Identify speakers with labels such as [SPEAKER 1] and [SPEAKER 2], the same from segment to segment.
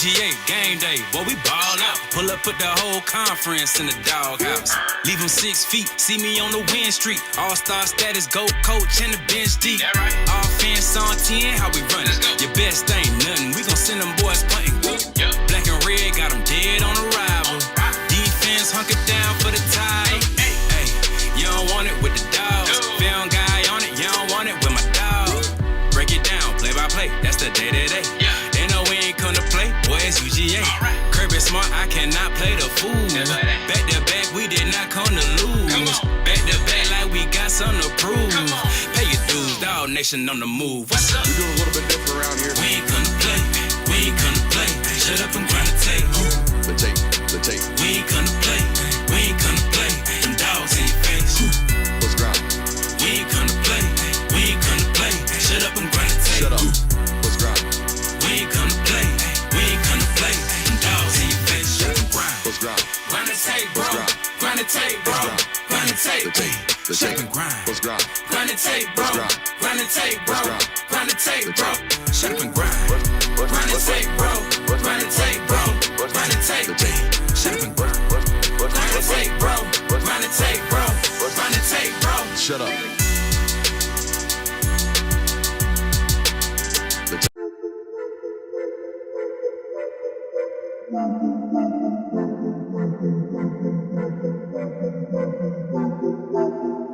[SPEAKER 1] UGA, game day, boy, we ball out. Pull up, put the whole conference in the doghouse. Leave them 6 feet, see me on the win streak. All-star status, go coach, and the bench deep. Right. Offense on 10, how we run it? Your best ain't nothing, we gon' send them boys punting. Yep. Black and red, got them dead on arrival. Defense, hunker down for the tie. Hey, hey, you don't want it with the dogs. Film guy on it, you don't want it with my dog. Break it down, play by play, that's the day-to-day. Yeah. They know we ain't come to play, boy, it's UGA. Right. Kirby Smart, I cannot play the fool. Back to back, we did not come to lose. Back to back like we got something to prove. Pay your dues, dog nation on the move. What's up?
[SPEAKER 2] We doing a little bit different around here.
[SPEAKER 1] We ain't come to play, we ain't come to play. Shut up and grind the tape.
[SPEAKER 2] The tape.
[SPEAKER 1] We ain't come to play, we ain't come to play. Them dogs in your face.
[SPEAKER 2] Let's grind.
[SPEAKER 1] We ain't come to play, we ain't come to play. Shut up and grind the tape.
[SPEAKER 2] Shut up. Let's grind.
[SPEAKER 1] We ain't come to play, we ain't come to play. Them dogs in your face. Shut up and grind.
[SPEAKER 2] Let's grind.
[SPEAKER 1] Grind the tape, bro. Grind the tape, bro. Grind the tape.
[SPEAKER 2] The
[SPEAKER 1] Shut
[SPEAKER 2] tape.
[SPEAKER 1] up and grind.
[SPEAKER 2] Let's grind.
[SPEAKER 1] Grind the tape, bro. Grind the tape, bro. Grind the tape, bro. Shut up and grind. Grind the tape, bro. Grind the tape, bro. Grind the tape. Shut up and grind. Grind the tape, bro. Grind the tape, bro. Grind the tape, bro.
[SPEAKER 2] Shut up.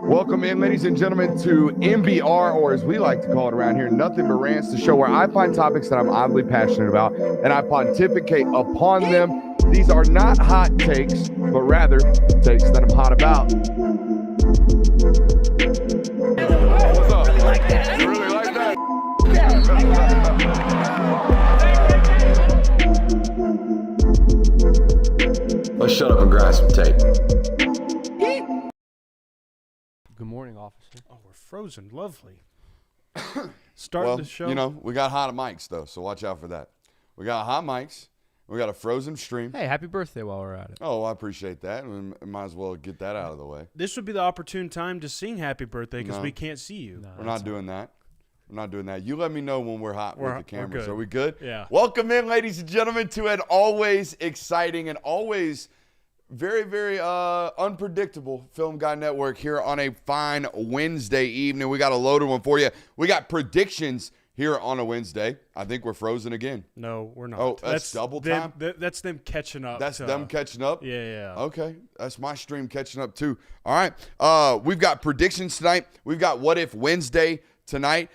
[SPEAKER 2] Welcome in, ladies and gentlemen, to MBR, or as we like to call it around here, Nothing But Rants, the show where I find topics that I'm oddly passionate about and I pontificate upon them. These are not hot takes, but rather takes that I'm hot about. What's up? You really like that? Let's shut up and grind some tape.
[SPEAKER 3] Good morning, officer.
[SPEAKER 4] Oh, we're frozen. Lovely.
[SPEAKER 2] Well,
[SPEAKER 4] the show.
[SPEAKER 2] you know, we got hot mics, though, so watch out for that. We got hot mics. We got a frozen stream.
[SPEAKER 3] Hey, happy birthday while we're at it.
[SPEAKER 2] Oh, I appreciate that. We might as well get that out of the way.
[SPEAKER 4] This would be the opportune time to sing happy birthday because we can't see you.
[SPEAKER 2] We're not doing that. We're not doing that. You let me know when we're hot with the cameras.
[SPEAKER 4] good.
[SPEAKER 2] Are we good?
[SPEAKER 4] Yeah.
[SPEAKER 2] Welcome in, ladies and gentlemen, to an always exciting and always very, very unpredictable Film Guy Network here on a fine Wednesday evening. We got a loaded one for you. We got predictions here on a Wednesday. I think we're frozen again.
[SPEAKER 4] No, we're not.
[SPEAKER 2] Oh, that's double time?
[SPEAKER 4] That's them catching up.
[SPEAKER 2] That's them catching up?
[SPEAKER 4] Yeah.
[SPEAKER 2] Okay. That's my stream catching up, too. All right. We've got predictions tonight. We've got What If Wednesday tonight.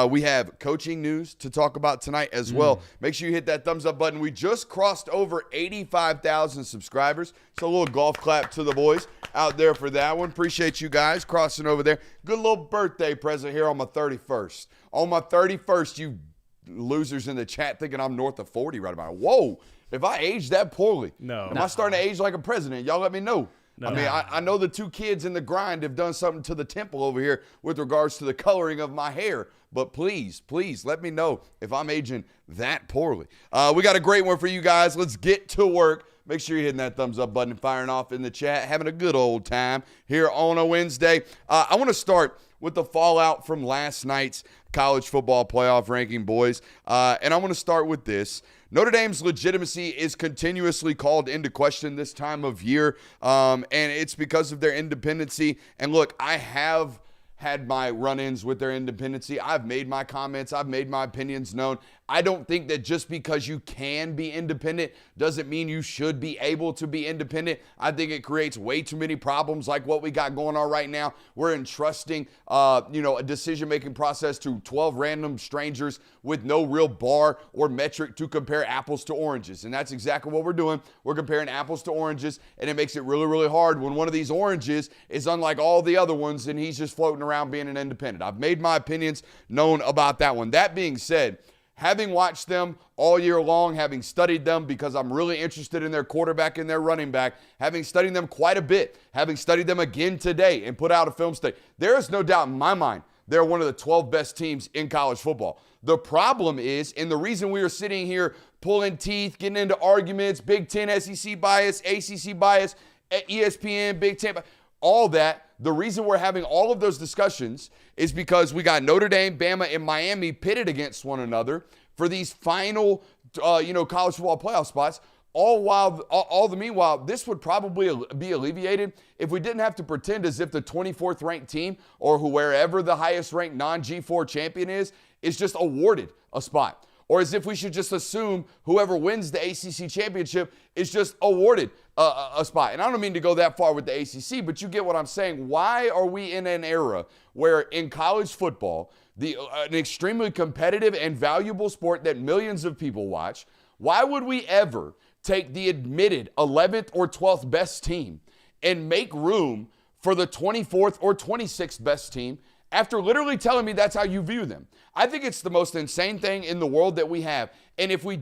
[SPEAKER 2] We have coaching news to talk about tonight as well. Make sure you hit that thumbs up button. We just crossed over 85,000 subscribers. So a little golf clap to the boys out there for that one. Appreciate you guys crossing over there. Good little birthday present here on my 31st. On my 31st, you losers in the chat thinking I'm north of 40 right about. Whoa, if I aged that poorly.
[SPEAKER 4] No.
[SPEAKER 2] Am I starting to age like a president? Y'all let me know.
[SPEAKER 4] No.
[SPEAKER 2] I mean, I know the two kids in the grind have done something to the temple over here with regards to the coloring of my hair. But please let me know if I'm aging that poorly. We got a great one for you guys. Let's get to work. Make sure you're hitting that thumbs up button and firing off in the chat. Having a good old time here on a Wednesday. I want to start with the fallout from last night's college football playoff ranking, boys. And I want to start with this. Notre Dame's legitimacy is continuously called into question this time of year, and it's because of their independency. And look, I have had my run-ins with their independency. I've made my comments. I've made my opinions known. I don't think that just because you can be independent doesn't mean you should be able to be independent. I think it creates way too many problems like what we got going on right now. We're entrusting, a decision-making process to 12 random strangers with no real bar or metric to compare apples to oranges. And that's exactly what we're doing. We're comparing apples to oranges, and it makes it really, really hard when one of these oranges is unlike all the other ones and he's just floating around being an independent. I've made my opinions known about that one. That being said, having watched them all year long, having studied them because I'm really interested in their quarterback and their running back, having studied them quite a bit, having studied them again today and put out a film study, there is no doubt in my mind they're one of the 12 best teams in college football. The problem is, and the reason we are sitting here pulling teeth, getting into arguments, Big Ten, SEC bias, ACC bias, ESPN, Big Ten, all that, the reason we're having all of those discussions is because we got Notre Dame, Bama, and Miami pitted against one another for these final college football playoff spots. All the meanwhile, this would probably be alleviated if we didn't have to pretend as if the 24th ranked team or wherever the highest ranked non-G4 champion is just awarded a spot. Or as if we should just assume whoever wins the ACC championship is just awarded a spot. And I don't mean to go that far with the ACC, but you get what I'm saying. Why are we in an era where in college football, an extremely competitive and valuable sport that millions of people watch, why would we ever take the admitted 11th or 12th best team and make room for the 24th or 26th best team after literally telling me that's how you view them? I think it's the most insane thing in the world that we have. And if we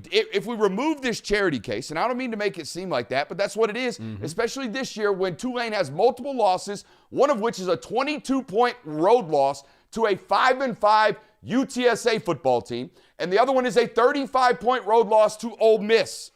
[SPEAKER 2] remove this charity case, and I don't mean to make it seem like that, but that's what it is, especially this year when Tulane has multiple losses, one of which is a 22-point road loss to a 5-5 UTSA football team, and the other one is a 35-point road loss to Ole Miss.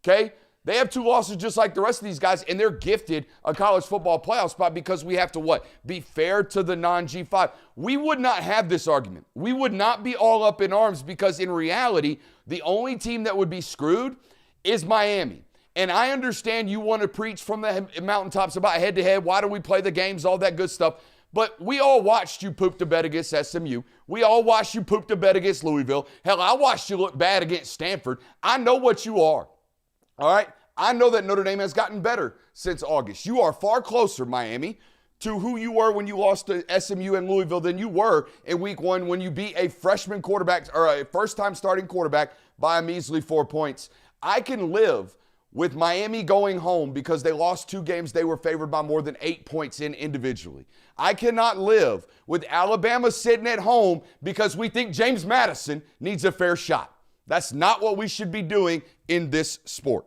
[SPEAKER 2] Okay? They have 2 losses just like the rest of these guys, and they're gifted a college football playoff spot because we have to what? Be fair to the non-G5. We would not have this argument. We would not be all up in arms because in reality, the only team that would be screwed is Miami. And I understand you want to preach from the mountaintops about head-to-head, why do we play the games, all that good stuff. But we all watched you poop the bed against SMU. We all watched you poop the bed against Louisville. Hell, I watched you look bad against Stanford. I know what you are. All right? I know that Notre Dame has gotten better since August. You are far closer, Miami, to who you were when you lost to SMU and Louisville than you were in week 1 when you beat a freshman quarterback or a first-time starting quarterback by a measly 4 points. I can live with Miami going home because they lost 2 games they were favored by more than 8 points in individually. I cannot live with Alabama sitting at home because we think James Madison needs a fair shot. That's not what we should be doing in this sport.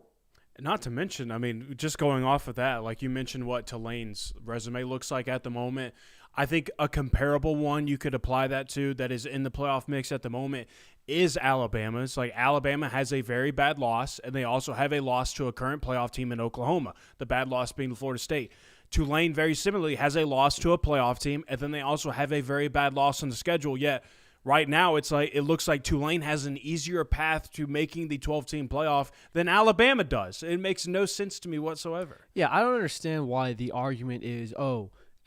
[SPEAKER 4] Not to mention, I mean, just going off of that, like you mentioned what Tulane's resume looks like at the moment. I think a comparable one you could apply that to that is in the playoff mix at the moment is Alabama's. Like Alabama has a very bad loss, and they also have a loss to a current playoff team in Oklahoma, the bad loss being Florida State. Tulane, very similarly, has a loss to a playoff team, and then they also have a very bad loss on the schedule, yet right now, it looks like Tulane has an easier path to making the 12-team playoff than Alabama does. It makes no sense to me whatsoever.
[SPEAKER 3] Yeah, I don't understand why the argument is,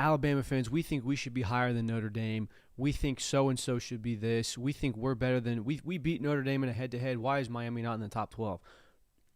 [SPEAKER 3] Alabama fans, we think we should be higher than Notre Dame. We think so-and-so should be this. We think we're better than – we beat Notre Dame in a head-to-head. Why is Miami not in the top 12?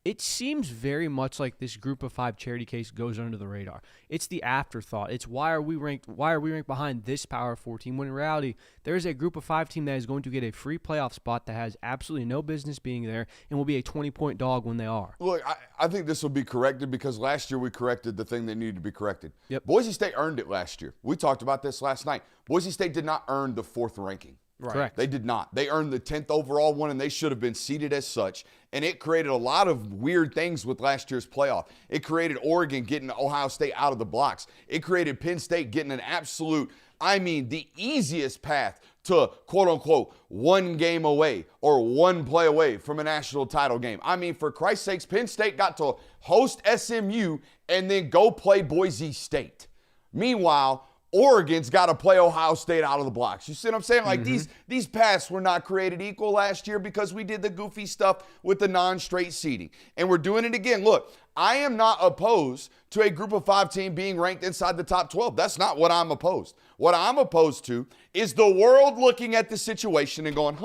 [SPEAKER 3] It seems very much like this Group of 5 charity case goes under the radar. It's the afterthought. It's why are we ranked behind this Power 4 team when in reality there is a Group of 5 team that is going to get a free playoff spot that has absolutely no business being there and will be a 20-point dog when they are.
[SPEAKER 2] Look, I think this will be corrected because last year we corrected the thing that needed to be corrected.
[SPEAKER 3] Yep.
[SPEAKER 2] Boise State earned it last year. We talked about this last night. Boise State did not earn the 4th ranking.
[SPEAKER 4] Right.
[SPEAKER 3] Correct.
[SPEAKER 2] They did not. They earned the 10th overall one, and they should have been seeded as such. And it created a lot of weird things with last year's playoff. It created Oregon getting Ohio State out of the blocks. It created Penn State getting an absolute, the easiest path to, quote-unquote, 1 game away or 1 play away from a national title game. For Christ's sakes, Penn State got to host SMU and then go play Boise State. Meanwhile, Oregon's got to play Ohio State out of the blocks. You see what I'm saying? Like these paths were not created equal last year because we did the goofy stuff with the non-straight seeding. And we're doing it again. Look, I am not opposed to a Group of 5 team being ranked inside the top 12. That's not what I'm opposed. What I'm opposed to is the world looking at the situation and going,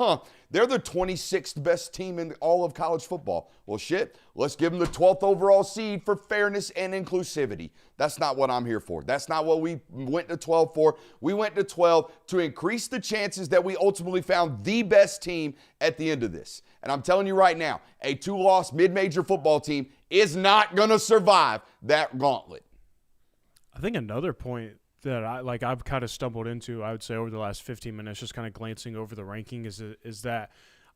[SPEAKER 2] they're the 26th best team in all of college football. Well, shit, let's give them the 12th overall seed for fairness and inclusivity. That's not what I'm here for. That's not what we went to 12 for. We went to 12 to increase the chances that we ultimately found the best team at the end of this. And I'm telling you right now, a 2-loss mid-major football team is not going to survive that gauntlet.
[SPEAKER 4] I think another point that I've kind of stumbled into, I would say, over the last 15 minutes, just kind of glancing over the ranking, is that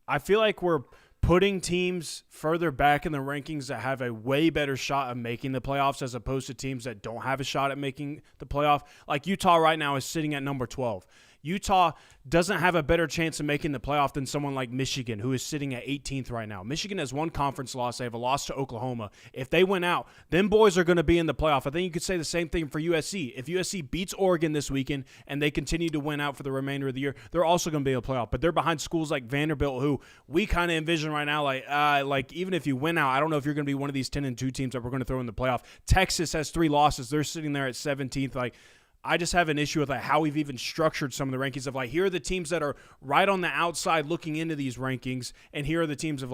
[SPEAKER 4] I feel like we're putting teams further back in the rankings that have a way better shot of making the playoffs as opposed to teams that don't have a shot at making the playoff. Like Utah right now is sitting at number 12. Utah doesn't have a better chance of making the playoff than someone like Michigan, who is sitting at 18th right now. Michigan has 1 conference loss. They have a loss to Oklahoma. If they win out, them boys are going to be in the playoff. I think you could say the same thing for USC. If USC beats Oregon this weekend and they continue to win out for the remainder of the year, they're also going to be in a playoff. But they're behind schools like Vanderbilt, who we kind of envision decision right now. Like even if you win out, I don't know if you're going to be one of these 10-2 teams that we're going to throw in the playoff. Texas has 3 losses. They're sitting there at 17th. Like, I just have an issue with how we've even structured some of the rankings of here are the teams that are right on the outside looking into these rankings, and here are the teams of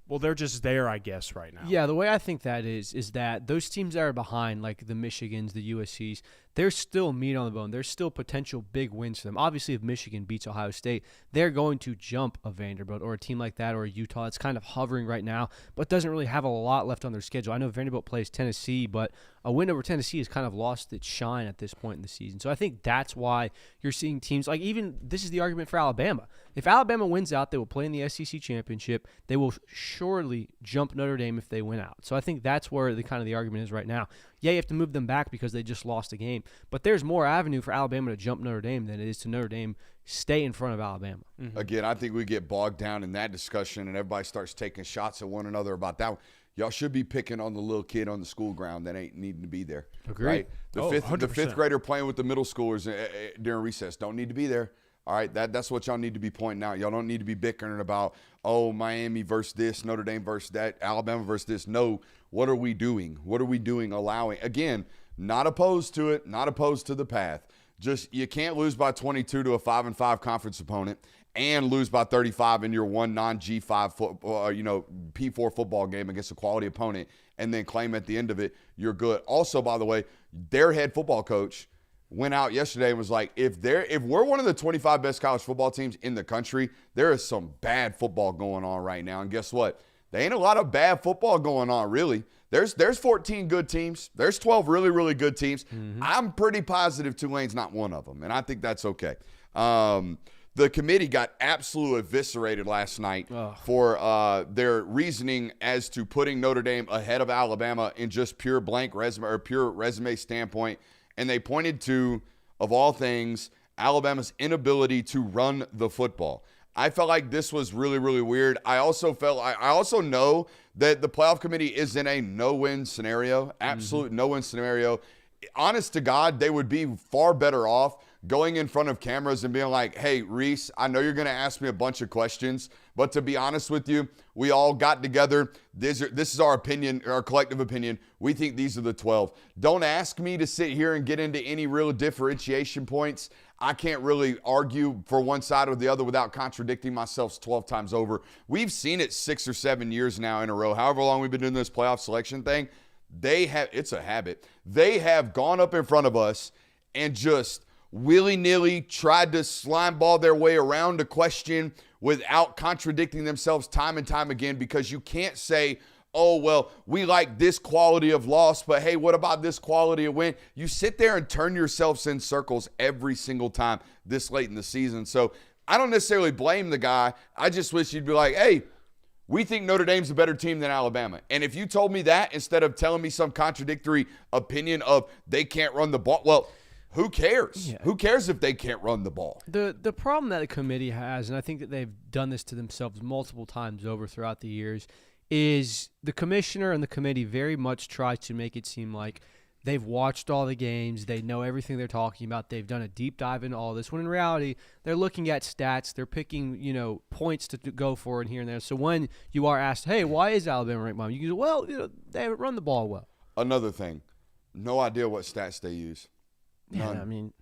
[SPEAKER 4] well, they're just there, I guess, right now.
[SPEAKER 3] Yeah, the way I think that is that those teams that are behind, like the Michigans, the USCs, there's still meat on the bone. There's still potential big wins for them. Obviously, if Michigan beats Ohio State, they're going to jump a Vanderbilt or a team like that or a Utah. It's kind of hovering right now, but doesn't really have a lot left on their schedule. I know Vanderbilt plays Tennessee, but a win over Tennessee has kind of lost its shine at this point in the season. So I think that's why you're seeing teams this is the argument for Alabama. If Alabama wins out, they will play in the SEC championship. They will surely jump Notre Dame if they win out. So I think that's where the argument is right now. Yeah, you have to move them back because they just lost a game, but there's more avenue for Alabama to jump Notre Dame than it is to Notre Dame stay in front of Alabama.
[SPEAKER 2] Mm-hmm. Again, I think we get bogged down in that discussion and everybody starts taking shots at one another about that. Y'all should be picking on the little kid on the school ground that ain't needing to be there.
[SPEAKER 3] Agreed.
[SPEAKER 2] Right? The
[SPEAKER 4] 100%.
[SPEAKER 2] fifth grader playing with the middle schoolers during recess don't need to be there. All right, that's what y'all need to be pointing out. Y'all don't need to be bickering about, Miami versus this, Notre Dame versus that, Alabama versus this. No, what are we doing? What are we doing allowing? Again, not opposed to it, not opposed to the path. Just you can't lose by 22 to a 5-5 conference opponent and lose by 35 in your one non-G5 P4 football game against a quality opponent and then claim at the end of it you're good. Also, by the way, their head football coach went out yesterday and was like, if we're one of the 25 best college football teams in the country, there is some bad football going on right now. And guess what? There ain't a lot of bad football going on, really. There's 14 good teams. There's 12 really, really good teams. Mm-hmm. I'm pretty positive Tulane's not one of them, and I think that's okay. The committee got absolutely eviscerated last night for their reasoning as to putting Notre Dame ahead of Alabama in just pure blank resume or pure resume standpoint. And they pointed to, of all things, Alabama's inability to run the football. I felt like this was really, really weird. I also know that the playoff committee is in a no-win scenario, absolute no-win scenario. Honest to God, they would be far better off going in front of cameras and being like, hey, Reese, I know you're going to ask me a bunch of questions, but to be honest with you, we all got together. This is our opinion, our collective opinion. We think these are the 12. Don't ask me to sit here and get into any real differentiation points. I can't really argue for one side or the other without contradicting myself 12 times over. We've seen it 6 or 7 years now in a row. However long we've been doing this playoff selection thing, it's a habit. They have gone up in front of us and just willy-nilly tried to slime ball their way around a question without contradicting themselves time and time again, because you can't say, oh, well, we like this quality of loss, but hey, what about this quality of win? You sit there and turn yourselves in circles every single time this late in the season. So I don't necessarily blame the guy. I just wish you'd be like, hey, we think Notre Dame's a better team than Alabama. And if you told me that instead of telling me some contradictory opinion of they can't run the ball, well, who cares? Yeah. Who cares if they can't run the ball?
[SPEAKER 3] The problem that the committee has, and I think that they've done this to themselves multiple times over throughout the years, is the commissioner and the committee very much try to make it seem like they've watched all the games, they know everything they're talking about, they've done a deep dive into all this, when in reality, they're looking at stats, they're picking, points to go for it here and there. So when you are asked, hey, why is Alabama ranked bottom? You can go, well, they haven't run the ball well.
[SPEAKER 2] Another thing, no idea what stats they use.
[SPEAKER 3] None. Yeah, I mean,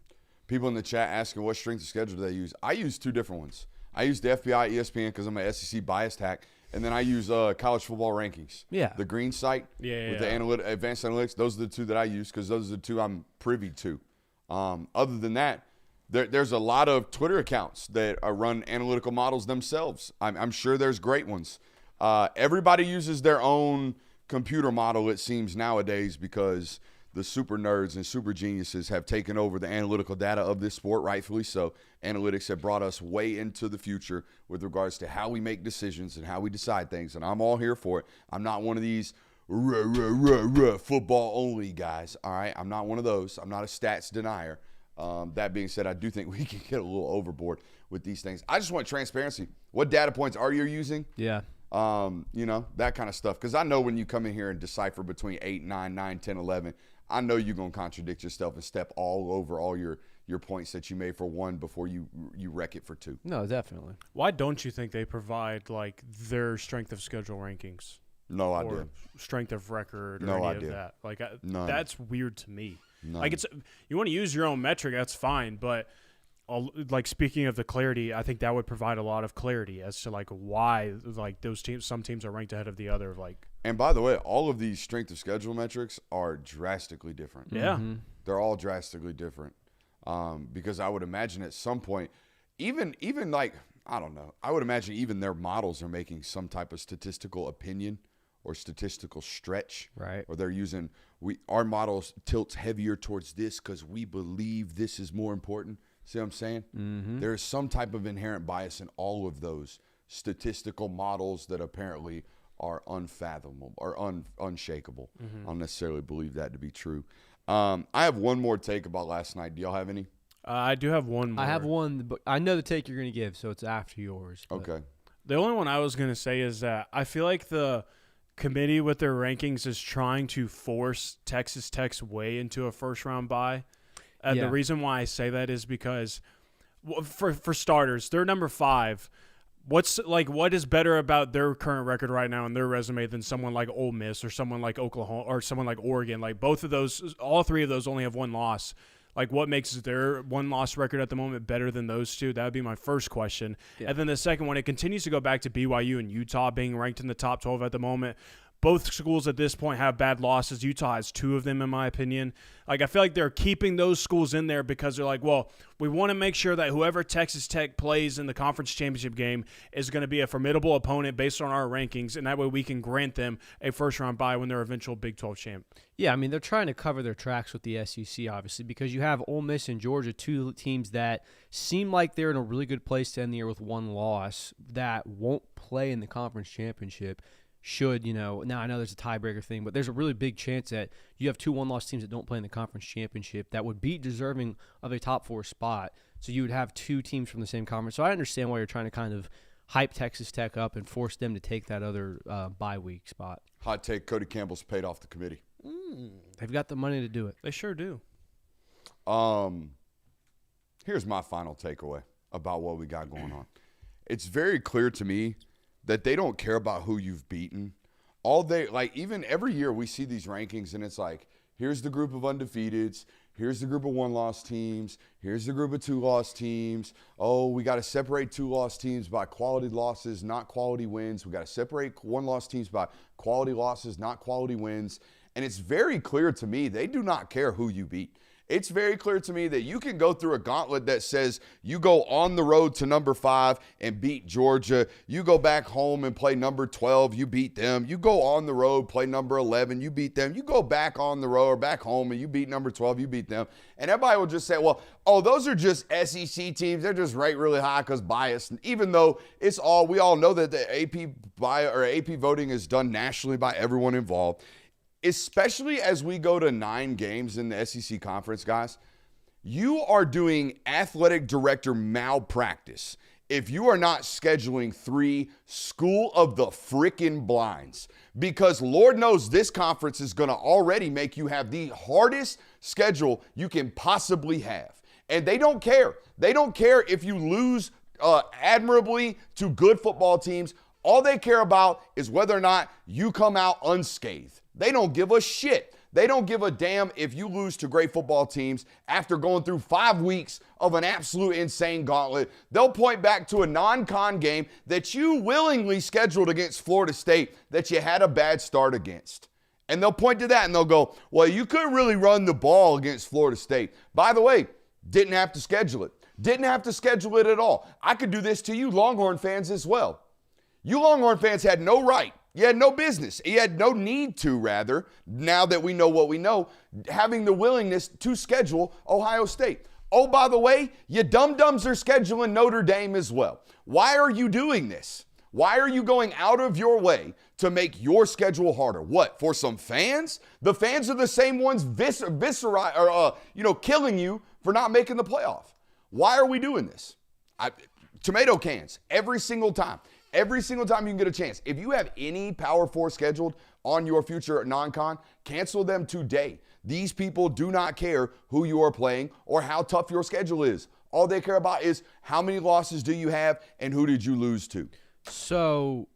[SPEAKER 2] people in the chat asking what strength of schedule do they use. I use 2 different ones. I use the FBI ESPN because I'm an SEC biased hack, and then I use college football rankings.
[SPEAKER 3] Yeah,
[SPEAKER 2] the green site with the advanced analytics. Those are the 2 that I use because those are the 2 I'm privy to. Other than that, there's a lot of Twitter accounts that run analytical models themselves. I'm sure there's great ones. Everybody uses their own computer model, it seems, nowadays, because the super nerds and super geniuses have taken over the analytical data of this sport, rightfully so. Analytics have brought us way into the future with regards to how we make decisions and how we decide things, and I'm all here for it. I'm not one of these football-only guys, all right? I'm not one of those. I'm not a stats denier. That being said, I do think we can get a little overboard with these things. I just want transparency. What data points are you using?
[SPEAKER 3] Yeah.
[SPEAKER 2] That kind of stuff. Because I know when you come in here and decipher between 8, 9, 9, 10, 11, I know you're going to contradict yourself and step all over all your your points that you made for one before you wreck it for two.
[SPEAKER 3] No, definitely.
[SPEAKER 4] Why don't you think they provide like their strength of schedule rankings?
[SPEAKER 2] No
[SPEAKER 4] Or
[SPEAKER 2] idea.
[SPEAKER 4] strength of record or
[SPEAKER 2] No
[SPEAKER 4] any
[SPEAKER 2] idea.
[SPEAKER 4] of that. Like
[SPEAKER 2] None.
[SPEAKER 4] that's weird to me.
[SPEAKER 2] None.
[SPEAKER 4] Like it's you want to use your own metric, that's fine, but like speaking of the clarity, I think that would provide a lot of clarity as to like why like those teams, some teams are ranked ahead of the other. Like,
[SPEAKER 2] And by the way, all of these strength of schedule metrics are drastically different.
[SPEAKER 4] yeah,
[SPEAKER 2] They're all drastically different. Because I would imagine at some point, even like, I don't know, I would imagine even their models are making some type of statistical opinion or statistical stretch.
[SPEAKER 3] Right.
[SPEAKER 2] Or they're using, our models tilts heavier towards this because we believe this is more important. See what I'm saying? Mm-hmm. There is some type of inherent bias in all of those statistical models that apparently are unfathomable or unshakable. I don't necessarily believe that to be true. I have one more take about last night. Do y'all have any?
[SPEAKER 4] I do have one more.
[SPEAKER 3] I have one, but I know the take you're going to give, so it's after yours. but-
[SPEAKER 2] Okay.
[SPEAKER 4] The only one I was going to say is that I feel like the committee with their rankings is trying to force Texas Tech's way into a first-round bye. And
[SPEAKER 3] Yeah.
[SPEAKER 4] the reason why I say that is because, for starters, they're number 5. What is better about their current record right now and their resume than someone like Ole Miss or someone like Oklahoma or someone like Oregon? Like both of those, all three of those only have one loss. Like what makes their one-loss record at the moment better than those two? That would be my first question.
[SPEAKER 3] Yeah.
[SPEAKER 4] And then the second one, it continues to go back to BYU and Utah being ranked in the top 12 at the moment. Both schools at this point have bad losses. Utah has 2 of them, in my opinion. Like I feel like they're keeping those schools in there because they're like, well, we want to make sure that whoever Texas Tech plays in the conference championship game is going to be a formidable opponent based on our rankings, and that way we can grant them a first-round bye when they're eventual Big 12 champ.
[SPEAKER 3] Yeah, I mean, they're trying to cover their tracks with the SEC, obviously, because you have Ole Miss and Georgia, 2 teams that seem like they're in a really good place to end the year with 1 loss that won't play in the conference championship. Should, now I know there's a tiebreaker thing, but there's a really big chance that you have 2 one-loss teams that don't play in the conference championship that would be deserving of a top 4 spot. So you would have 2 teams from the same conference. So I understand why you're trying to kind of hype Texas Tech up and force them to take that other bye week spot.
[SPEAKER 2] Hot take, Cody Campbell's paid off the committee.
[SPEAKER 3] They've got the money to do it.
[SPEAKER 4] They sure do.
[SPEAKER 2] Here's my final takeaway about what we got going on. It's very clear to me that they don't care about who you've beaten. Even every year we see these rankings and it's like, here's the group of undefeateds, here's the group of 1-loss teams, here's the group of 2-loss teams. Oh, we got to separate 2-loss teams by quality losses, not quality wins. We got to separate 1-loss teams by quality losses, not quality wins. And it's very clear to me they do not care who you beat. It's very clear to me that you can go through a gauntlet that says you go on the road to number 5 and beat Georgia. You go back home and play number 12, you beat them. You go on the road, play number 11, you beat them. You go back on the road or back home and you beat number 12, you beat them. And everybody will just say, well, those are just SEC teams. They're just ranked really high because bias. And even though we all know that the AP voting is done nationally by everyone involved. Especially as we go to 9 games in the SEC conference, guys, you are doing athletic director malpractice if you are not scheduling 3 school of the frickin' blinds. Because Lord knows this conference is going to already make you have the hardest schedule you can possibly have. And they don't care. They don't care if you lose admirably to good football teams. All they care about is whether or not you come out unscathed. They don't give a shit. They don't give a damn if you lose to great football teams after going through 5 weeks of an absolute insane gauntlet. They'll point back to a non-con game that you willingly scheduled against Florida State that you had a bad start against. And they'll point to that and they'll go, well, you couldn't really run the ball against Florida State. By the way, didn't have to schedule it. Didn't have to schedule it at all. I could do this to you Longhorn fans as well. You Longhorn fans had no right. You had no business. You had no need to, rather, now that we know what we know, having the willingness to schedule Ohio State. Oh, by the way, you dum-dums are scheduling Notre Dame as well. Why are you doing this? Why are you going out of your way to make your schedule harder? What, for some fans? The fans are the same ones killing you for not making the playoff. Why are we doing this? Tomato cans, every single time. Every single time you can get a chance. If you have any Power 4 scheduled on your future non-con, cancel them today. These people do not care who you are playing or how tough your schedule is. All they care about is how many losses do you have and who did you lose to.
[SPEAKER 3] So,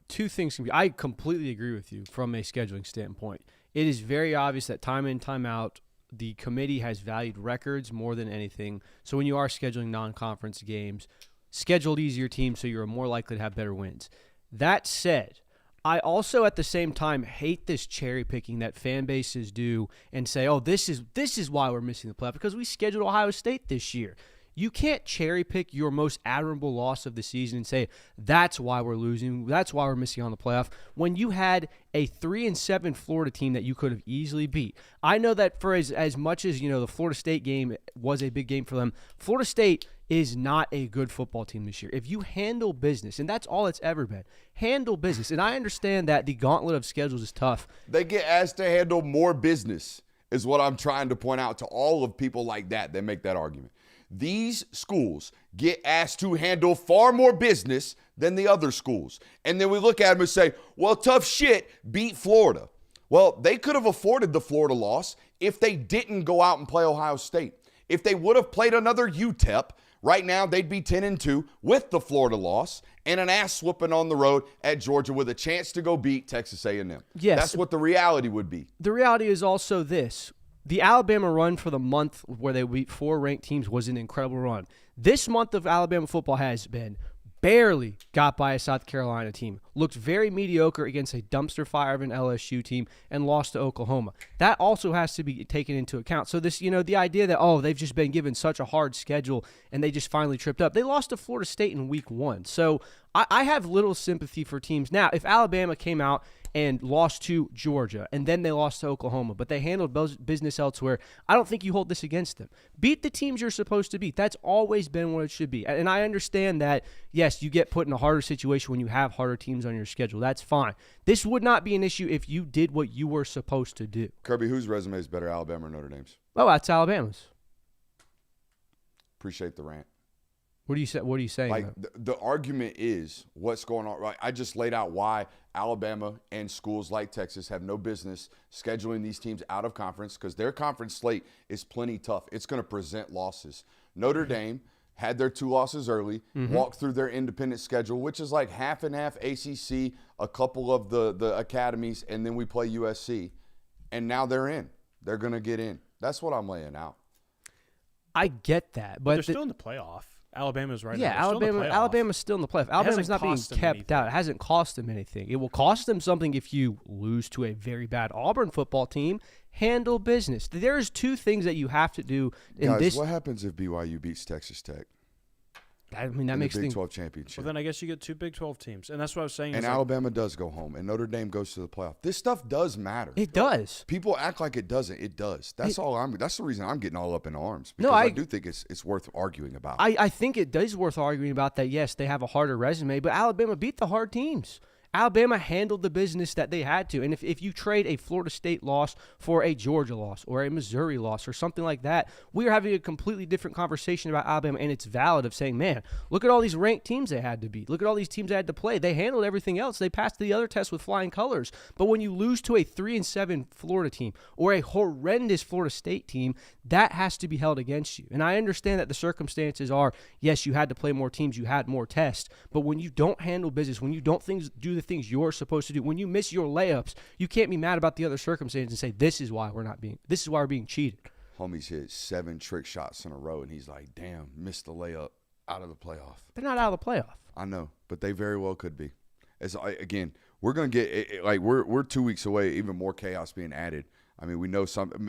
[SPEAKER 3] two things can be. I completely agree with you from a scheduling standpoint. It is very obvious that time in, time out, the committee has valued records more than anything. So when you are scheduling non-conference games, schedule easier teams so you're more likely to have better wins. That said, I also at the same time hate this cherry picking that fan bases do and say, "Oh, this is why we're missing the playoff because we scheduled Ohio State this year." You can't cherry pick your most admirable loss of the season and say that's why we're losing, that's why we're missing on the playoff, when you had a 3-7 Florida team that you could have easily beat. I know that for as much as the Florida State game was a big game for them, Florida State is not a good football team this year. If you handle business, and that's all it's ever been, handle business. And I understand that the gauntlet of schedules is tough.
[SPEAKER 2] They get asked to handle more business is what I'm trying to point out to all of people like that make that argument. These schools get asked to handle far more business than the other schools. And then we look at them and say, well, tough shit, beat Florida. Well, they could have afforded the Florida loss if they didn't go out and play Ohio State. If they would have played another UTEP, right now they'd be 10-2 with the Florida loss and an ass whooping on the road at Georgia with a chance to go beat Texas A&M.
[SPEAKER 3] Yes.
[SPEAKER 2] That's what the reality would be.
[SPEAKER 3] The reality is also this. The Alabama run for the month where they beat 4 ranked teams was an incredible run. This month of Alabama football has been barely got by a South Carolina team, looked very mediocre against a dumpster fire of an LSU team, and lost to Oklahoma. That also has to be taken into account. So this, the idea that, they've just been given such a hard schedule and they just finally tripped up. They lost to Florida State in week 1. So I have little sympathy for teams. Now, if Alabama came out and lost to Georgia, and then they lost to Oklahoma, but they handled business elsewhere, I don't think you hold this against them. Beat the teams you're supposed to beat. That's always been what it should be. And I understand that, yes, you get put in a harder situation when you have harder teams on your schedule. That's fine. This would not be an issue if you did what you were supposed to do.
[SPEAKER 2] Kirby, whose resume is better, Alabama or Notre Dame's?
[SPEAKER 3] Oh, that's Alabama's.
[SPEAKER 2] Appreciate the rant.
[SPEAKER 3] What are you saying?
[SPEAKER 2] Like the argument is what's going on. Right, I just laid out why Alabama and schools like Texas have no business scheduling these teams out of conference because their conference slate is plenty tough. It's going to present losses. Notre Dame had their 2 losses early, walked through their independent schedule, which is like half and half ACC, a couple of the academies, and then we play USC, and now they're in. They're going to get in. That's what I'm laying out.
[SPEAKER 3] I get that, but
[SPEAKER 4] they're still in the playoff. Alabama's right
[SPEAKER 3] yeah,
[SPEAKER 4] now.
[SPEAKER 3] Alabama's still in the playoff. Alabama's not being kept out. It hasn't cost them anything. It will cost them something if you lose to a very bad Auburn football team. Handle business. There's 2 things that you have to do in
[SPEAKER 2] Guys,
[SPEAKER 3] this.
[SPEAKER 2] what happens if BYU beats Texas Tech?
[SPEAKER 3] I mean, that
[SPEAKER 2] in
[SPEAKER 3] makes
[SPEAKER 2] the Big
[SPEAKER 3] things
[SPEAKER 2] 12 championship.
[SPEAKER 4] Well, then I guess you get 2 Big 12 teams, and that's what I was saying.
[SPEAKER 2] And Alabama does go home, and Notre Dame goes to the playoff. This stuff does matter.
[SPEAKER 3] It does.
[SPEAKER 2] People act like it doesn't. It does. That's the reason I'm getting all up in arms because I do think it's worth arguing about.
[SPEAKER 3] I think it is worth arguing about that. Yes, they have a harder resume, but Alabama beat the hard teams. Alabama handled the business that they had to. And if you trade a Florida State loss for a Georgia loss or a Missouri loss or something like that, we are having a completely different conversation about Alabama, and it's valid of saying, man, look at all these ranked teams they had to beat. Look at all these teams they had to play. They handled everything else. They passed the other tests with flying colors. But when you lose to a 3-7 Florida team or a horrendous Florida State team, that has to be held against you. And I understand that the circumstances are, yes, you had to play more teams, you had more tests, but when you don't handle business, when you don't do the things you're supposed to do, when you miss your layups, you can't be mad about the other circumstances and say this is why we're being cheated.
[SPEAKER 2] Homie's hit 7 trick shots in a row, and he's like, damn, missed the layup, out of the playoff.
[SPEAKER 3] They're not out of the playoff.
[SPEAKER 2] I know, but they very well could be. Again, we're going to get like we're 2 weeks away, even more chaos being added. I mean, we know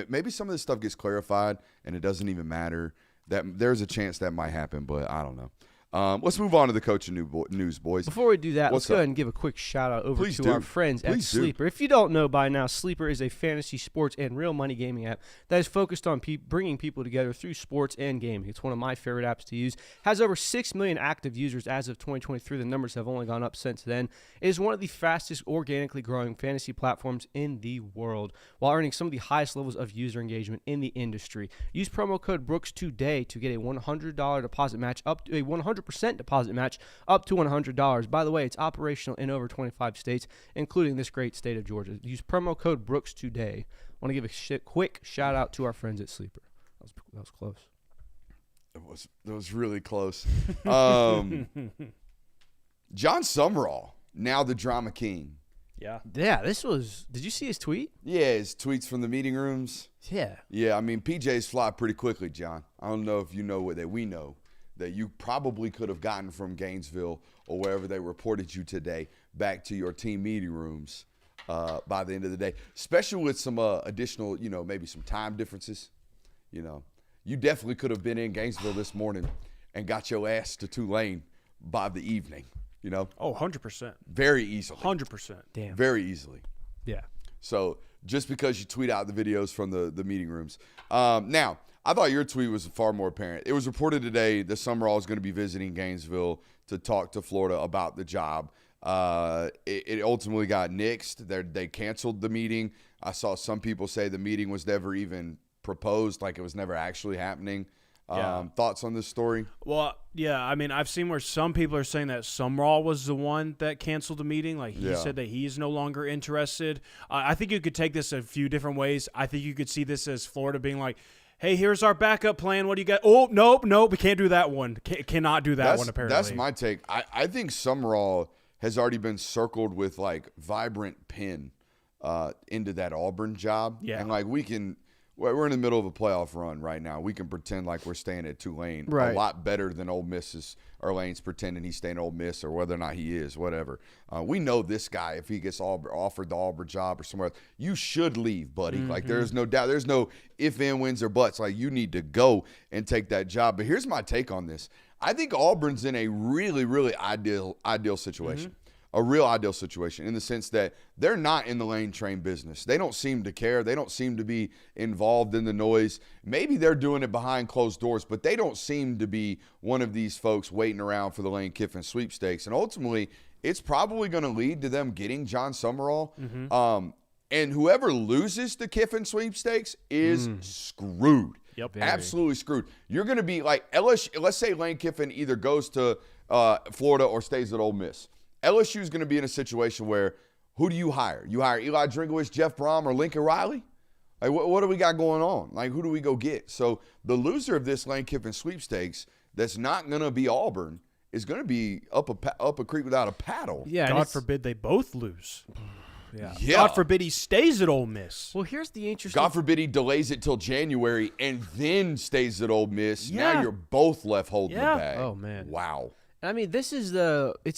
[SPEAKER 2] maybe some of this stuff gets clarified and it doesn't even matter. That there's a chance that might happen, but I don't know. Let's move on to the coaching news, boys.
[SPEAKER 3] Before we do that, let's go ahead and give a quick shout-out over to our friends at Sleeper. If you don't know by now, Sleeper is a fantasy sports and real money gaming app that is focused on bringing people together through sports and gaming. It's one of my favorite apps to use. Has over 6 million active users as of 2023. The numbers have only gone up since then. It is one of the fastest organically growing fantasy platforms in the world, while earning some of the highest levels of user engagement in the industry. Use promo code Brooks today to get a $100 deposit match up to a $100 100% deposit match up to $100. By the way, it's operational in over 25 states, including this great state of Georgia. Use promo code Brooks today. I want to give a quick shout out to our friends at Sleeper. That was close.
[SPEAKER 2] That was really close. John Summerall, now the drama king.
[SPEAKER 4] Yeah.
[SPEAKER 3] Yeah, did you see his tweet?
[SPEAKER 2] Yeah, his tweets from the meeting rooms.
[SPEAKER 3] Yeah.
[SPEAKER 2] Yeah, I mean, PJs fly pretty quickly, John. I don't know if you know that we know that you probably could have gotten from Gainesville or wherever they reported you today back to your team meeting rooms by the end of the day, especially with some additional, maybe some time differences. You definitely could have been in Gainesville this morning and got your ass to Tulane by the evening,
[SPEAKER 4] Oh, 100%.
[SPEAKER 2] Very easily.
[SPEAKER 4] 100%.
[SPEAKER 3] Damn.
[SPEAKER 2] Very easily.
[SPEAKER 3] Yeah.
[SPEAKER 2] So just because you tweet out the videos from the meeting rooms. Now, I thought your tweet was far more apparent. It was reported today that Summerall is going to be visiting Gainesville to talk to Florida about the job. It ultimately got nixed. They canceled the meeting. I saw some people say the meeting was never even proposed, like it was never actually happening. Thoughts on this story?
[SPEAKER 4] Well, yeah, I mean, I've seen where some people are saying that Summerall was the one that canceled the meeting. Like, he said that he's no longer interested. I think you could take this a few different ways. I think you could see this as Florida being like, hey, here's our backup plan. What do you got? Oh, nope, we can't do that one. Cannot do that one, apparently.
[SPEAKER 2] That's my take. I think Summerall has already been circled with, vibrant pin into that Auburn job.
[SPEAKER 4] Yeah.
[SPEAKER 2] And, we're in the middle of a playoff run right now. We can pretend like we're staying at Tulane
[SPEAKER 3] Right.
[SPEAKER 2] a lot better than Ole Miss or Lane's pretending he's staying at Ole Miss or whether or not he is, whatever. We know this guy, if he gets offered the Auburn job or somewhere else, you should leave, buddy.
[SPEAKER 3] Mm-hmm.
[SPEAKER 2] There's no doubt. There's no if, and, wins, or buts. You need to go and take that job. But here's my take on this. I think Auburn's in a really, really ideal situation.
[SPEAKER 3] Mm-hmm.
[SPEAKER 2] A real ideal situation in the sense that they're not in the lane train business. They don't seem to care. They don't seem to be involved in the noise. Maybe they're doing it behind closed doors, but they don't seem to be one of these folks waiting around for the Lane Kiffin sweepstakes. And ultimately, it's probably going to lead to them getting John Summerall. And whoever loses the Kiffin sweepstakes is screwed.
[SPEAKER 4] Yep.
[SPEAKER 2] Absolutely screwed. You're going to be like LSU. Let's say Lane Kiffin either goes to Florida or stays at Ole Miss. LSU is going to be in a situation where who do you hire? You hire Eli Drinkwitz, Jeff Brom, or Lincoln Riley? What do we got going on? Who do we go get? So the loser of this Lane Kiffin sweepstakes that's not going to be Auburn is going to be up a creek without a paddle.
[SPEAKER 3] Yeah.
[SPEAKER 4] God forbid they both lose.
[SPEAKER 3] Yeah.
[SPEAKER 4] God forbid he stays at Ole Miss.
[SPEAKER 3] Well, here's the interesting.
[SPEAKER 2] God forbid he delays it till January and then stays at Ole Miss.
[SPEAKER 4] Yeah.
[SPEAKER 2] Now you're both left holding the bag.
[SPEAKER 3] Oh, man.
[SPEAKER 2] Wow.
[SPEAKER 3] I mean, it's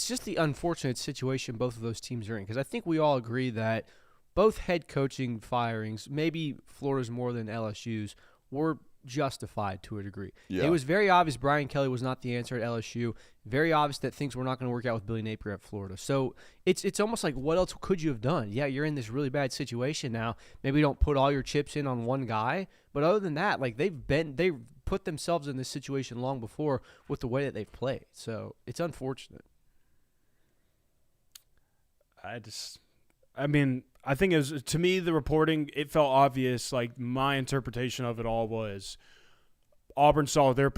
[SPEAKER 3] just the unfortunate situation both of those teams are in, because I think we all agree that both head coaching firings, maybe Florida's more than LSU's, were justified to a degree.
[SPEAKER 2] Yeah.
[SPEAKER 3] It was very obvious Brian Kelly was not the answer at LSU. Very obvious that things were not going to work out with Billy Napier at Florida. So it's almost like, what else could you have done? Yeah, you're in this really bad situation now. Maybe don't put all your chips in on one guy. But other than that, they've put themselves in this situation long before with the way that they've played. So it's unfortunate.
[SPEAKER 4] I think it was, to me, the reporting, it felt obvious. My interpretation of it all was Auburn saw their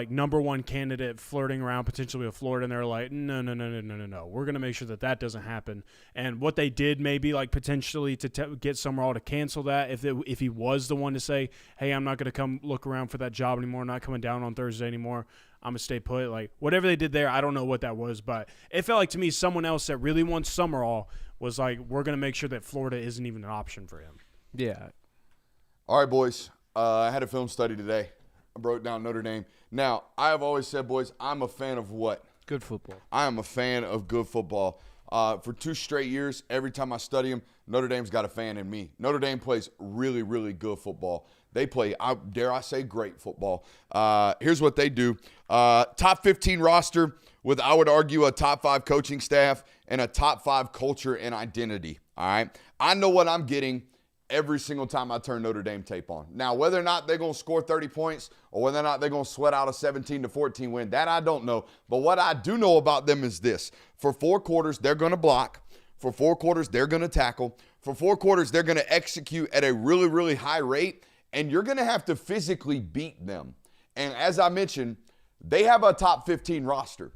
[SPEAKER 4] number one candidate flirting around potentially with Florida, and they're like, no. We're going to make sure that doesn't happen. And what they did maybe potentially to get Summerall to cancel that, if he was the one to say, hey, I'm not going to come look around for that job anymore, not coming down on Thursday anymore, I'm going to stay put. Whatever they did there, I don't know what that was, but it felt like to me someone else that really wants Summerall was like, we're going to make sure that Florida isn't even an option for him.
[SPEAKER 3] Yeah.
[SPEAKER 2] All right, boys. I had a film study today. I broke down Notre Dame. Now, I have always said, boys, I'm a fan of what?
[SPEAKER 3] Good football.
[SPEAKER 2] I am a fan of good football. For 2 straight years, every time I study them, Notre Dame's got a fan in me. Notre Dame plays really, really good football. They play, dare I say, great football. Here's what they do. Top 15 roster with, I would argue, a top 5 coaching staff and a top 5 culture and identity. All right? I know what I'm getting every single time I turn Notre Dame tape on. Now, whether or not they're going to score 30 points or whether or not they're going to sweat out a 17-14 win, that I don't know. But what I do know about them is this. For 4 quarters, they're going to block. For 4 quarters, they're going to tackle. For 4 quarters, they're going to execute at a really, really high rate, and you're going to have to physically beat them. And as I mentioned, they have a top 15 roster.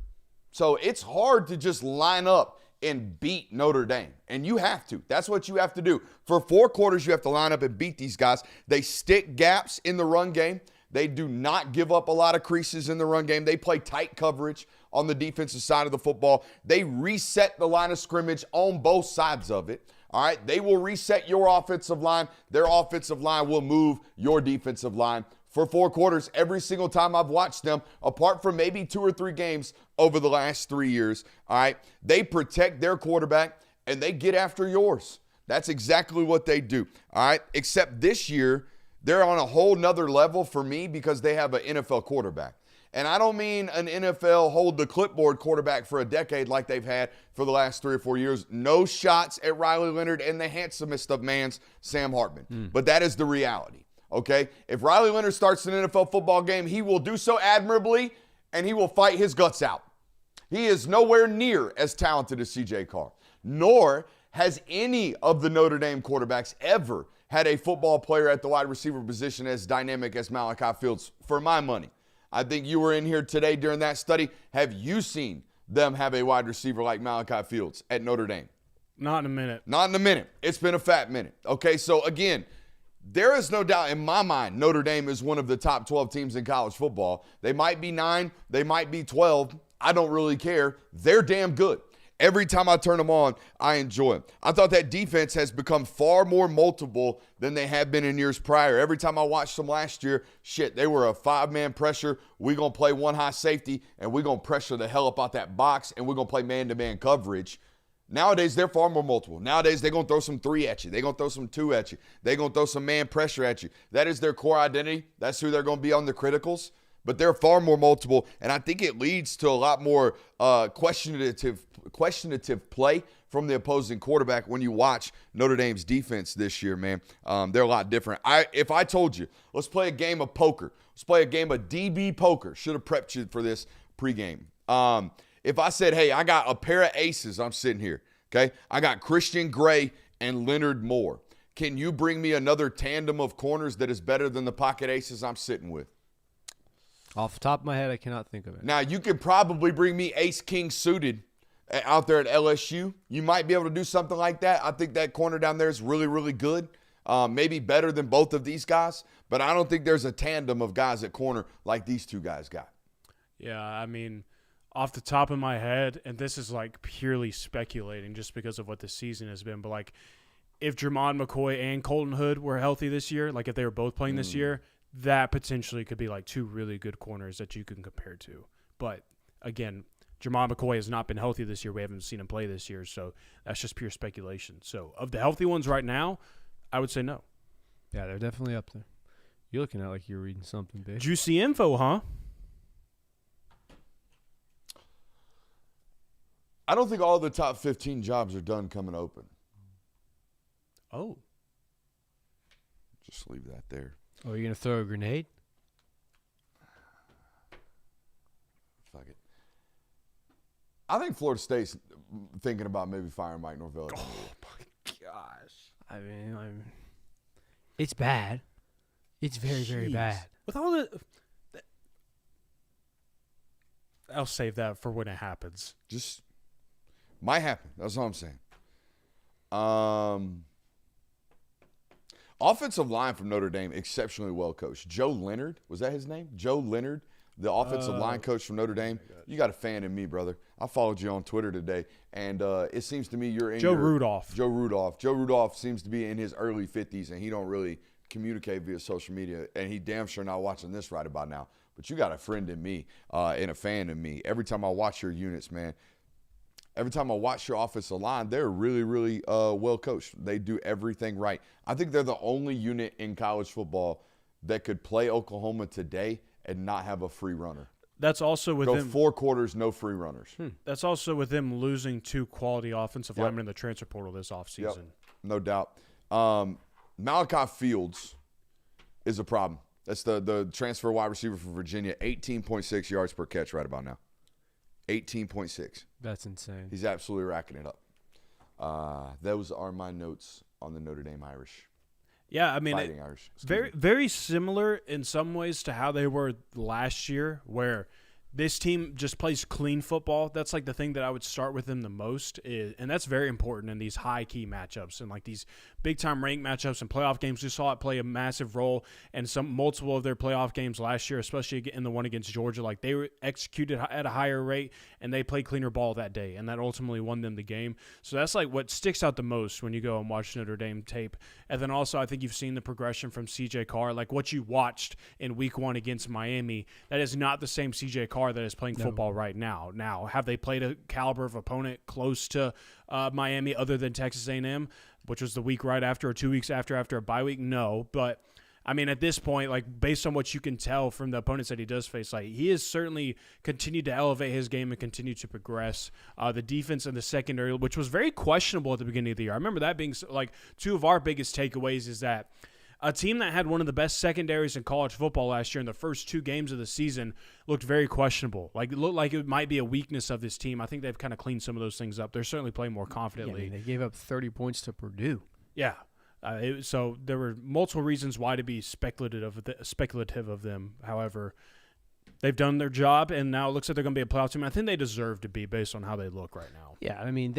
[SPEAKER 2] So it's hard to just line up and beat Notre Dame. And you have to. That's what you have to do. For 4 quarters, you have to line up and beat these guys. They stick gaps in the run game. They do not give up a lot of creases in the run game. They play tight coverage on the defensive side of the football. They reset the line of scrimmage on both sides of it. All right, they will reset your offensive line. Their offensive line will move your defensive line. For 4 quarters, every single time I've watched them, apart from maybe 2 or 3 games over the last 3 years, all right, they protect their quarterback and they get after yours. That's exactly what they do, all right, except this year, they're on a whole nother level for me because they have an NFL quarterback. And I don't mean an NFL hold the clipboard quarterback for a decade like they've had for the last 3 or 4 years. No shots at Riley Leonard and the handsomest of mans, Sam Hartman. But that is the reality, okay? If Riley Leonard starts an NFL football game, he will do so admirably and he will fight his guts out. He is nowhere near as talented as C.J. Carr, nor has any of the Notre Dame quarterbacks ever had a football player at the wide receiver position as dynamic as Malachi Fields, for my money. I think you were in here today during that study. Have you seen them have a wide receiver like Malachi Fields at Notre Dame?
[SPEAKER 4] Not in a minute.
[SPEAKER 2] Not in a minute. It's been a fat minute. Okay, so again, there is no doubt in my mind Notre Dame is one of the top 12 teams in college football. They might be 9, they might be 12. I don't really care. They're damn good. Every time I turn them on, I enjoy them. I thought that defense has become far more multiple than they have been in years prior. Every time I watched them last year, they were a 5-man pressure. We're going to play one high safety, and we're going to pressure the hell up out that box, and we're going to play man-to-man coverage. Nowadays, they're far more multiple. Nowadays, they're going to throw some 3 at you. They're going to throw some 2 at you. They're going to throw some man pressure at you. That is their core identity. That's who they're going to be on the criticals. But they're far more multiple, and I think it leads to a lot more questionative play from the opposing quarterback when you watch Notre Dame's defense this year, man. They're a lot different. If I told you, let's play a game of poker. Let's play a game of DB poker. Should have prepped you for this pregame. If I said, hey, I got a pair of aces, I'm sitting here, okay? I got Christian Gray and Leonard Moore. Can you bring me another tandem of corners that is better than the pocket aces I'm sitting with?
[SPEAKER 3] Off the top of my head, I cannot think of it.
[SPEAKER 2] Now, you could probably bring me ace-king suited out there at LSU. You might be able to do something like that. I think that corner down there is really, really good. Maybe better than both of these guys. But I don't think there's a tandem of guys at corner like these 2 guys got.
[SPEAKER 4] Yeah, I mean, off the top of my head, and this is like purely speculating just because of what the season has been, but like if Jermon McCoy and Colton Hood were healthy this year, like if they were both playing this year, that potentially could be like 2 really good corners that you can compare to. But again, Jermon McCoy has not been healthy this year. We haven't seen him play this year, so that's just pure speculation. So of the healthy ones right now, I would say no.
[SPEAKER 3] Yeah, they're definitely up there. You're looking at like you're reading something big.
[SPEAKER 4] Juicy info, huh?
[SPEAKER 2] I don't think all the top 15 jobs are done coming open.
[SPEAKER 4] Oh.
[SPEAKER 2] Just leave that there.
[SPEAKER 3] Oh, you're going to throw a grenade?
[SPEAKER 2] Fuck it. I think Florida State's thinking about maybe firing Mike Norvell.
[SPEAKER 4] Oh, my gosh.
[SPEAKER 3] I mean, it's bad. It's very, very bad.
[SPEAKER 4] With all the I'll save that for when it happens.
[SPEAKER 2] Just might happen. That's all I'm saying. Offensive line from Notre Dame, exceptionally well coached. Joe Leonard, was that his name? Joe Leonard, the offensive line coach from Notre Dame. You got a fan in me, brother. I followed you on Twitter today, and it seems to me you're in
[SPEAKER 4] Rudolph.
[SPEAKER 2] Joe Rudolph. Joe Rudolph seems to be in his early 50s, and he don't really communicate via social media, and he damn sure not watching this right about now. But you got a friend in me and a fan in me. Every time I watch your units, man, every time I watch your offensive line, they're really, really well coached. They do everything right. I think they're the only unit in college football that could play Oklahoma today and not have a free runner.
[SPEAKER 4] That's also with
[SPEAKER 2] Go
[SPEAKER 4] them
[SPEAKER 2] 4 quarters, no free runners.
[SPEAKER 4] That's also with them losing 2 quality offensive linemen in the transfer portal this offseason.
[SPEAKER 2] Yep, no doubt. Malachi Fields is a problem. That's the transfer wide receiver from Virginia, 18.6 yards per catch right about now. 18.6.
[SPEAKER 3] That's insane.
[SPEAKER 2] He's absolutely racking it up. Those are my notes on the Notre Dame Irish.
[SPEAKER 4] Yeah, I mean,
[SPEAKER 2] Fighting Irish.
[SPEAKER 4] very similar in some ways to how they were last year, where this team just plays clean football. That's like the thing that I would start with them the most, and that's very important in these high-key matchups and like these big-time ranked matchups and playoff games. We saw it play a massive role in multiple of their playoff games last year, especially in the one against Georgia. Like they were executed at a higher rate, and they played cleaner ball that day, and that ultimately won them the game. So that's like what sticks out the most when you go and watch Notre Dame tape. And then also I think you've seen the progression from C.J. Carr. Like what you watched in Week 1 against Miami, that is not the same C.J. Carr that is playing football right now. Now, have they played a caliber of opponent close to Miami other than Texas A&M, which was the week right after or 2 weeks after a bye week? No, but I mean, at this point, like based on what you can tell from the opponents that he does face, like he has certainly continued to elevate his game and continue to progress. The defense and the secondary, which was very questionable at the beginning of the year. I remember that being like two of our biggest takeaways is that a team that had one of the best secondaries in college football last year in the first 2 games of the season looked very questionable. Like it looked like it might be a weakness of this team. I think they've kind of cleaned some of those things up. They're certainly playing more confidently.
[SPEAKER 3] Yeah, I mean, they gave up 30 points to Purdue.
[SPEAKER 4] Yeah. So there were multiple reasons why to be speculative of them. However, they've done their job, and now it looks like they're going to be a playoff team. I think they deserve to be based on how they look right now.
[SPEAKER 3] Yeah, I mean,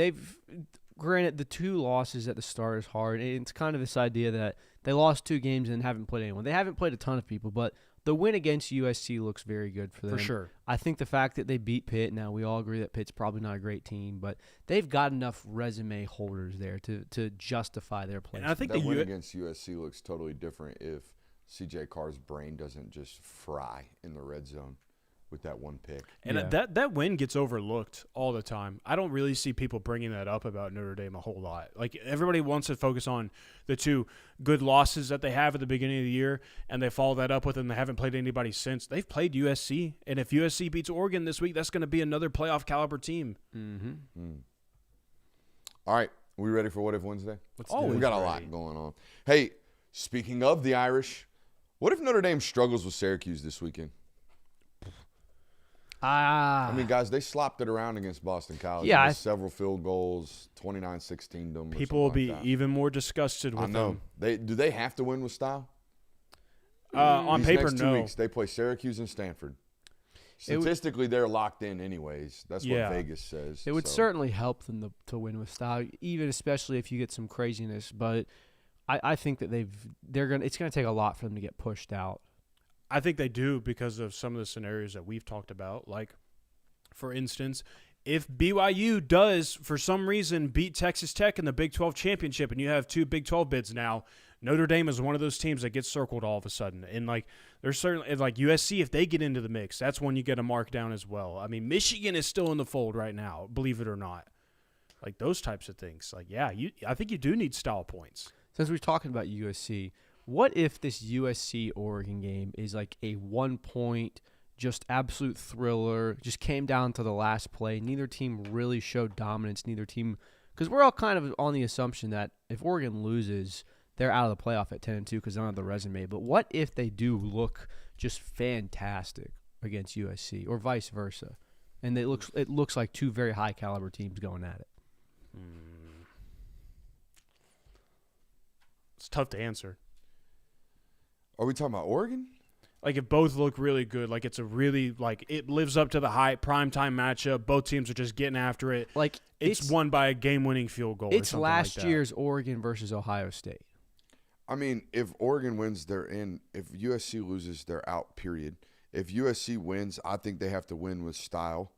[SPEAKER 3] granted, the 2 losses at the start is hard. It's kind of this idea that they lost 2 games and haven't played anyone. They haven't played a ton of people, but the win against USC looks very good for them.
[SPEAKER 4] For sure.
[SPEAKER 3] I think the fact that they beat Pitt, now we all agree that Pitt's probably not a great team, but they've got enough resume holders there to justify their play.
[SPEAKER 4] And I think
[SPEAKER 2] that win against USC looks totally different if C.J. Carr's brain doesn't just fry in the red zone with that one pick.
[SPEAKER 4] And that win gets overlooked all the time. I don't really see people bringing that up about Notre Dame a whole lot. Like everybody wants to focus on the 2 good losses that they have at the beginning of the year, and they follow that up with, and they haven't played anybody since. They've played USC, and if USC beats Oregon this week, that's going to be another playoff caliber team.
[SPEAKER 3] Mm-hmm.
[SPEAKER 2] All right, we ready for What If Wednesday?
[SPEAKER 4] We
[SPEAKER 2] got a lot going on. Hey, speaking of the Irish, what if Notre Dame struggles with Syracuse this weekend? I mean, guys, they slopped it around against Boston College.
[SPEAKER 3] Yeah,
[SPEAKER 2] several field goals, 29-16 them.
[SPEAKER 4] People will be even more disgusted with them.
[SPEAKER 2] Do they have to win with style?
[SPEAKER 4] On
[SPEAKER 2] These
[SPEAKER 4] paper,
[SPEAKER 2] next 2
[SPEAKER 4] no.
[SPEAKER 2] weeks, they play Syracuse and Stanford. Statistically, they're locked in anyways. That's what Vegas says.
[SPEAKER 3] It would certainly help them to win with style, even especially if you get some craziness. But I think that it's gonna take a lot for them to get pushed out.
[SPEAKER 4] I think they do because of some of the scenarios that we've talked about. Like, for instance, if BYU does, for some reason, beat Texas Tech in the Big 12 championship and you have 2 Big 12 bids now, Notre Dame is one of those teams that gets circled all of a sudden. And, like, there's certainly – like USC, if they get into the mix, that's when you get a mark down as well. I mean, Michigan is still in the fold right now, believe it or not. Like, those types of things. Like, yeah, I think you do need style points.
[SPEAKER 3] Since we're talking about USC – what if this USC-Oregon game is like a 1-point, just absolute thriller, just came down to the last play? Neither team really showed dominance. Neither team – because we're all kind of on the assumption that if Oregon loses, they're out of the playoff at 10-2 because they don't have the resume. But what if they do look just fantastic against USC or vice versa? And it looks like 2 very high-caliber teams going at it.
[SPEAKER 4] It's tough to answer.
[SPEAKER 2] Are we talking about Oregon?
[SPEAKER 4] Like, if both look really good, like it's a really, like, it lives up to the hype, primetime matchup. Both teams are just getting after it.
[SPEAKER 3] Like,
[SPEAKER 4] it's won by a game-winning field goal.
[SPEAKER 3] It's
[SPEAKER 4] or
[SPEAKER 3] last
[SPEAKER 4] like
[SPEAKER 3] year's Oregon versus Ohio State.
[SPEAKER 2] I mean, if Oregon wins, they're in. If USC loses, they're out, period. If USC wins, I think they have to win with style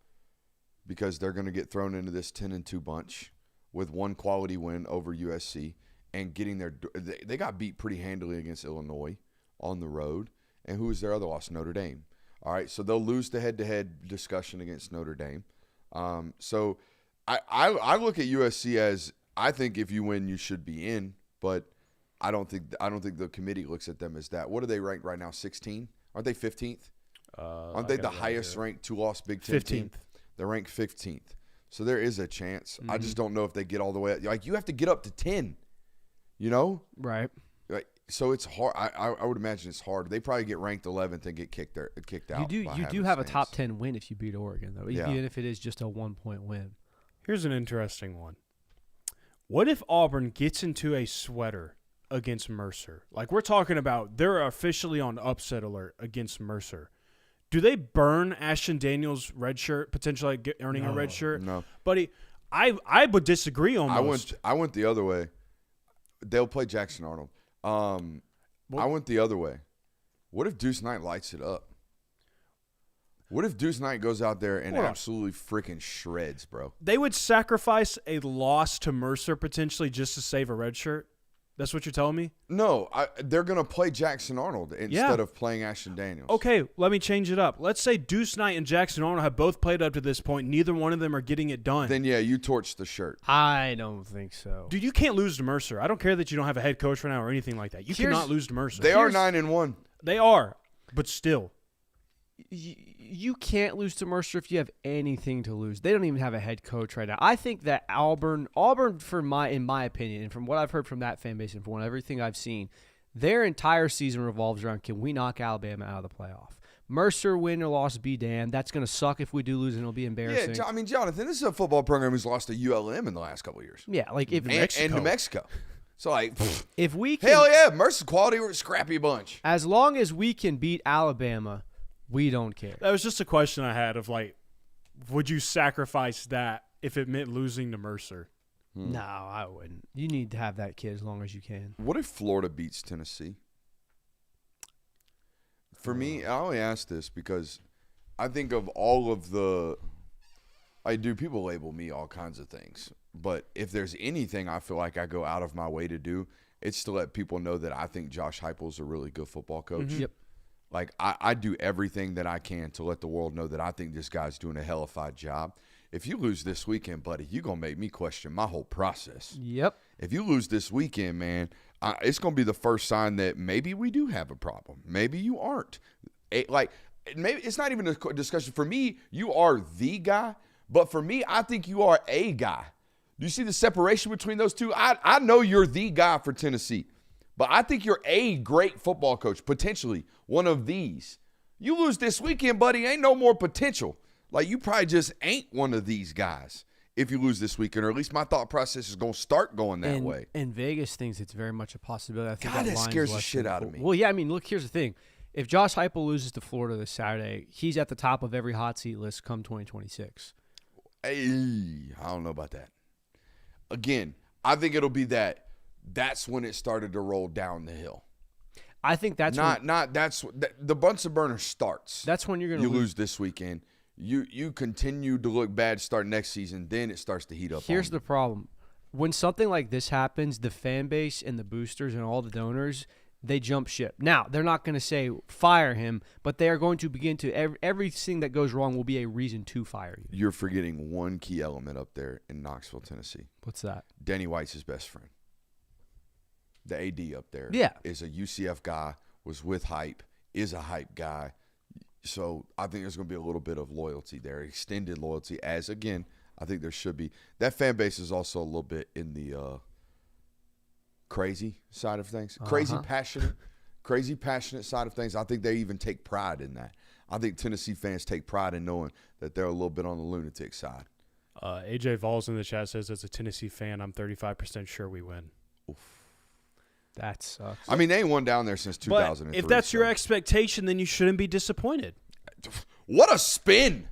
[SPEAKER 2] because they're going to get thrown into this 10-2 bunch with one quality win over USC and getting their – they got beat pretty handily against Illinois on the road. And who is their other loss? Notre Dame. All right, so they'll lose the head-to-head discussion against Notre Dame. So I look at USC as I think if you win, you should be in, but I don't think the committee looks at them as that. What are they ranked right now? 16? Aren't they 15th? Aren't they the highest ranked 2-loss Big Ten
[SPEAKER 4] 15th.
[SPEAKER 2] team? They're ranked 15th. So there is a chance. I just don't know if they get all the way. Like you have to get up to 10. You know?
[SPEAKER 3] Right.
[SPEAKER 2] So it's hard. I would imagine it's hard. They probably get ranked 11th and get kicked out.
[SPEAKER 3] You do have a top 10 win if you beat Oregon, though, even if it is just a 1-point win.
[SPEAKER 4] Here's an interesting one. What if Auburn gets into a sweater against Mercer? Like, we're talking about they're officially on upset alert against Mercer. Do they burn Ashton Daniels' red shirt, potentially earning a red shirt?
[SPEAKER 2] No.
[SPEAKER 4] But I would disagree almost.
[SPEAKER 2] I went the other way. They'll play Jackson Arnold. I went the other way. What if Deuce Knight lights it up? What if Deuce Knight goes out there and absolutely freaking shreds, bro?
[SPEAKER 4] They would sacrifice a loss to Mercer potentially just to save a red shirt? That's what you're telling me?
[SPEAKER 2] No, they're going to play Jackson Arnold instead of playing Ashton Daniels.
[SPEAKER 4] Okay, let me change it up. Let's say Deuce Knight and Jackson Arnold have both played up to this point. Neither one of them are getting it done.
[SPEAKER 2] Then, yeah, you torch the shirt.
[SPEAKER 3] I don't think so.
[SPEAKER 4] Dude, you can't lose to Mercer. I don't care that you don't have a head coach right now or anything like that. You cannot lose to Mercer.
[SPEAKER 2] They are 9-1.
[SPEAKER 4] They are, but still.
[SPEAKER 3] You can't lose to Mercer if you have anything to lose. They don't even have a head coach right now. I think that Auburn, in my opinion, and from what I've heard from that fan base and from everything I've seen, their entire season revolves around, can we knock Alabama out of the playoff? Mercer, win or loss, be damned. That's going to suck if we do lose, and it'll be embarrassing.
[SPEAKER 2] Yeah, I mean, Jonathan, this is a football program who's lost to ULM in the last couple of years.
[SPEAKER 3] Yeah, like if
[SPEAKER 2] And New Mexico. So, like,
[SPEAKER 3] if we can,
[SPEAKER 2] hell yeah, Mercer's quality, we're a scrappy bunch.
[SPEAKER 3] as long as we can beat Alabama, we don't care.
[SPEAKER 4] That was just a question I had of, like, would you sacrifice that if it meant losing to Mercer?
[SPEAKER 3] No, I wouldn't. You need to have that kid as long as you can.
[SPEAKER 2] What if Florida beats Tennessee? For me, I only ask this because I think of all of the – people label me all kinds of things. But if there's anything I feel like I go out of my way to do, it's to let people know that I think Josh Heupel's a really good football coach.
[SPEAKER 3] Mm-hmm. Yep.
[SPEAKER 2] Like, I do everything that I can to let the world know that I think this guy's doing a hellified job. If you lose this weekend, buddy, you're going to make me question my whole process.
[SPEAKER 3] Yep.
[SPEAKER 2] If you lose this weekend, man, it's going to be the first sign that maybe we do have a problem. Maybe you aren't. Maybe it's not even a discussion. For me, you are the guy. But for me, I think you are a guy. Do you see the separation between those two? I know you're the guy for Tennessee. But I think you're a great football coach, potentially one of these. You lose this weekend, buddy, ain't no more potential. Like, you probably just ain't one of these guys if you lose this weekend, or at least my thought process is going to start going that way.
[SPEAKER 3] And Vegas thinks it's very much a possibility. I think
[SPEAKER 2] God, that
[SPEAKER 3] line's
[SPEAKER 2] scares the
[SPEAKER 3] less
[SPEAKER 2] shit
[SPEAKER 3] than
[SPEAKER 2] out of
[SPEAKER 3] 4.
[SPEAKER 2] me.
[SPEAKER 3] Well, yeah, I mean, look, here's the thing. If Josh Heupel loses to Florida this Saturday, he's at the top of every hot seat list come 2026.
[SPEAKER 2] Hey, I don't know about that. Again, I think it'll be that's when it started to roll down the hill.
[SPEAKER 3] I think that's
[SPEAKER 2] the Bunsen burner starts.
[SPEAKER 3] That's when you're going to
[SPEAKER 2] lose this weekend. You continue to look bad start next season, then it starts to heat up.
[SPEAKER 3] Here's the problem. When something like this happens, the fan base and the boosters and all the donors, they jump ship. Now, they're not going to say fire him, but they are going to begin to everything that goes wrong will be a reason to fire you.
[SPEAKER 2] You're forgetting one key element up there in Knoxville, Tennessee.
[SPEAKER 3] What's that?
[SPEAKER 2] Danny White's his best friend. The AD up there is a UCF guy, was with Hype, is a Hype guy. So I think there's going to be a little bit of loyalty there, extended loyalty, as, again, I think there should be. That fan base is also a little bit in the crazy side of things, crazy passionate side of things. I think they even take pride in that. I think Tennessee fans take pride in knowing that they're a little bit on the lunatic side.
[SPEAKER 4] AJ Vols in the chat says, as a Tennessee fan, I'm 35% sure we win.
[SPEAKER 2] Oof.
[SPEAKER 3] That sucks.
[SPEAKER 2] I mean, they ain't won down there since 2003.
[SPEAKER 4] But if that's your expectation, then you shouldn't be disappointed.
[SPEAKER 2] What a spin.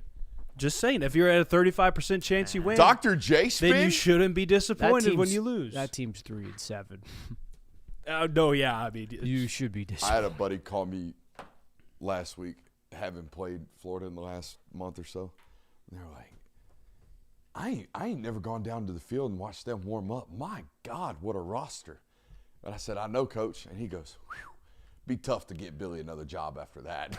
[SPEAKER 4] Just saying, if you're at a 35% chance you win,
[SPEAKER 2] Dr. J spin?
[SPEAKER 4] then you shouldn't be disappointed when you lose.
[SPEAKER 3] That team's 3-7.
[SPEAKER 4] No, yeah, I mean,
[SPEAKER 3] you should be disappointed.
[SPEAKER 2] I had a buddy call me last week, having played Florida in the last month or so. And they're like, I ain't never gone down to the field and watched them warm up. My God, what a roster. And I said, I know, Coach. And he goes, be tough to get Billy another job after that.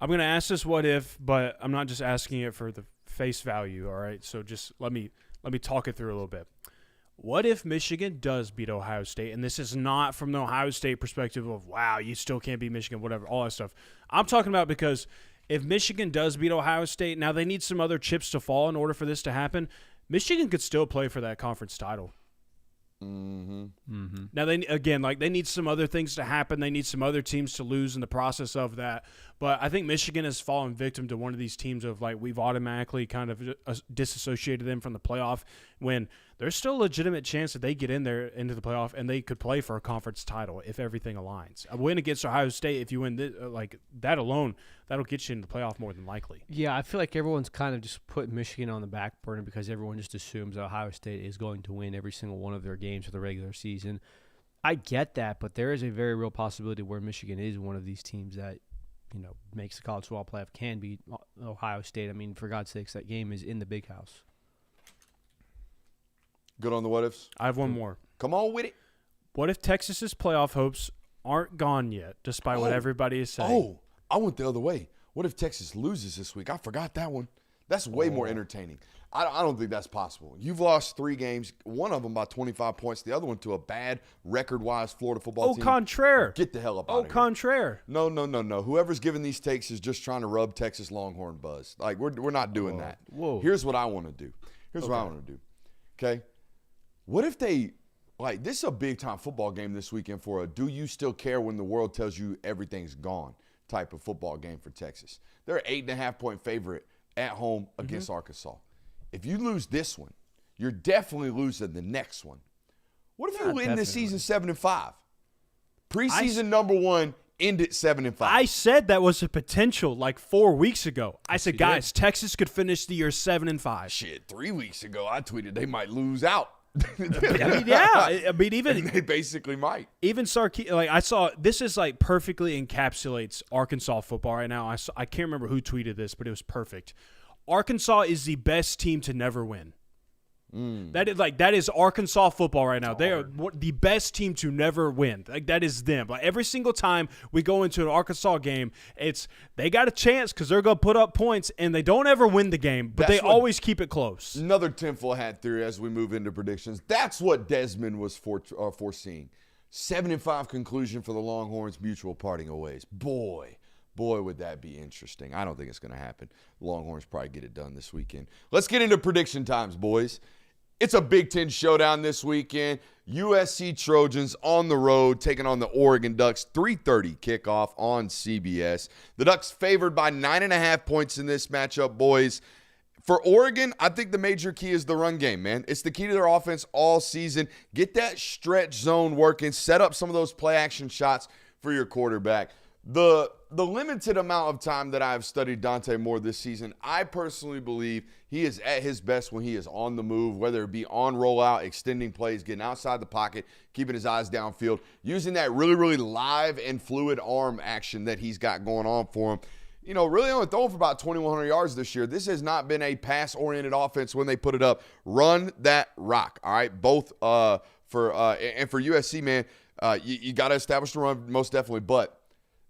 [SPEAKER 4] I'm going to ask this what if, but I'm not just asking it for the face value, all right? So just let me talk it through a little bit. What if Michigan does beat Ohio State? And this is not from the Ohio State perspective of, wow, you still can't beat Michigan, whatever, all that stuff. I'm talking about because if Michigan does beat Ohio State, now they need some other chips to fall in order for this to happen. Michigan could still play for that conference title. Now, they need some other things to happen. They need some other teams to lose in the process of that. But I think Michigan has fallen victim to one of these teams of, like, we've automatically kind of disassociated them from the playoff when there's still a legitimate chance that they get into the playoff and they could play for a conference title if everything aligns. A win against Ohio State, if you win that alone, that'll get you in the playoff more than likely.
[SPEAKER 3] Yeah, I feel like everyone's kind of just put Michigan on the back burner because everyone just assumes that Ohio State is going to win every single one of their games for the regular season. I get that, but there is a very real possibility where Michigan is one of these teams that, makes the college football playoff, can beat Ohio State. I mean, for God's sakes, that game is in the Big House.
[SPEAKER 2] Good on the what ifs?
[SPEAKER 4] I have one more.
[SPEAKER 2] Come on with it.
[SPEAKER 4] What if Texas's playoff hopes aren't gone yet, despite what everybody is saying?
[SPEAKER 2] Oh, I went the other way. What if Texas loses this week? I forgot that one. That's way more entertaining. I don't think that's possible. You've lost 3 games, one of them by 25 points, the other one to a bad record-wise Florida football team.
[SPEAKER 4] Au contraire.
[SPEAKER 2] Get the hell up out
[SPEAKER 4] Au
[SPEAKER 2] of here.
[SPEAKER 4] contraire.
[SPEAKER 2] No. Whoever's giving these takes is just trying to rub Texas Longhorn buzz. Like, we're not doing that.
[SPEAKER 4] Whoa.
[SPEAKER 2] Here's what I want to do. Okay? What if they – this is a big-time football game this weekend for a do you still care when the world tells you everything's gone type of football game for Texas. They're an 8.5-point favorite at home against Arkansas. If you lose this one, you're definitely losing the next one. What if you end this season 7-5? Preseason number 1, end it 7-5.
[SPEAKER 4] I said that was a potential like 4 weeks ago. I said, guys, Texas could finish the year 7-5.
[SPEAKER 2] Shit, 3 weeks ago I tweeted they might lose out.
[SPEAKER 4] Even
[SPEAKER 2] they basically might.
[SPEAKER 4] Even I saw this is like perfectly encapsulates Arkansas football right now. I can't remember who tweeted this, but it was perfect. Arkansas is the best team to never win. That is Arkansas football right now. They are the best team to never win. Like, that is them. Like, every single time we go into an Arkansas game, they got a chance because they're going to put up points, and they don't ever win the game, but they always keep it close.
[SPEAKER 2] Another tinfoil hat theory as we move into predictions. That's what Desmond was foreseeing. 7-5 conclusion for the Longhorns, mutual parting of ways. Boy, would that be interesting. I don't think it's going to happen. The Longhorns probably get it done this weekend. Let's get into prediction times, boys. It's a Big Ten showdown this weekend. USC Trojans on the road taking on the Oregon Ducks. 3:30 kickoff on CBS. The Ducks favored by 9.5 points in this matchup, boys. For Oregon, I think the major key is the run game, man. It's the key to their offense all season. Get that stretch zone working. Set up some of those play-action shots for your quarterback. The limited amount of time that I've studied Dante Moore this season, I personally believe he is at his best when he is on the move, whether it be on rollout, extending plays, getting outside the pocket, keeping his eyes downfield, using that really, really live and fluid arm action that he's got going on for him. Really only throwing for about 2,100 yards this year. This has not been a pass-oriented offense when they put it up. Run that rock, all right? Both for USC, man, you got to establish the run most definitely, but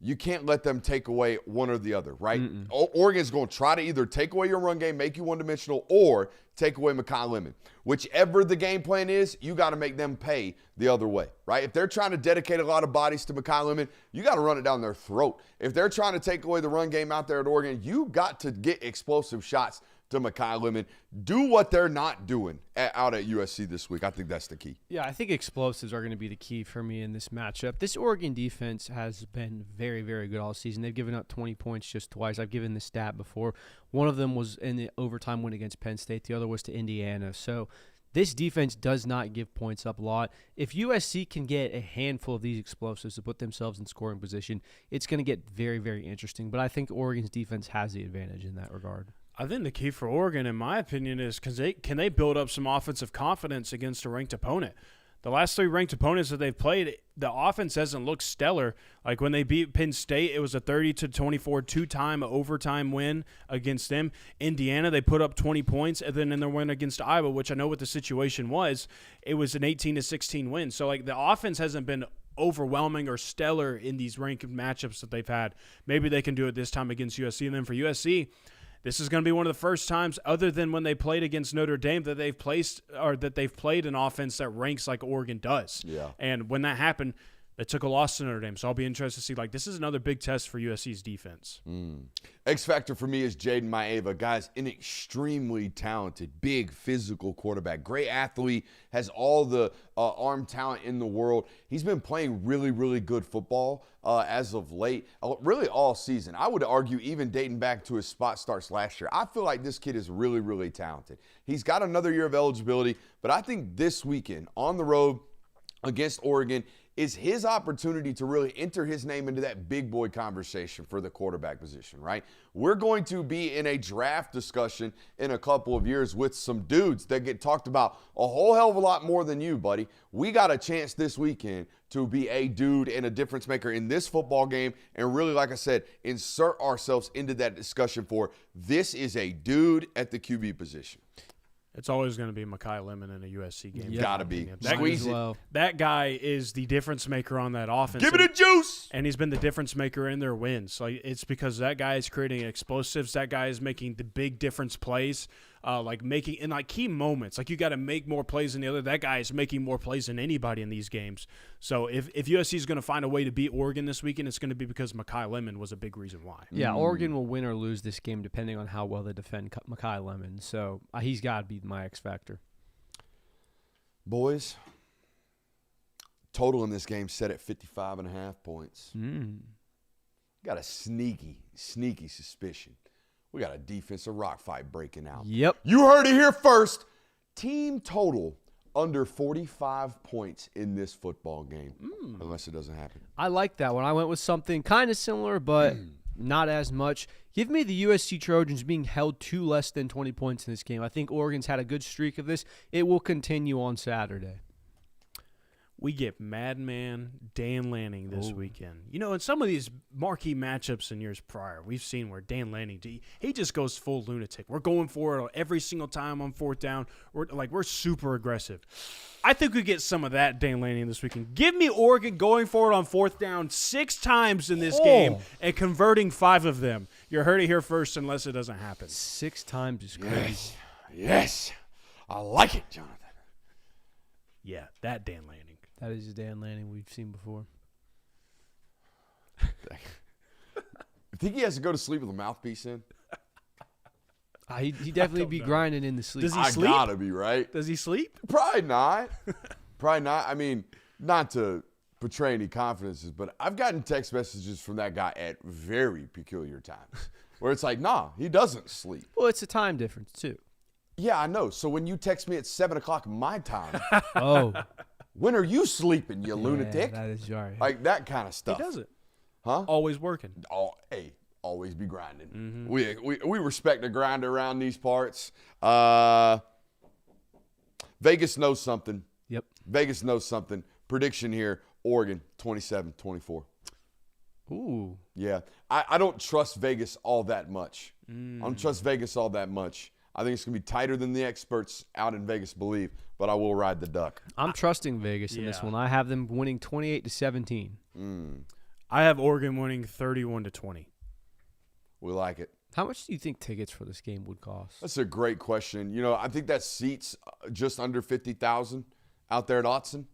[SPEAKER 2] you can't let them take away one or the other, right? Oregon's going to try to either take away your run game, make you one-dimensional, or take away Mekhi Lemon. Whichever the game plan is, you got to make them pay the other way, right? If they're trying to dedicate a lot of bodies to Mekhi Lemon, you got to run it down their throat. If they're trying to take away the run game out there at Oregon, you got to get explosive shots to Mekhi Lemon. Do what they're not doing out at USC this week. I think that's the key.
[SPEAKER 3] Yeah, I think explosives are going to be the key for me in this matchup. This Oregon defense has been very, very good all season. They've given up 20 points just twice. I've given the stat before. One of them was in the overtime win against Penn State. The other was to Indiana. So this defense does not give points up a lot. If USC can get a handful of these explosives to put themselves in scoring position, it's going to get very, very interesting. But I think Oregon's defense has the advantage in that regard.
[SPEAKER 4] I think the key for Oregon, in my opinion, is can they build up some offensive confidence against a ranked opponent? The last 3 ranked opponents that they've played, the offense hasn't looked stellar. Like when they beat Penn State, it was a 30-24 two-time overtime win against them. Indiana, they put up 20 points, and then in their win against Iowa, which I know what the situation was, it was an 18-16 win. So like the offense hasn't been overwhelming or stellar in these ranked matchups that they've had. Maybe they can do it this time against USC. And then for USC, this is going to be one of the first times, other than when they played against Notre Dame, that they've played an offense that ranks like Oregon does.
[SPEAKER 2] Yeah.
[SPEAKER 4] And when that happened, They took a loss to Notre Dame, so I'll be interested to see. Like, this is another big test for USC's defense.
[SPEAKER 2] X factor for me is Jaden Maeva. Guys, an extremely talented, big, physical quarterback. Great athlete, has all the arm talent in the world. He's been playing really, really good football as of late, really all season. I would argue even dating back to his spot starts last year. I feel like this kid is really, really talented. He's got another year of eligibility, but I think this weekend on the road against Oregon is his opportunity to really enter his name into that big boy conversation for the quarterback position, right? We're going to be in a draft discussion in a couple of years with some dudes that get talked about a whole hell of a lot more than you, buddy. We got a chance this weekend to be a dude and a difference maker in this football game and really, like I said, insert ourselves into that discussion for this is a dude at the QB position.
[SPEAKER 4] It's always going to be Mekhi Lemon in a USC game.
[SPEAKER 2] Got to be.
[SPEAKER 3] Squeeze it.
[SPEAKER 4] That guy is the difference maker on that offense.
[SPEAKER 2] Give it a juice!
[SPEAKER 4] And he's been the difference maker in their wins. Like, it's because that guy is creating explosives. That guy is making the big difference plays, making in key moments. Like, you got to make more plays than the other. That guy is making more plays than anybody in these games. So if USC is going to find a way to beat Oregon this weekend, it's going to be because Mekhi Lemon was a big reason why.
[SPEAKER 3] Yeah, Oregon will win or lose this game depending on how well they defend Mekhi Lemon. So he's got to be my X factor.
[SPEAKER 2] Boys, total in this game set at 55.5 points. Got a sneaky suspicion. We got a defensive rock fight breaking out.
[SPEAKER 3] Yep.
[SPEAKER 2] You heard it here first. Team total under 45 points in this football game, unless it doesn't happen.
[SPEAKER 3] I like that one. I went with something kind of similar, but not as much. Give me the USC Trojans being held to less than 20 points in this game. I think Oregon's had a good streak of this. It will continue on Saturday.
[SPEAKER 4] We get Madman Dan Lanning this weekend. You know, in some of these marquee matchups in years prior, we've seen where Dan Lanning, he just goes full lunatic. We're going for it every single time on fourth down. We're super aggressive. I think we get some of that Dan Lanning this weekend. Give me Oregon going for it on fourth down 6 times in this game and converting 5 of them. You heard it here first unless it doesn't happen.
[SPEAKER 3] 6 times is crazy.
[SPEAKER 2] Yes. I like it, Jonathan.
[SPEAKER 4] Yeah, that Dan Lanning.
[SPEAKER 3] That is Dan Lanning we've seen before.
[SPEAKER 2] You think he has to go to sleep with a mouthpiece in?
[SPEAKER 3] He definitely be grinding in the sleep.
[SPEAKER 4] Does he
[SPEAKER 2] I
[SPEAKER 4] sleep?
[SPEAKER 2] gotta be, right?
[SPEAKER 4] Does he sleep?
[SPEAKER 2] Probably not. Probably not. I mean, not to portray any confidences, but I've gotten text messages from that guy at very peculiar times where it's like, nah, he doesn't sleep.
[SPEAKER 3] Well, it's a time difference, too.
[SPEAKER 2] Yeah, I know. So when you text me at 7 o'clock my time,
[SPEAKER 3] Oh.
[SPEAKER 2] when are you sleeping, you lunatic?
[SPEAKER 3] That is right.
[SPEAKER 2] Like that kind of stuff.
[SPEAKER 4] He does it.
[SPEAKER 2] Huh?
[SPEAKER 4] Always working.
[SPEAKER 2] Always be grinding.
[SPEAKER 3] Mm-hmm.
[SPEAKER 2] We respect the grind around these parts. Vegas knows something.
[SPEAKER 3] Yep.
[SPEAKER 2] Vegas knows something. Prediction here, Oregon 27-24.
[SPEAKER 3] Ooh.
[SPEAKER 2] Yeah. I don't trust Vegas all that much. I don't trust Vegas all that much. I think it's going to be tighter than the experts out in Vegas believe, but I will ride the duck.
[SPEAKER 3] I'm trusting Vegas in this
[SPEAKER 4] Yeah.
[SPEAKER 3] one. I have them winning 28-17.
[SPEAKER 4] I have Oregon winning 31-20.
[SPEAKER 2] We like it.
[SPEAKER 3] How much do you think tickets for this game would cost?
[SPEAKER 2] That's a great question. You know, I think that seats just under 50,000 out there at Autzen.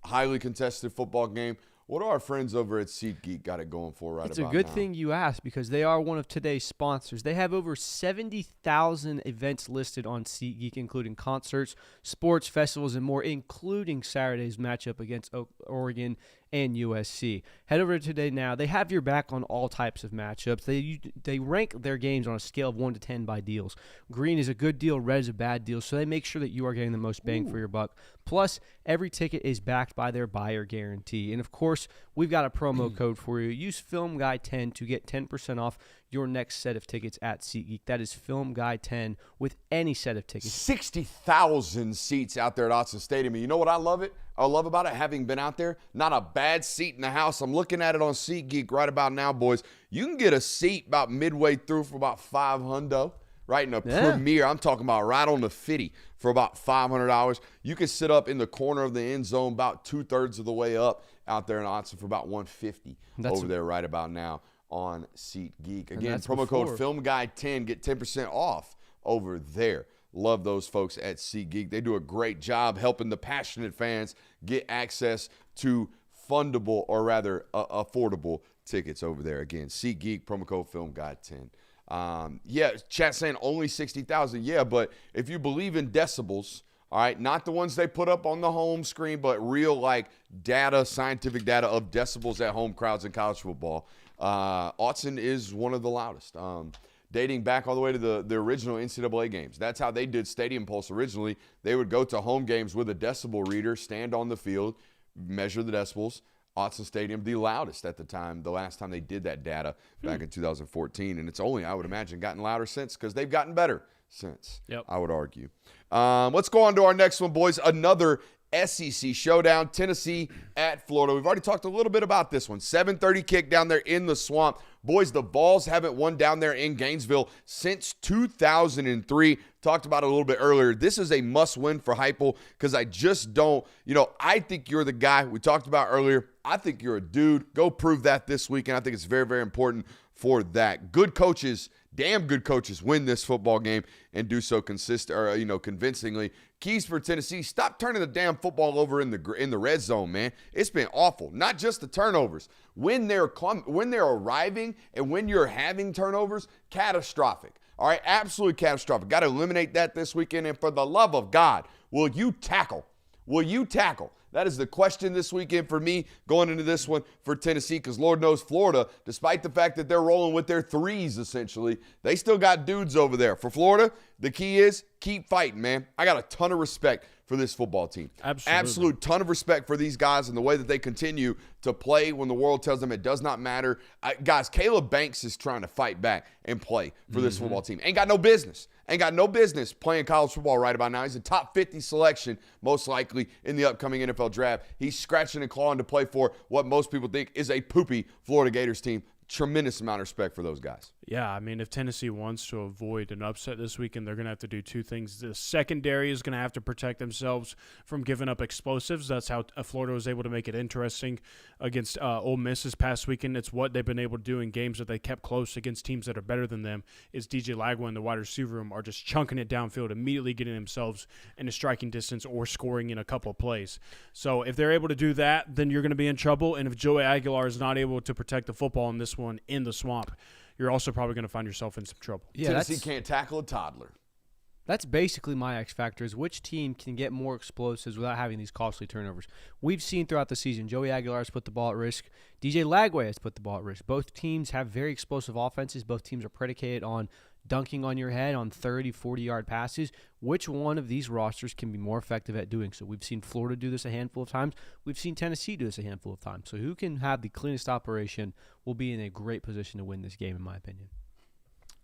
[SPEAKER 2] Highly contested football game. What do our friends over at SeatGeek got it going for right
[SPEAKER 3] It's
[SPEAKER 2] about
[SPEAKER 3] a good
[SPEAKER 2] now?
[SPEAKER 3] thing you asked because they are one of today's sponsors. They have over 70,000 events listed on SeatGeek, including concerts, sports, festivals, and more, including Saturday's matchup against Oregon and USC. Head over to Today Now. They have your back on all types of matchups. They rank their games on a scale of 1 to 10 by deals. Green is a good deal, red is a bad deal, so they make sure that you are getting the most bang for your buck. Plus, every ticket is backed by their buyer guarantee. And, of course, we've got a promo code for you. Use FilmGuy10 to get 10% off your next set of tickets at SeatGeek. That is FilmGuy10 with any set of tickets.
[SPEAKER 2] 60,000 seats out there at Autzen Stadium. And you know what I love about it, having been out there? Not a bad seat in the house. I'm looking at it on SeatGeek right about now, boys. You can get a seat about midway through for about $500. Right in a premier, I'm talking about right on the 50 for about $500. You can sit up in the corner of the end zone about 2/3 of the way up out there in Autzen for about $150 over there right about now on SeatGeek. Again, promo code FilmGuy10, get 10% off over there. Love those folks at SeatGeek. They do a great job helping the passionate fans get access to fundable, or rather affordable tickets over there. Again, SeatGeek, promo code Film Guide 10. Yeah, chat saying only 60,000. Yeah, but if you believe in decibels, all right, not the ones they put up on the home screen, but real like data, scientific data of decibels at home crowds in college football, Autzen is one of the loudest. Dating back all the way to the original NCAA games. That's how they did Stadium Pulse originally. They would go to home games with a decibel reader, stand on the field, measure the decibels. Autzen Stadium, the loudest at the time, the last time they did that data back in 2014. And it's only, I would imagine, gotten louder since, because they've gotten better since, I would argue. Let's go on to our next one, boys. Another SEC showdown, Tennessee at Florida. We've already talked a little bit about this one. 7:30 kick down there in the Swamp. Boys, the Vols haven't won down there in Gainesville since 2003. Talked about it a little bit earlier. This is a must-win for Heupel, because I just don't, I think you're the guy we talked about earlier. I think you're a dude. Go prove that this weekend. I think it's very, very important for that. Good coaches, damn good coaches, win this football game and do so convincingly. Keys for Tennessee: stop turning the damn football over in the red zone, man. It's been awful. Not just the turnovers. When they're arriving and when you're having turnovers, catastrophic. All right, absolutely catastrophic. Got to eliminate that this weekend. And for the love of God, will you tackle? Will you tackle? That is the question this weekend for me going into this one for Tennessee, because Lord knows Florida, despite the fact that they're rolling with their threes essentially, they still got dudes over there. For Florida, the key is keep fighting, man. I got a ton of respect for this football team.
[SPEAKER 4] Absolutely.
[SPEAKER 2] Absolute ton of respect for these guys and the way that they continue to play when the world tells them it does not matter. Guys, Caleb Banks is trying to fight back and play for this football team. Ain't got no business. Ain't got no business playing college football right about now. He's a top 50 selection, most likely, in the upcoming NFL draft. He's scratching and clawing to play for what most people think is a poopy Florida Gators team. Tremendous amount of respect for those guys.
[SPEAKER 4] Yeah, I mean, if Tennessee wants to avoid an upset this weekend, they're going to have to do two things. The secondary is going to have to protect themselves from giving up explosives. That's how Florida was able to make it interesting against Ole Miss this past weekend. It's what they've been able to do in games that they kept close against teams that are better than them. Is DJ Lagway and the wide receiver room are just chunking it downfield, immediately getting themselves into striking distance or scoring in a couple of plays. So if they're able to do that, then you're going to be in trouble. And if Joey Aguilar is not able to protect the football in this one in the Swamp, you're also probably going to find yourself in some trouble.
[SPEAKER 3] Yeah,
[SPEAKER 2] Tennessee can't tackle a toddler.
[SPEAKER 3] That's basically my X factor, is which team can get more explosives without having these costly turnovers. We've seen throughout the season, Joey Aguilar has put the ball at risk. DJ Lagway has put the ball at risk. Both teams have very explosive offenses. Both teams are predicated on dunking on your head on 30, 40-yard passes. Which one of these rosters can be more effective at doing so? We've seen Florida do this a handful of times. We've seen Tennessee do this a handful of times. So who can have the cleanest operation will be in a great position to win this game, in my opinion.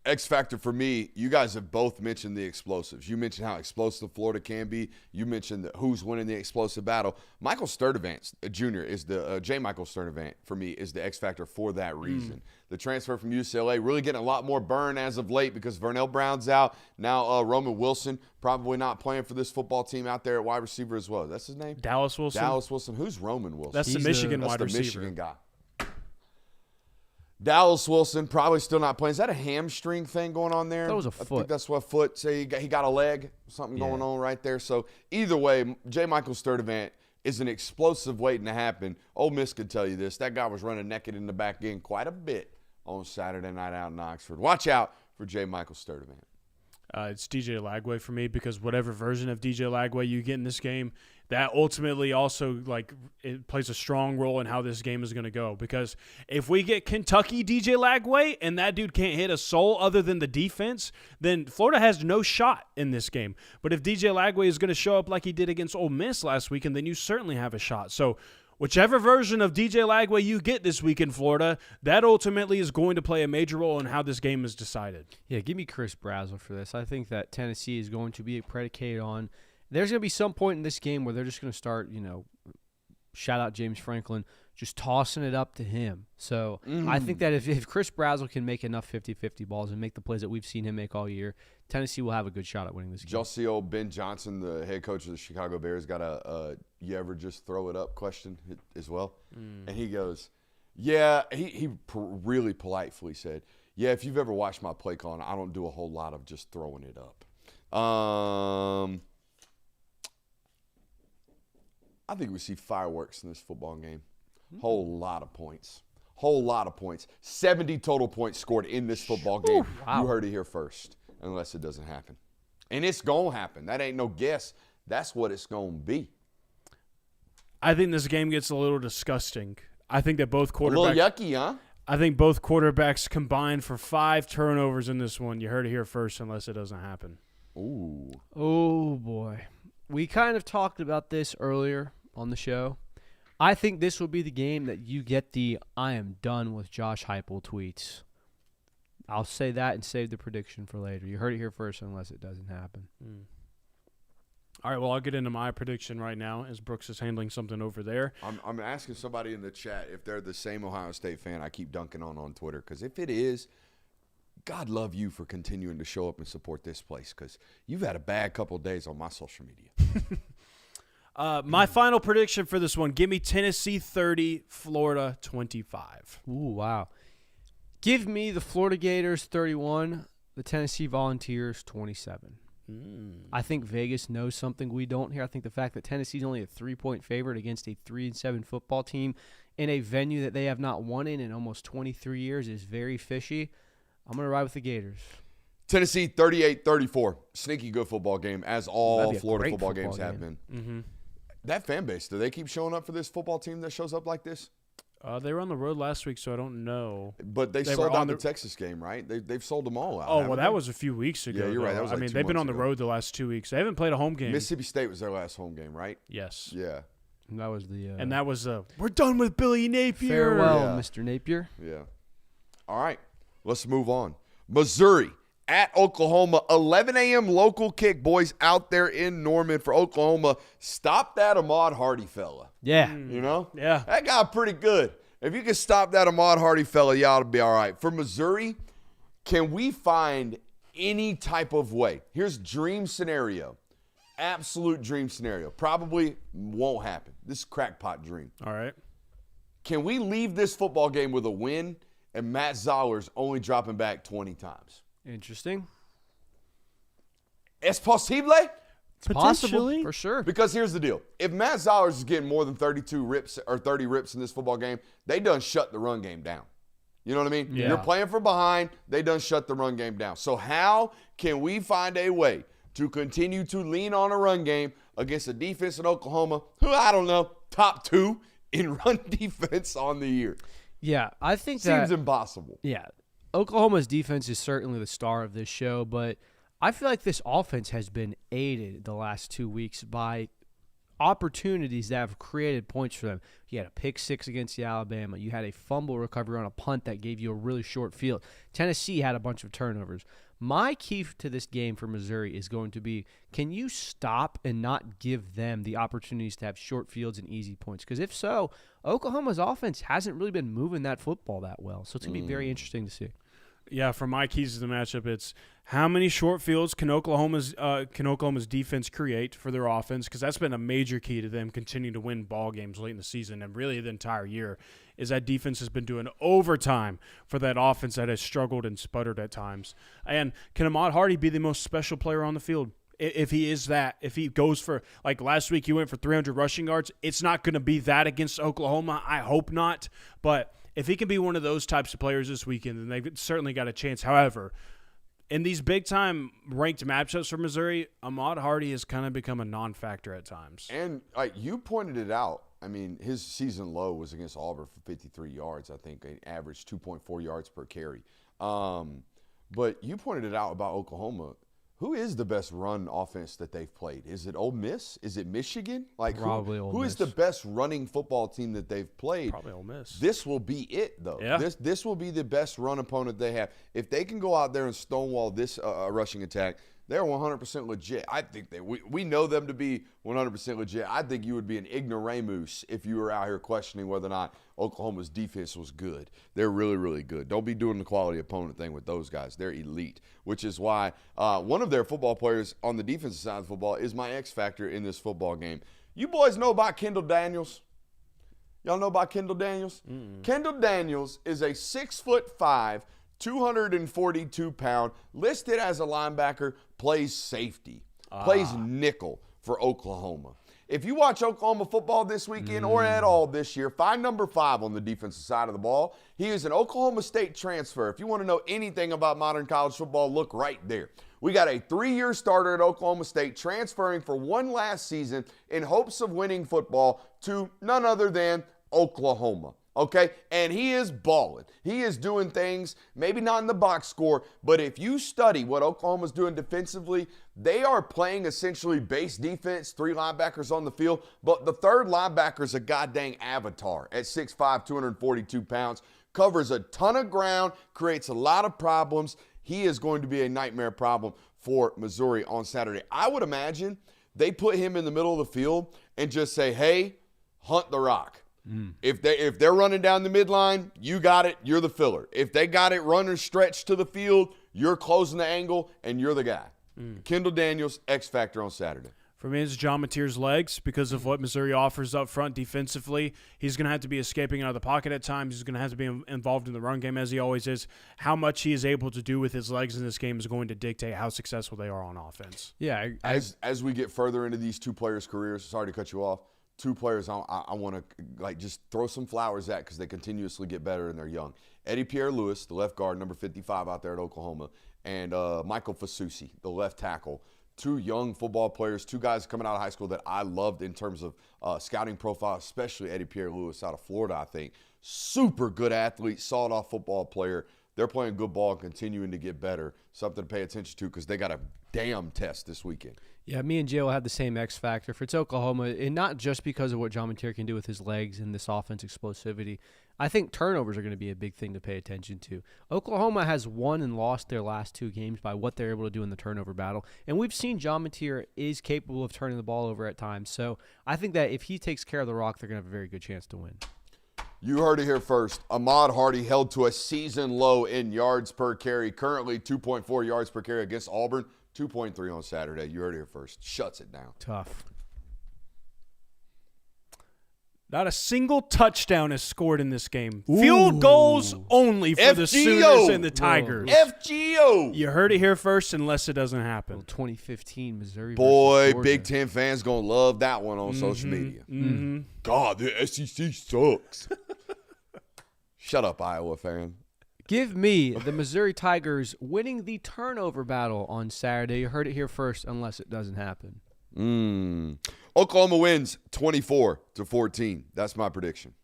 [SPEAKER 2] X factor for me, you guys have both mentioned the explosives. You mentioned how explosive Florida can be. You mentioned who's winning the explosive battle. Michael Sturdivant Jr. is the J. Michael Sturdivant for me is the X factor for that reason. The transfer from UCLA really getting a lot more burn as of late because Vernell Brown's out. Now Roman Wilson probably not playing for this football team out there at wide receiver as well. That's his name?
[SPEAKER 4] Dallas Wilson.
[SPEAKER 2] Dallas Wilson. Who's Roman Wilson?
[SPEAKER 4] That's the Michigan
[SPEAKER 2] That's
[SPEAKER 4] wide
[SPEAKER 2] the
[SPEAKER 4] receiver.
[SPEAKER 2] Michigan guy. Dallas Wilson probably still not playing. Is that a hamstring thing going on there?
[SPEAKER 3] That was a
[SPEAKER 2] I
[SPEAKER 3] foot.
[SPEAKER 2] think that's what foot. Say he got a leg, something going on right there. So either way, J. Michael Sturdivant is an explosive waiting to happen. Ole Miss could tell you this. That guy was running naked in the back end quite a bit on Saturday night out in Oxford. Watch out for J. Michael Sturdivant.
[SPEAKER 4] It's DJ Lagway for me, because whatever version of DJ Lagway you get in this game, that ultimately also it plays a strong role in how this game is going to go. Because if we get Kentucky DJ Lagway and that dude can't hit a soul other than the defense, then Florida has no shot in this game. But if DJ Lagway is going to show up like he did against Ole Miss last weekend, then you certainly have a shot. So whichever version of DJ Lagway you get this week in Florida, that ultimately is going to play a major role in how this game is decided.
[SPEAKER 3] Yeah, give me Chris Brazzell for this. I think that Tennessee is going to be predicated on – there's going to be some point in this game where they're just going to start, shout out James Franklin, just tossing it up to him. So I think that if Chris Brazzell can make enough 50-50 balls and make the plays that we've seen him make all year, Tennessee will have a good shot at winning this game.
[SPEAKER 2] Did y'all see old Ben Johnson, the head coach of the Chicago Bears, got a you ever just throw it up question as well? And he goes, yeah, he really politely said, yeah, if you've ever watched my play calling, I don't do a whole lot of just throwing it up. I think we see fireworks in this football game. Whole lot of points. 70 total points scored in this football game.
[SPEAKER 3] Wow.
[SPEAKER 2] You heard it here first, unless it doesn't happen. And it's going to happen. That ain't no guess. That's what it's going to be.
[SPEAKER 4] I think this game gets a little disgusting. I think that both quarterbacks.
[SPEAKER 2] A little yucky, huh?
[SPEAKER 4] I think both quarterbacks combined for 5 turnovers in this one. You heard it here first, unless it doesn't happen.
[SPEAKER 2] Ooh.
[SPEAKER 3] Oh, boy. We kind of talked about this earlier on the show. I think this will be the game that you get the "I am done with Josh Heupel" tweets. I'll say that and save the prediction for later. You heard it here first, unless it doesn't happen.
[SPEAKER 4] All right, well, I'll get into my prediction right now as Brooks is handling something over there.
[SPEAKER 2] I'm asking somebody in the chat if they're the same Ohio State fan I keep dunking on Twitter, because if it is, God love you for continuing to show up and support this place, because you've had a bad couple of days on my social media.
[SPEAKER 4] My final prediction for this one, give me Tennessee 30, Florida 25.
[SPEAKER 3] Ooh, wow. Give me the Florida Gators 31, the Tennessee Volunteers 27. I think Vegas knows something we don't here. I think the fact that Tennessee's only a 3-point favorite against a 3-7 football team in a venue that they have not won in almost 23 years is very fishy. I'm going to ride with the Gators.
[SPEAKER 2] Tennessee 38-34. Sneaky good football game, as all Florida football games have been.
[SPEAKER 4] Mm-hmm.
[SPEAKER 2] That fan base, do they keep showing up for this football team that shows up like this?
[SPEAKER 4] They were on the road last week, so I don't know.
[SPEAKER 2] But they sold out the Texas game, right? They've sold them all out.
[SPEAKER 4] Oh, well, that was a few weeks ago.
[SPEAKER 2] Yeah, you're right. That was like
[SPEAKER 4] I mean,
[SPEAKER 2] 2
[SPEAKER 4] they've been on
[SPEAKER 2] months
[SPEAKER 4] the
[SPEAKER 2] ago.
[SPEAKER 4] road the last 2 weeks. They haven't played a home game.
[SPEAKER 2] Mississippi State was their last home game, right?
[SPEAKER 4] Yes.
[SPEAKER 2] Yeah.
[SPEAKER 3] And that was the
[SPEAKER 4] And that was we're done with Billy Napier.
[SPEAKER 3] farewell,
[SPEAKER 2] Yeah.
[SPEAKER 3] Mr. Napier.
[SPEAKER 2] Yeah. All right. Let's move on. Missouri at Oklahoma. 11 a.m. local kick, boys, out there in Norman for Oklahoma. Stop that Ahmad Hardy fella.
[SPEAKER 3] Yeah.
[SPEAKER 2] You know?
[SPEAKER 4] Yeah.
[SPEAKER 2] That guy pretty good. If you can stop that Ahmad Hardy fella, you ought to be all right. For Missouri, can we find any type of way? Here's dream scenario. Absolute dream scenario. Probably won't happen. This is crackpot dream.
[SPEAKER 4] All right.
[SPEAKER 2] Can we leave this football game with a win and Matt Zoller's only dropping back 20 times?
[SPEAKER 3] Interesting.
[SPEAKER 2] Es posible?
[SPEAKER 3] It's possible,
[SPEAKER 4] Potentially.
[SPEAKER 3] for sure.
[SPEAKER 2] Because here's the deal. If Matt Zoller's is getting more than 32 rips or 30 rips in this football game, they done shut the run game down. You know what I mean?
[SPEAKER 4] Yeah.
[SPEAKER 2] You're playing from behind. They done shut the run game down. So how can we find a way to continue to lean on a run game against a defense in Oklahoma who, I don't know, top 2 in run defense on the year?
[SPEAKER 3] Yeah, I think
[SPEAKER 2] Seems
[SPEAKER 3] that
[SPEAKER 2] impossible.
[SPEAKER 3] Yeah. Oklahoma's defense is certainly the star of this show, but I feel like this offense has been aided the last 2 weeks by opportunities that have created points for them. You had a pick six against the Alabama. You had a fumble recovery on a punt that gave you a really short field. Tennessee had a bunch of turnovers. My key to this game for Missouri is going to be, can you stop and not give them the opportunities to have short fields and easy points? Because if so, Oklahoma's offense hasn't really been moving that football that well. So it's going to be very interesting to see.
[SPEAKER 4] Yeah, for my keys to the matchup, it's how many short fields can Oklahoma's defense create for their offense? Because that's been a major key to them continuing to win ball games late in the season and really the entire year. Is that defense has been doing overtime for that offense that has struggled and sputtered at times. And can Ahmad Hardy be the most special player on the field? If he is that, if he goes for, like last week, he went for 300 rushing yards, it's not going to be that against Oklahoma. I hope not. But if he can be one of those types of players this weekend, then they've certainly got a chance. However, in these big-time ranked matchups for Missouri, Ahmad Hardy has kind of become a non-factor at times.
[SPEAKER 2] And you pointed it out. I mean, his season low was against Auburn for 53 yards. I think an average 2.4 yards per carry. But you pointed it out about Oklahoma. Who is the best run offense that they've played? Is it Ole Miss? Is it Michigan? Like
[SPEAKER 3] Probably Ole
[SPEAKER 2] who is
[SPEAKER 3] Miss.
[SPEAKER 2] the best running football team that they've played?
[SPEAKER 4] Probably Ole Miss.
[SPEAKER 2] This will be it, though.
[SPEAKER 4] Yeah.
[SPEAKER 2] This will be the best run opponent they have. If they can go out there and stonewall this rushing attack, they're 100% legit. I think we know them to be 100% legit. I think you would be an ignoramus if you were out here questioning whether or not Oklahoma's defense was good. They're really, really good. Don't be doing the quality opponent thing with those guys. They're elite, which is why one of their football players on the defensive side of football is my X factor in this football game. You boys know about Kendall Daniels? Y'all know about Kendall Daniels? Kendall Daniels is a 6'5", 242-pound, listed as a linebacker, plays safety, plays nickel for Oklahoma. If you watch Oklahoma football this weekend or at all this year, find number 5 on the defensive side of the ball. He is an Oklahoma State transfer. If you want to know anything about modern college football, look right there. We got a 3-year starter at Oklahoma State transferring for one last season in hopes of winning football to none other than Oklahoma. Okay, and he is balling. He is doing things, maybe not in the box score, but if you study what Oklahoma's doing defensively, they are playing essentially base defense, 3 linebackers on the field, but the third linebacker is a goddamn avatar at 6'5", 242 pounds, covers a ton of ground, creates a lot of problems. He is going to be a nightmare problem for Missouri on Saturday. I would imagine they put him in the middle of the field and just say, hey, hunt the rock. If they're running down the midline, you got it, you're the filler. If they got it running stretched to the field, you're closing the angle, and you're the guy. Kendall Daniels, X Factor on Saturday.
[SPEAKER 4] For me, it's John Mateer's legs because of what Missouri offers up front defensively. He's going to have to be escaping out of the pocket at times. He's going to have to be involved in the run game as he always is. How much he is able to do with his legs in this game is going to dictate how successful they are on offense.
[SPEAKER 3] Yeah.
[SPEAKER 2] As we get further into these two players' careers, sorry to cut you off, 2 players I want to just throw some flowers at because they continuously get better and they're young. Eddie Pierre-Louis, the left guard, number 55 out there at Oklahoma, and Michael Fasusi, the left tackle. 2 young football players, 2 guys coming out of high school that I loved in terms of scouting profile, especially Eddie Pierre-Louis out of Florida, I think. Super good athlete, sawed-off football player. They're playing good ball and continuing to get better. Something to pay attention to because they got a damn test this weekend.
[SPEAKER 3] Yeah, me and Jay will have the same X factor. For it's Oklahoma, and not just because of what John Mateer can do with his legs and this offense explosivity. I think turnovers are going to be a big thing to pay attention to. Oklahoma has won and lost their last 2 games by what they're able to do in the turnover battle. And we've seen John Mateer is capable of turning the ball over at times. So I think that if he takes care of the rock, they're going to have a very good chance to win.
[SPEAKER 2] You heard it here first. Ahmad Hardy held to a season low in yards per carry. Currently 2.4 yards per carry against Auburn. 2.3 on Saturday. You heard it here first. Shuts it down.
[SPEAKER 3] Tough.
[SPEAKER 4] Not a single touchdown is scored in this game. Field goals only for the Sooners and the Tigers.
[SPEAKER 2] FGO.
[SPEAKER 4] You heard it here first unless it doesn't happen.
[SPEAKER 3] 2015 Missouri.
[SPEAKER 2] Boy,
[SPEAKER 3] versus Georgia.
[SPEAKER 2] Big Ten fans going to love that one on social media. God, the SEC sucks. Shut up, Iowa fan.
[SPEAKER 3] Give me the Missouri Tigers winning the turnover battle on Saturday. You heard it here first unless it doesn't happen.
[SPEAKER 2] Oklahoma wins 24-14. That's my prediction.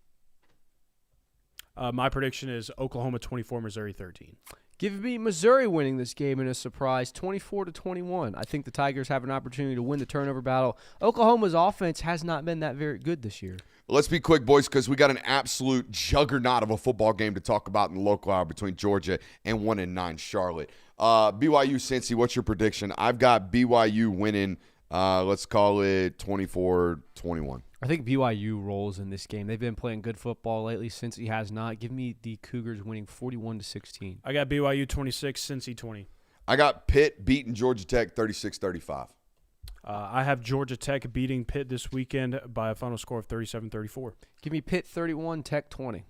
[SPEAKER 4] My prediction is Oklahoma 24, Missouri 13.
[SPEAKER 3] Give me Missouri winning this game in a surprise 24-21. I think the Tigers have an opportunity to win the turnover battle. Oklahoma's offense has not been that very good this year.
[SPEAKER 2] Let's be quick, boys, because we got an absolute juggernaut of a football game to talk about in the local hour between Georgia and 1-9 Charlotte. BYU, Cincy, what's your prediction? I've got BYU winning, let's call it 24-21.
[SPEAKER 3] I think BYU rolls in this game. They've been playing good football lately. Cincy has not. Give me the Cougars winning 41-16.
[SPEAKER 4] I got BYU 26, Cincy 20.
[SPEAKER 2] I got Pitt beating Georgia Tech 36-35.
[SPEAKER 4] I have Georgia Tech beating Pitt this weekend by a final score of 37-34.
[SPEAKER 3] Give me Pitt 31, Tech 20.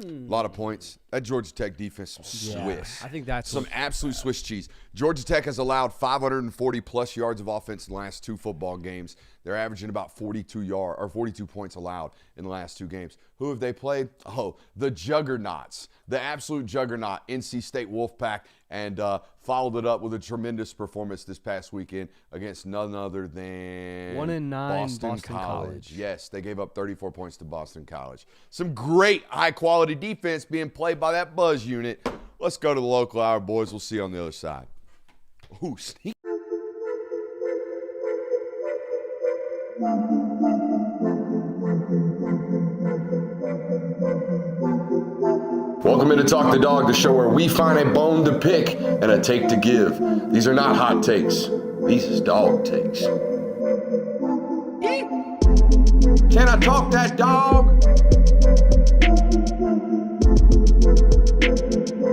[SPEAKER 2] A lot of points. That Georgia Tech defense, some Swiss.
[SPEAKER 3] I think that's
[SPEAKER 2] some absolute Swiss cheese. Georgia Tech has allowed 540-plus yards of offense in the last 2 football games. They're averaging about 42 points allowed in the last 2 games. Who have they played? Oh, the juggernauts, the absolute juggernaut, NC State Wolfpack, and followed it up with a tremendous performance this past weekend against none other than
[SPEAKER 3] 1-9
[SPEAKER 2] Boston College. Yes, they gave up 34 points to Boston College. Some great high-quality defense being played by that Buzz unit. Let's go to the local hour, boys. We'll see you on the other side. Ooh, sneak. Welcome into Talk the Dog, the show where we find a bone to pick and a take to give. These are not hot takes. These is dog takes. Can I talk that dog?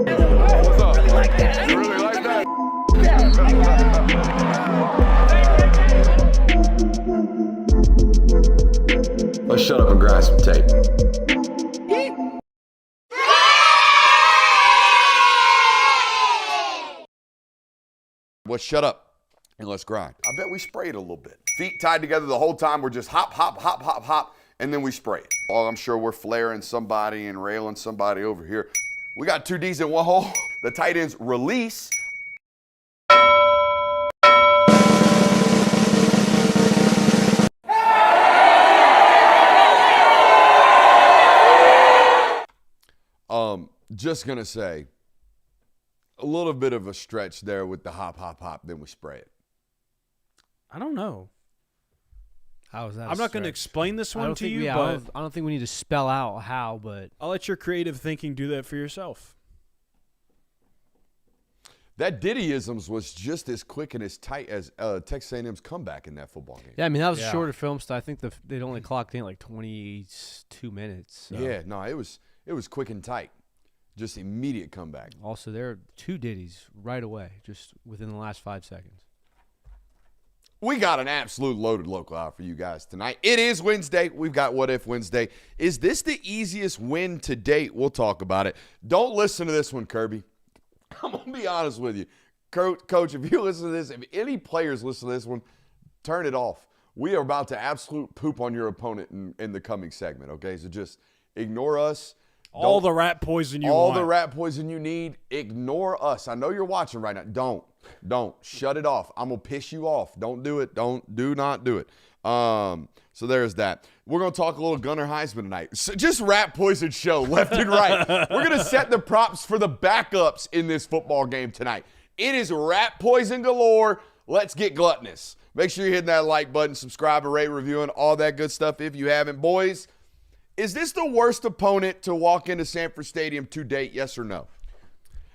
[SPEAKER 2] What's up? Really like that. You really like that? Let's shut up and grind some tape. Well, shut up and let's grind. I bet we spray it a little bit. Feet tied together the whole time. We're just hop, hop, hop, hop, hop, and then we spray it. Oh, I'm sure we're flaring somebody and railing somebody over here. We got 2 Ds in one hole. The tight ends release. Just going to say, a little bit of a stretch there with the hop, hop, hop, then we spray it.
[SPEAKER 4] I don't know.
[SPEAKER 3] How is that?
[SPEAKER 4] I'm not going to explain this one to you,
[SPEAKER 3] I
[SPEAKER 4] but
[SPEAKER 3] don't think we need to spell out how, but
[SPEAKER 4] I'll let your creative thinking do that for yourself.
[SPEAKER 2] That Diddyisms was just as quick and as tight as Texas A&M's comeback in that football game.
[SPEAKER 3] yeah, I mean that was a shorter film, so I think they'd only clocked in like 22 minutes. So.
[SPEAKER 2] Yeah, no, it was quick and tight. Just immediate comeback.
[SPEAKER 3] Also, there are 2 Diddies right away, just within the last 5 seconds.
[SPEAKER 2] We got an absolute loaded local out for you guys tonight. It is Wednesday. We've got What If Wednesday. Is this the easiest win to date? We'll talk about it. Don't listen to this one, Kirby. I'm going to be honest with you. Coach, if you listen to this, if any players listen to this one, turn it off. We are about to absolute poop on your opponent in the coming segment, okay? So just ignore us.
[SPEAKER 4] All the rat poison you
[SPEAKER 2] All
[SPEAKER 4] want.
[SPEAKER 2] the rat poison you need. Ignore us. I know you're watching right now. Don't. Shut it off. I'm going to piss you off. Don't do it. Do not do it. So there's that. We're going to talk a little Gunnar Heisman tonight. So just rat poison show left and right. We're going to set the props for the backups in this football game tonight. It is rat poison galore. Let's get gluttonous. Make sure you're hitting that like button, subscribe, and rate, reviewing, all that good stuff if you haven't. Boys, is this the worst opponent to walk into Sanford Stadium to date, yes or no?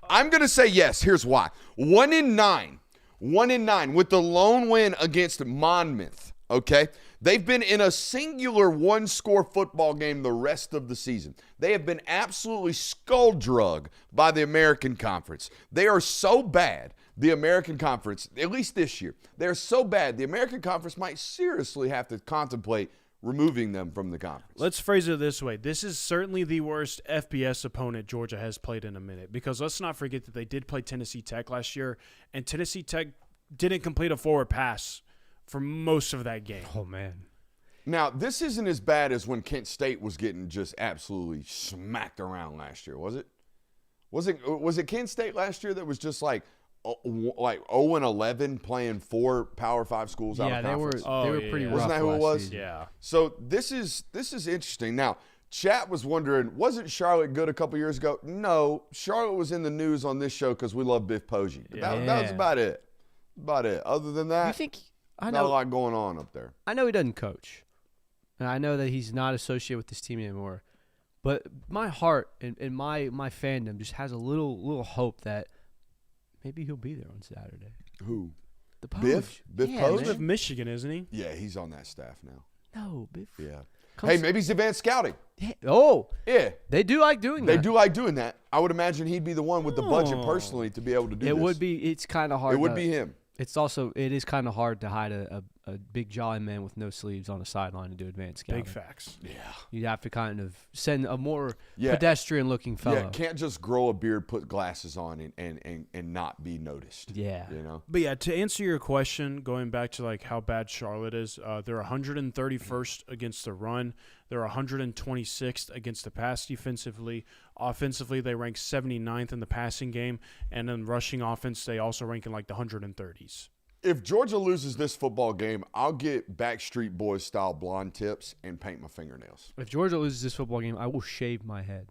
[SPEAKER 2] I'm going to say yes. Here's why. 1-9. 1-9 with the lone win against Monmouth, okay? They've been in a singular one-score football game the rest of the season. They have been absolutely skull-drugged by the American Conference. They are so bad, the American Conference, at least this year, they're so bad, the American Conference might seriously have to contemplate removing them from the conference.
[SPEAKER 4] Let's phrase it this way. This is certainly the worst FBS opponent Georgia has played in a minute, because let's not forget that they did play Tennessee Tech last year, and Tennessee Tech didn't complete a forward pass for most of that game.
[SPEAKER 3] Oh, man.
[SPEAKER 2] Now, this isn't as bad as when Kent State was getting just absolutely smacked around last year, was it? Was it Kent State last year that was just like 0-11 playing 4 Power 5 schools out of conference?
[SPEAKER 3] They were pretty rough.
[SPEAKER 2] Wasn't that who it was?
[SPEAKER 3] Season.
[SPEAKER 4] Yeah.
[SPEAKER 2] So this is interesting. Now, chat was wondering, wasn't Charlotte good a couple years ago? No, Charlotte was in the news on this show because we love Biff Poggi. That was about it. Other than that,
[SPEAKER 3] You think
[SPEAKER 2] not a lot going on up there.
[SPEAKER 3] I know he doesn't coach, and I know that he's not associated with this team anymore. But my heart and my fandom just has a little hope that maybe he'll be there on Saturday.
[SPEAKER 2] Who?
[SPEAKER 3] The Poge.
[SPEAKER 2] Biff? Biff
[SPEAKER 3] Yeah,
[SPEAKER 2] Poge?
[SPEAKER 4] He's
[SPEAKER 3] man.
[SPEAKER 4] with Michigan, isn't he?
[SPEAKER 2] Yeah, he's on that staff now.
[SPEAKER 3] No, Biff.
[SPEAKER 2] Yeah.
[SPEAKER 3] Comes-
[SPEAKER 2] Hey, maybe he's advanced scouting.
[SPEAKER 3] Yeah. Oh,
[SPEAKER 2] Yeah.
[SPEAKER 3] they do like doing
[SPEAKER 2] They
[SPEAKER 3] that.
[SPEAKER 2] do like doing that. I would imagine he'd be the one with the budget personally to be able to do this.
[SPEAKER 3] It would be. It's kind of hard.
[SPEAKER 2] It would be him.
[SPEAKER 3] It is kind of hard to hide a big jolly man with no sleeves on the sideline to do advanced scouting.
[SPEAKER 4] Big facts.
[SPEAKER 2] Yeah.
[SPEAKER 3] You'd have to kind of send a more
[SPEAKER 2] Yeah.
[SPEAKER 3] pedestrian-looking fellow.
[SPEAKER 2] Yeah, can't just grow a beard, put glasses on, and not be noticed.
[SPEAKER 3] Yeah.
[SPEAKER 2] You know?
[SPEAKER 4] But yeah, to answer your question, going back to like how bad Charlotte is, they're 131st against the run. They're 126th against the pass defensively. Offensively, they rank 79th in the passing game, and in rushing offense, they also rank in like the 130s.
[SPEAKER 2] If Georgia loses this football game, I'll get Backstreet Boys style blonde tips and paint my fingernails.
[SPEAKER 3] If Georgia loses this football game, I will shave my head.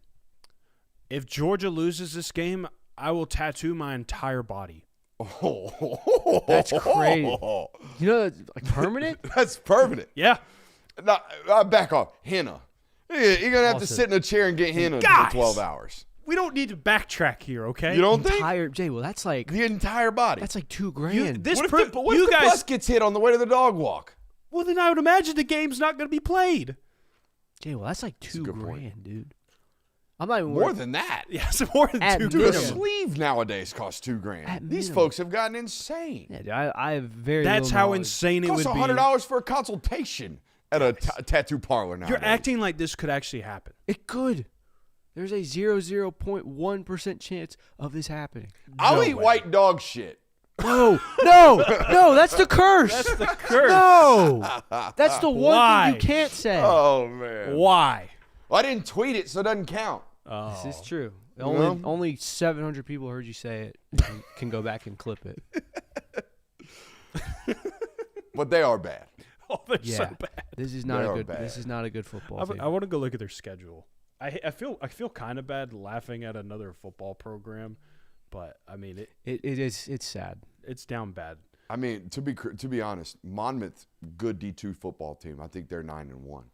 [SPEAKER 4] If Georgia loses this game, I will tattoo my entire body.
[SPEAKER 3] That's crazy. You know, that's, like permanent?
[SPEAKER 2] That's permanent.
[SPEAKER 4] Yeah.
[SPEAKER 2] No, back off. Henna. You're going to have to
[SPEAKER 3] Also-
[SPEAKER 2] sit in a chair and get henna
[SPEAKER 4] Guys!
[SPEAKER 2] for 12 hours.
[SPEAKER 4] We don't need to backtrack here, okay?
[SPEAKER 2] You don't think?
[SPEAKER 3] Entire Jay, well, that's like
[SPEAKER 2] The entire body.
[SPEAKER 3] $2,000.
[SPEAKER 4] this
[SPEAKER 2] what if,
[SPEAKER 4] pro-
[SPEAKER 2] the, what
[SPEAKER 4] you
[SPEAKER 2] if the
[SPEAKER 4] guys-
[SPEAKER 2] bus gets hit on the way to the dog walk?
[SPEAKER 4] Well, then I would imagine the game's not going to be played.
[SPEAKER 3] Jay, well, that's like
[SPEAKER 2] a good point.
[SPEAKER 3] $2,000, dude. I'm not even
[SPEAKER 2] More
[SPEAKER 3] worried.
[SPEAKER 2] than that.
[SPEAKER 4] Yeah, it's more than
[SPEAKER 3] At
[SPEAKER 4] two
[SPEAKER 2] Dude, a
[SPEAKER 3] minimum.
[SPEAKER 2] sleeve nowadays costs $2,000.
[SPEAKER 3] At
[SPEAKER 2] These
[SPEAKER 3] minimum.
[SPEAKER 2] folks have gotten insane.
[SPEAKER 3] Yeah, dude, I have very
[SPEAKER 4] That's
[SPEAKER 3] little
[SPEAKER 4] how
[SPEAKER 3] knowledge.
[SPEAKER 4] insane
[SPEAKER 2] It
[SPEAKER 4] it would
[SPEAKER 2] costs
[SPEAKER 4] be.
[SPEAKER 2] $100 for a consultation at a tattoo parlor now.
[SPEAKER 4] You're acting like this could actually happen.
[SPEAKER 3] It could. There's a 0.1% chance of this happening.
[SPEAKER 2] I'll
[SPEAKER 4] No
[SPEAKER 2] eat
[SPEAKER 4] way.
[SPEAKER 2] white dog shit
[SPEAKER 3] No, that's the curse.
[SPEAKER 4] That's the curse.
[SPEAKER 3] No, that's the one
[SPEAKER 4] Why?
[SPEAKER 3] thing you can't say.
[SPEAKER 2] Oh man.
[SPEAKER 4] Why?
[SPEAKER 2] Well, I didn't tweet it, so it doesn't count.
[SPEAKER 4] Oh.
[SPEAKER 3] This is true.
[SPEAKER 2] know?
[SPEAKER 3] Only 700 people heard you say it. And can go back and clip it.
[SPEAKER 2] But they are bad.
[SPEAKER 4] Oh, they're
[SPEAKER 3] Yeah,
[SPEAKER 4] so bad.
[SPEAKER 3] this is not
[SPEAKER 2] They
[SPEAKER 3] a
[SPEAKER 2] are
[SPEAKER 3] good.
[SPEAKER 2] bad.
[SPEAKER 3] This is not a good football team.
[SPEAKER 4] I want to go look at their schedule. I feel kind of bad laughing at another football program, but I mean
[SPEAKER 3] It's sad.
[SPEAKER 4] it's down bad.
[SPEAKER 2] I mean, to be honest, Monmouth, good D2 football team. I think they're 9-1.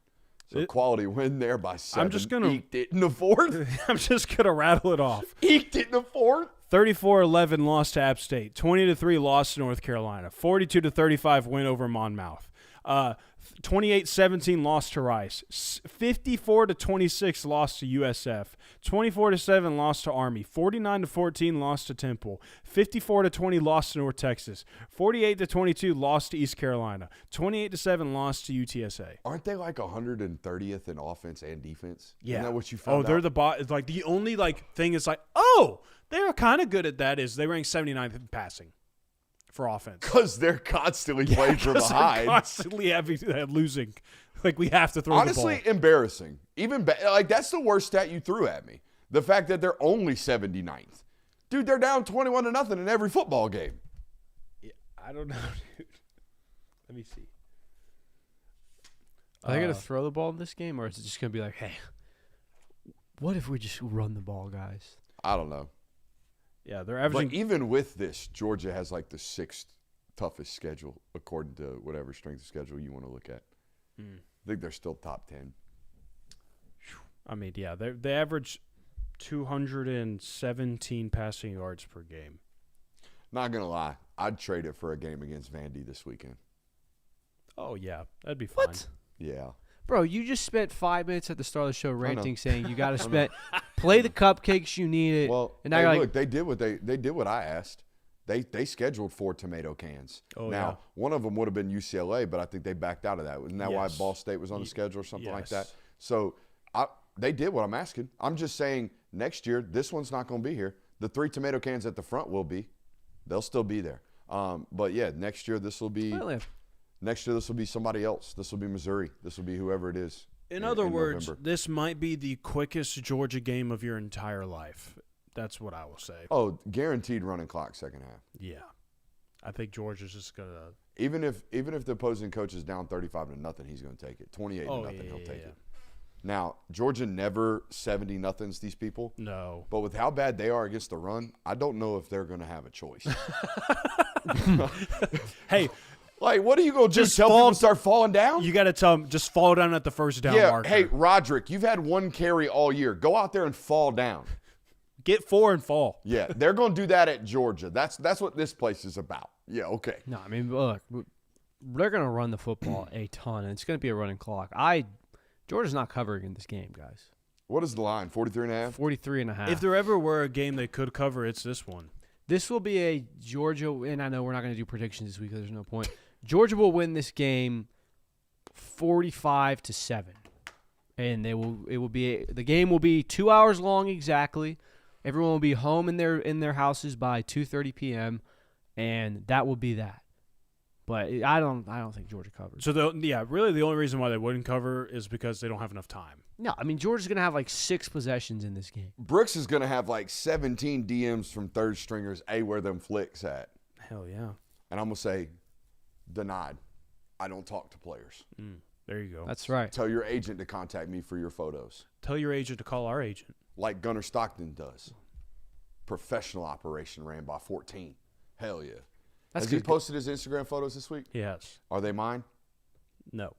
[SPEAKER 2] So quality win there by 7.
[SPEAKER 4] I'm just gonna
[SPEAKER 2] eked it in the fourth.
[SPEAKER 4] I'm just gonna rattle it off.
[SPEAKER 2] Eked it in the fourth.
[SPEAKER 4] 34-11 loss to App State. 20-3 loss to North Carolina. 42-35 win over Monmouth. 28-17 loss to Rice. 54-26 loss to USF. 24-7 loss to Army. 49-14 loss to Temple. 54-20 loss to North Texas. 48-22 loss to East Carolina. 28-7 loss to UTSA.
[SPEAKER 2] Aren't they like 130th in offense and defense?
[SPEAKER 4] Yeah.
[SPEAKER 2] Isn't that what you found out?
[SPEAKER 4] They're the bot. Like the only thing is they're kind of good at that is they rank 79th in passing for offense.
[SPEAKER 2] Because they're constantly playing from
[SPEAKER 4] Because they're
[SPEAKER 2] behind.
[SPEAKER 4] constantly losing. Like we have to throw
[SPEAKER 2] Honestly,
[SPEAKER 4] the ball.
[SPEAKER 2] embarrassing. Like that's the worst stat you threw at me. The fact that they're only 79th. Dude, they're down 21-0 in every football game.
[SPEAKER 4] Yeah, I don't know, dude. Let me see.
[SPEAKER 3] Are they gonna throw the ball in this game, or is it just gonna be like, hey, what if we just run the ball, guys?
[SPEAKER 2] I don't know.
[SPEAKER 4] Yeah, they're averaging.
[SPEAKER 2] But even with this, Georgia has like the 6th toughest schedule according to whatever strength of schedule you want to look at. I think they're still top 10.
[SPEAKER 4] I mean, yeah, they average 217 passing yards per game.
[SPEAKER 2] Not going to lie. I'd trade it for a game against Vandy this weekend.
[SPEAKER 4] Oh yeah, that'd be fine.
[SPEAKER 3] What?
[SPEAKER 2] Yeah.
[SPEAKER 3] Bro, you just spent 5 minutes at the start of the show ranting, saying you got to
[SPEAKER 2] know.
[SPEAKER 3] spend, play the cupcakes, you need it.
[SPEAKER 2] Well,
[SPEAKER 3] and now
[SPEAKER 2] hey,
[SPEAKER 3] you're like,
[SPEAKER 2] look, they did what I asked. They scheduled 4 tomato cans.
[SPEAKER 4] Oh,
[SPEAKER 2] now,
[SPEAKER 4] yeah.
[SPEAKER 2] one of them would have been UCLA, but I think they backed out of that. Isn't that why
[SPEAKER 4] Yes.
[SPEAKER 2] Ball State was on the schedule or something like that?
[SPEAKER 4] Yes.
[SPEAKER 2] So they did what I'm asking. I'm just saying next year, this one's not going to be here. The 3 tomato cans at the front will be. They'll still be there. But, yeah, next year this will be somebody else. This will be Missouri. This will be whoever it is.
[SPEAKER 4] In other words,
[SPEAKER 2] November.
[SPEAKER 4] this might be the quickest Georgia game of your entire life. That's what I will say.
[SPEAKER 2] Oh, guaranteed running clock second half.
[SPEAKER 4] Yeah, I think Georgia's just gonna.
[SPEAKER 2] Even if the opposing coach is down 35-0, he's going to take it. 28-0, he'll take it. Now, Georgia never 70-0s these people.
[SPEAKER 4] No.
[SPEAKER 2] But with how bad they are against the run, I don't know if they're going to have a choice.
[SPEAKER 4] Hey,
[SPEAKER 2] like, what are you going to do?
[SPEAKER 4] Just
[SPEAKER 2] Tell
[SPEAKER 4] fall-
[SPEAKER 2] people to start falling down?
[SPEAKER 4] you got to tell them just fall down at the first down
[SPEAKER 2] Yeah.
[SPEAKER 4] marker.
[SPEAKER 2] Hey, Roderick, you've had 1 carry all year. Go out there and fall down.
[SPEAKER 4] Get 4 and fall.
[SPEAKER 2] Yeah, they're going to do that at Georgia. That's what this place is about. Yeah, okay.
[SPEAKER 3] no, I mean, look, they're going to run the football a ton, and it's going to be a running clock. Georgia's not covering in this game, guys.
[SPEAKER 2] What is the line? 43.5?
[SPEAKER 3] 43.5.
[SPEAKER 4] If there ever were a game they could cover, it's this one.
[SPEAKER 3] This will be a Georgia, and I know we're not going to do predictions this week because there's no point. Georgia will win this game 45-7, and the game will be 2 hours long exactly. Everyone will be home in their houses by 2:30 p.m., and that will be that. But I don't think Georgia covers.
[SPEAKER 4] So really the only reason why they wouldn't cover is because they don't have enough time.
[SPEAKER 3] No, I mean Georgia's going to have like 6 possessions in this game.
[SPEAKER 2] Brooks is going to have like 17 DMs from third stringers, where them flicks at.
[SPEAKER 4] Hell yeah.
[SPEAKER 2] And I'm going to say, denied. I don't talk to players.
[SPEAKER 4] There you go.
[SPEAKER 3] That's right.
[SPEAKER 2] Tell your agent to contact me for your photos,
[SPEAKER 4] Tell your agent to call our agent.
[SPEAKER 2] like Gunnar Stockton does. Professional operation ran by 14. Hell yeah.
[SPEAKER 3] That's
[SPEAKER 2] Has he
[SPEAKER 3] good.
[SPEAKER 2] posted his Instagram photos this week?
[SPEAKER 4] Yes.
[SPEAKER 2] Are they mine?
[SPEAKER 4] No.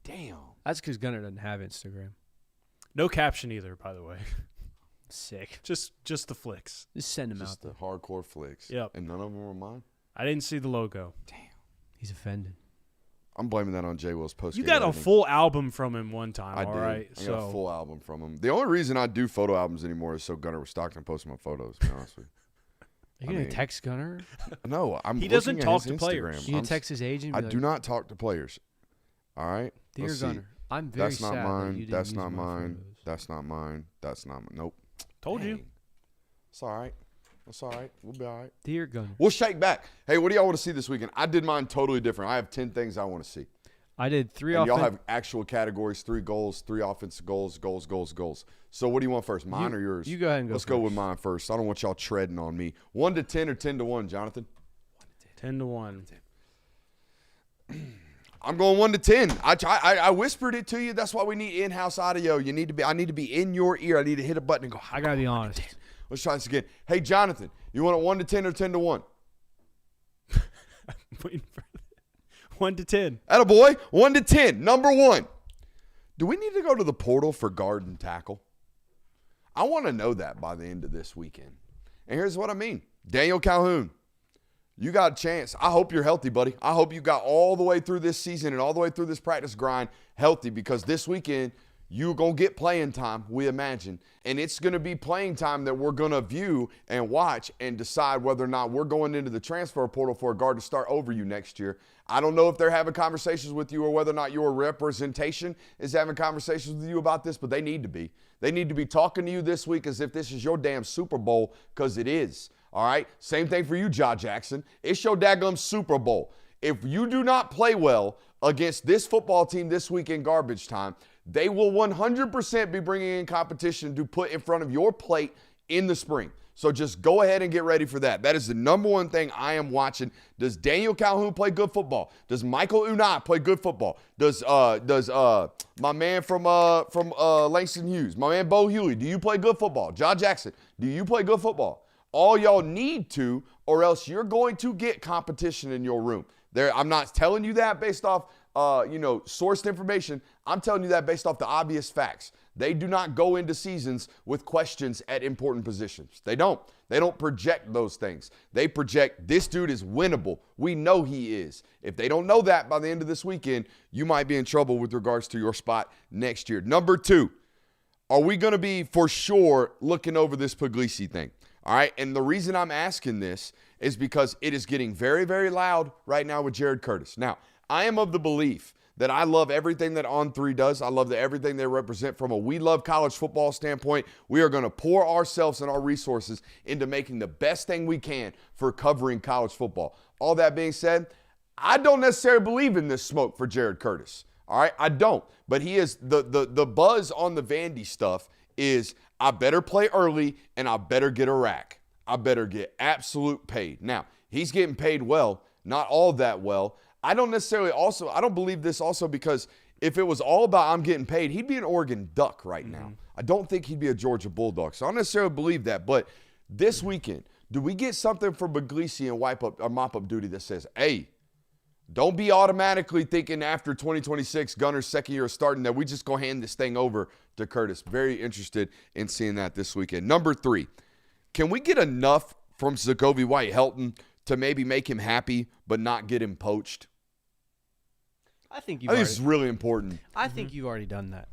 [SPEAKER 2] Damn.
[SPEAKER 3] That's because Gunnar doesn't have Instagram.
[SPEAKER 4] No caption either, by the way.
[SPEAKER 3] Sick.
[SPEAKER 4] Just the flicks.
[SPEAKER 3] Just send him
[SPEAKER 2] Just
[SPEAKER 3] out
[SPEAKER 2] the
[SPEAKER 3] there.
[SPEAKER 2] hardcore flicks.
[SPEAKER 4] Yep.
[SPEAKER 2] And none of them were mine?
[SPEAKER 4] I didn't see the logo.
[SPEAKER 3] He's offended.
[SPEAKER 2] I'm blaming that on J. Will's post.
[SPEAKER 4] You got a full album from him one time,
[SPEAKER 2] I
[SPEAKER 4] all
[SPEAKER 2] did.
[SPEAKER 4] right?
[SPEAKER 2] I got a full album from him. The only reason I do photo albums anymore is so Gunnar Stockton posts my photos, to be honest with
[SPEAKER 3] Are you going to text Gunnar?
[SPEAKER 2] you. No, I'm
[SPEAKER 4] He doesn't
[SPEAKER 2] looking at
[SPEAKER 4] talk
[SPEAKER 2] his
[SPEAKER 4] to players.
[SPEAKER 2] Instagram.
[SPEAKER 3] You
[SPEAKER 2] I'm
[SPEAKER 3] can text his agent?
[SPEAKER 2] I
[SPEAKER 3] and be
[SPEAKER 2] do
[SPEAKER 3] like,
[SPEAKER 2] not talk to players. All right?
[SPEAKER 3] Dear
[SPEAKER 2] Let's see.
[SPEAKER 3] Gunnar, I'm very
[SPEAKER 2] That's not
[SPEAKER 3] sad that you
[SPEAKER 2] mine.
[SPEAKER 3] didn't
[SPEAKER 2] That's
[SPEAKER 3] use
[SPEAKER 2] not
[SPEAKER 3] my
[SPEAKER 2] mine.
[SPEAKER 3] photos.
[SPEAKER 2] That's not mine. That's not mine. Nope.
[SPEAKER 4] Told you.
[SPEAKER 2] Dang. It's all right. That's all right. We'll be all right.
[SPEAKER 3] Dear Gunner.
[SPEAKER 2] We'll shake back. Hey, what do y'all want to see this weekend? I did mine totally different. I have 10 things I want to see.
[SPEAKER 3] I did 3
[SPEAKER 2] And y'all
[SPEAKER 3] offensive.
[SPEAKER 2] have actual categories, 3 goals, 3 offensive goals. So what do you want first, mine or yours?
[SPEAKER 3] You go ahead and go
[SPEAKER 2] Let's go with
[SPEAKER 3] first.
[SPEAKER 2] mine first. I don't want y'all treading on me. 1 to 10 or 10 to 1, Jonathan?
[SPEAKER 4] 10-1.
[SPEAKER 2] I'm going 1 to 10. I whispered it to you. That's why we need in-house audio. I need to be in your ear. I need to hit a button and go.
[SPEAKER 3] I gotta be honest.
[SPEAKER 2] Let's try this again. Hey, Jonathan, you want it 1 to 10 or 10 to 1?
[SPEAKER 4] Waiting for 1 to 10.
[SPEAKER 2] Attaboy, 1 to 10. Number 1. Do we need to go to the portal for guard and tackle? I want to know that by the end of this weekend. And here's what I mean. Daniel Calhoun, you got a chance. I hope you're healthy, buddy. I hope you got all the way through this season and all the way through this practice grind healthy, because this weekend you're going to get playing time, we imagine. And it's going to be playing time that we're going to view and watch and decide whether or not we're going into the transfer portal for a guard to start over you next year. I don't know if they're having conversations with you or whether or not your representation is having conversations with you about this, but they need to be. They need to be talking to you this week as if this is your damn Super Bowl, because it is. All right? Same thing for you, Ja Jackson. It's your daggum Super Bowl. If you do not play well against this football team this week in garbage time, they will 100% be bringing in competition to put in front of your plate in the spring. So just go ahead and get ready for that. That is the number one thing I am watching. Does Daniel Calhoun play good football? Does Michael Unai play good football? Does my man from Langston Hughes, my man Bo Hewley, do you play good football? Ja Jackson, do you play good football? All y'all need to, or else you're going to get competition in your room. I'm not telling you that based off sourced information. I'm telling you that based off the obvious facts. They do not go into seasons with questions at important positions. They don't. They don't project those things. They project, this dude is winnable. We know he is. If they don't know that by the end of this weekend, you might be in trouble with regards to your spot next year. Number 2, are we going to be for sure looking over this Puglisi thing? All right, and the reason I'm asking this is because it is getting very, very loud right now with Jared Curtis. Now, I am of the belief that I love everything that On3 does. I love everything they represent from a we love college football standpoint. We are going to pour ourselves and our resources into making the best thing we can for covering college football. All that being said, I don't necessarily believe in this smoke for Jared Curtis. All right, I don't. But he is the buzz on the Vandy stuff is I better play early and I better get a rack. I better get absolute paid. Now, he's getting paid well, not all that well. I don't believe this also because if it was all about I'm getting paid, he'd be an Oregon Duck right now. I don't think he'd be a Georgia Bulldog. So I don't necessarily believe that. But this weekend, do we get something for Puglisi and mop-up duty that says, hey, don't be automatically thinking after 2026, Gunner's second year of starting, that we just go hand this thing over to Curtis. Very interested in seeing that this weekend. Number 3, can we get enough from Zakovi White-Helton to maybe make him happy but not get him poached?
[SPEAKER 3] I think
[SPEAKER 2] it's really important.
[SPEAKER 3] I think you've already done that.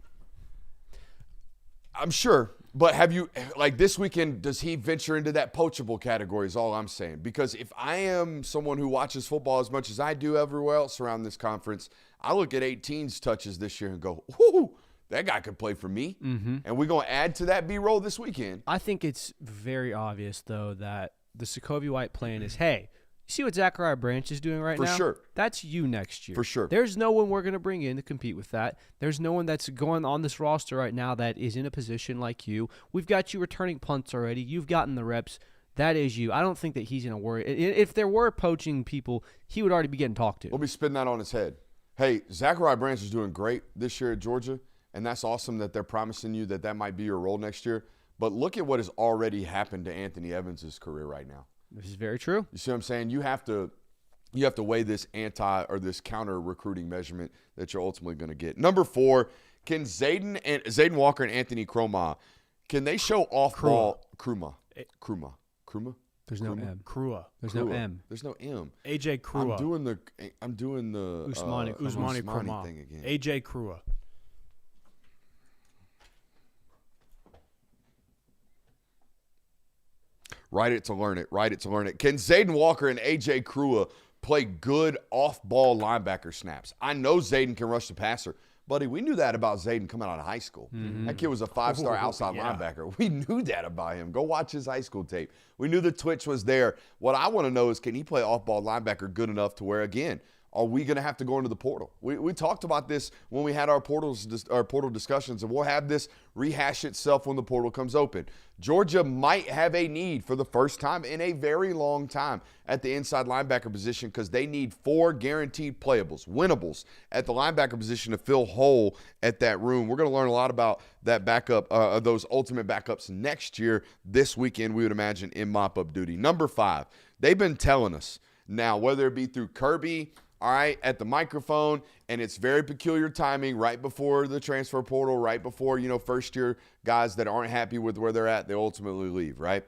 [SPEAKER 2] I'm sure. But have you, like this weekend, does he venture into that poachable category is all I'm saying. Because if I am someone who watches football as much as I do everywhere else around this conference, I look at 18's touches this year and go, whoo, that guy could play for me. Mm-hmm. And we're going to add to that B-roll this weekend.
[SPEAKER 3] I think it's very obvious, though, that the Zakovi White plan is, hey, you see what Zachariah Branch is doing right now?
[SPEAKER 2] For sure.
[SPEAKER 3] That's you next year.
[SPEAKER 2] For sure.
[SPEAKER 3] There's no one we're going to bring in to compete with that. There's no one that's going on this roster right now that is in a position like you. We've got you returning punts already. You've gotten the reps. That is you. I don't think that he's going to worry. If there were poaching people, he would already be getting talked to.
[SPEAKER 2] We'll be spinning that on his head. Hey, Zachariah Branch is doing great this year at Georgia, and that's awesome that they're promising you that might be your role next year. But look at what has already happened to Anthony Evans' career right now.
[SPEAKER 3] This is very true.
[SPEAKER 2] You see what I'm saying? You have to weigh this this counter recruiting measurement that you're ultimately going to get. Number 4, can Zayden Walker and Anthony Croma, can they show off ball Cruma?
[SPEAKER 3] There's no M.
[SPEAKER 4] Crua.
[SPEAKER 3] There's no M.
[SPEAKER 2] There's no M.
[SPEAKER 4] AJ Crua.
[SPEAKER 2] I'm doing the
[SPEAKER 4] Usmani Croma
[SPEAKER 2] thing again.
[SPEAKER 4] AJ Crua.
[SPEAKER 2] Write it to learn it. Can Zayden Walker and A.J. Crua play good off-ball linebacker snaps? I know Zayden can rush the passer, Buddy, we knew that about Zayden coming out of high school. That kid was a 5-star outside linebacker. We knew that about him. Go watch his high school tape. We knew the twitch was there. What I want to know is, can he play off-ball linebacker good enough to where, again, are we going to have to go into the portal? We talked about this when we had our portal discussions, and we'll have this rehash itself when the portal comes open. Georgia might have a need for the first time in a very long time at the inside linebacker position because they need 4 guaranteed playables, winnables at the linebacker position to fill hole at that room. We're going to learn a lot about that backup, those ultimate backups next year, this weekend, we would imagine, in mop-up duty. Number 5, they've been telling us now, whether it be through Kirby, all right, at the microphone, and it's very peculiar timing right before the transfer portal, right before, first-year guys that aren't happy with where they're at, they ultimately leave, right?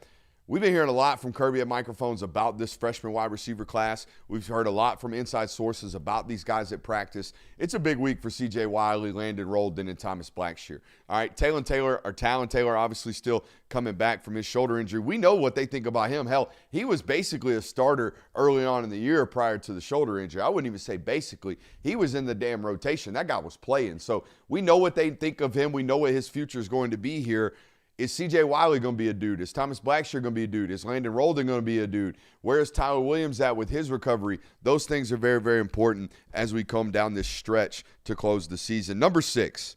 [SPEAKER 2] We've been hearing a lot from Kirby at microphones about this freshman wide receiver class. We've heard a lot from inside sources about these guys at practice. It's a big week for C.J. Wiley, Landon Roldan, and Thomas Blackshear. All right, Talon Taylor obviously still coming back from his shoulder injury. We know what they think about him. Hell, he was basically a starter early on in the year prior to the shoulder injury. I wouldn't even say basically. He was in the damn rotation. That guy was playing. So we know what they think of him. We know what his future is going to be here. Is C.J. Wiley going to be a dude? Is Thomas Blackshear going to be a dude? Is Landon Roldan going to be a dude? Where is Tyler Williams at with his recovery? Those things are very, very important as we come down this stretch to close the season. Number 6,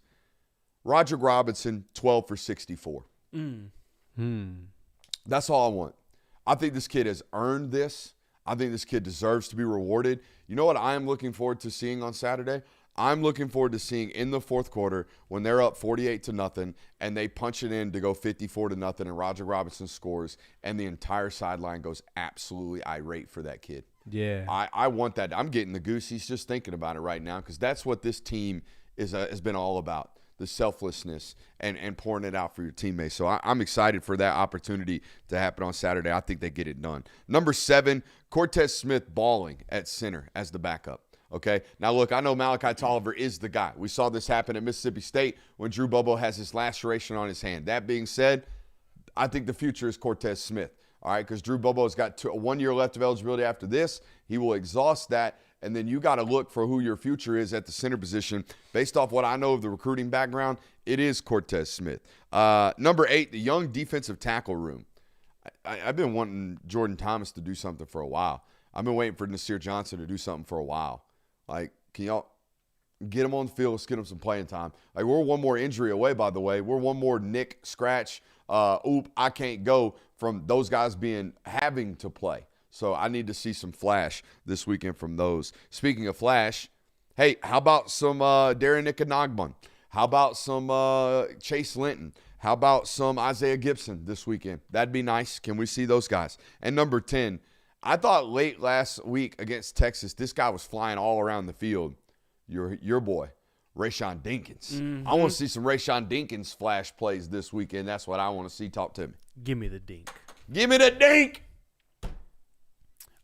[SPEAKER 2] Roger Robinson, 12 for 64. That's all I want. I think this kid has earned this. I think this kid deserves to be rewarded. You know what I am looking forward to seeing on Saturday? I'm looking forward to seeing in the fourth quarter when they're up 48-0 and they punch it in to go 54-0 and Roger Robinson scores and the entire sideline goes absolutely irate for that kid.
[SPEAKER 3] Yeah.
[SPEAKER 2] I want that. I'm getting the goosies just thinking about it right now because that's what this team has been all about, the selflessness and pouring it out for your teammates. So I'm excited for that opportunity to happen on Saturday. I think they get it done. Number 7, Cortez Smith balling at center as the backup. Okay, now look, I know Malachi Tolliver is the guy. We saw this happen at Mississippi State when Drew Bobo has his laceration on his hand. That being said, I think the future is Cortez Smith, all right, because Drew Bobo's got 1 year left of eligibility after this. He will exhaust that, and then you got to look for who your future is at the center position. Based off what I know of the recruiting background, it is Cortez Smith. Number 8, the young defensive tackle room. I've been wanting Jordan Thomas to do something for a while. I've been waiting for Nasir Johnson to do something for a while. Like, can y'all get him on the field? Let's get him some playing time. Like, we're one more injury away, by the way. We're one more nick, scratch, I can't go from those guys having to play. So I need to see some flash this weekend from those. Speaking of flash, hey, how about some Darren Nickenagbon? How about some Chase Linton? How about some Isaiah Gibson this weekend? That'd be nice. Can we see those guys? And number 10, I thought late last week against Texas, this guy was flying all around the field. Your boy, Rayshawn Dinkins. Mm-hmm. I want to see some Rayshawn Dinkins flash plays this weekend. That's what I want to see. Talk to me.
[SPEAKER 4] Give me the dink.
[SPEAKER 2] Give me the dink.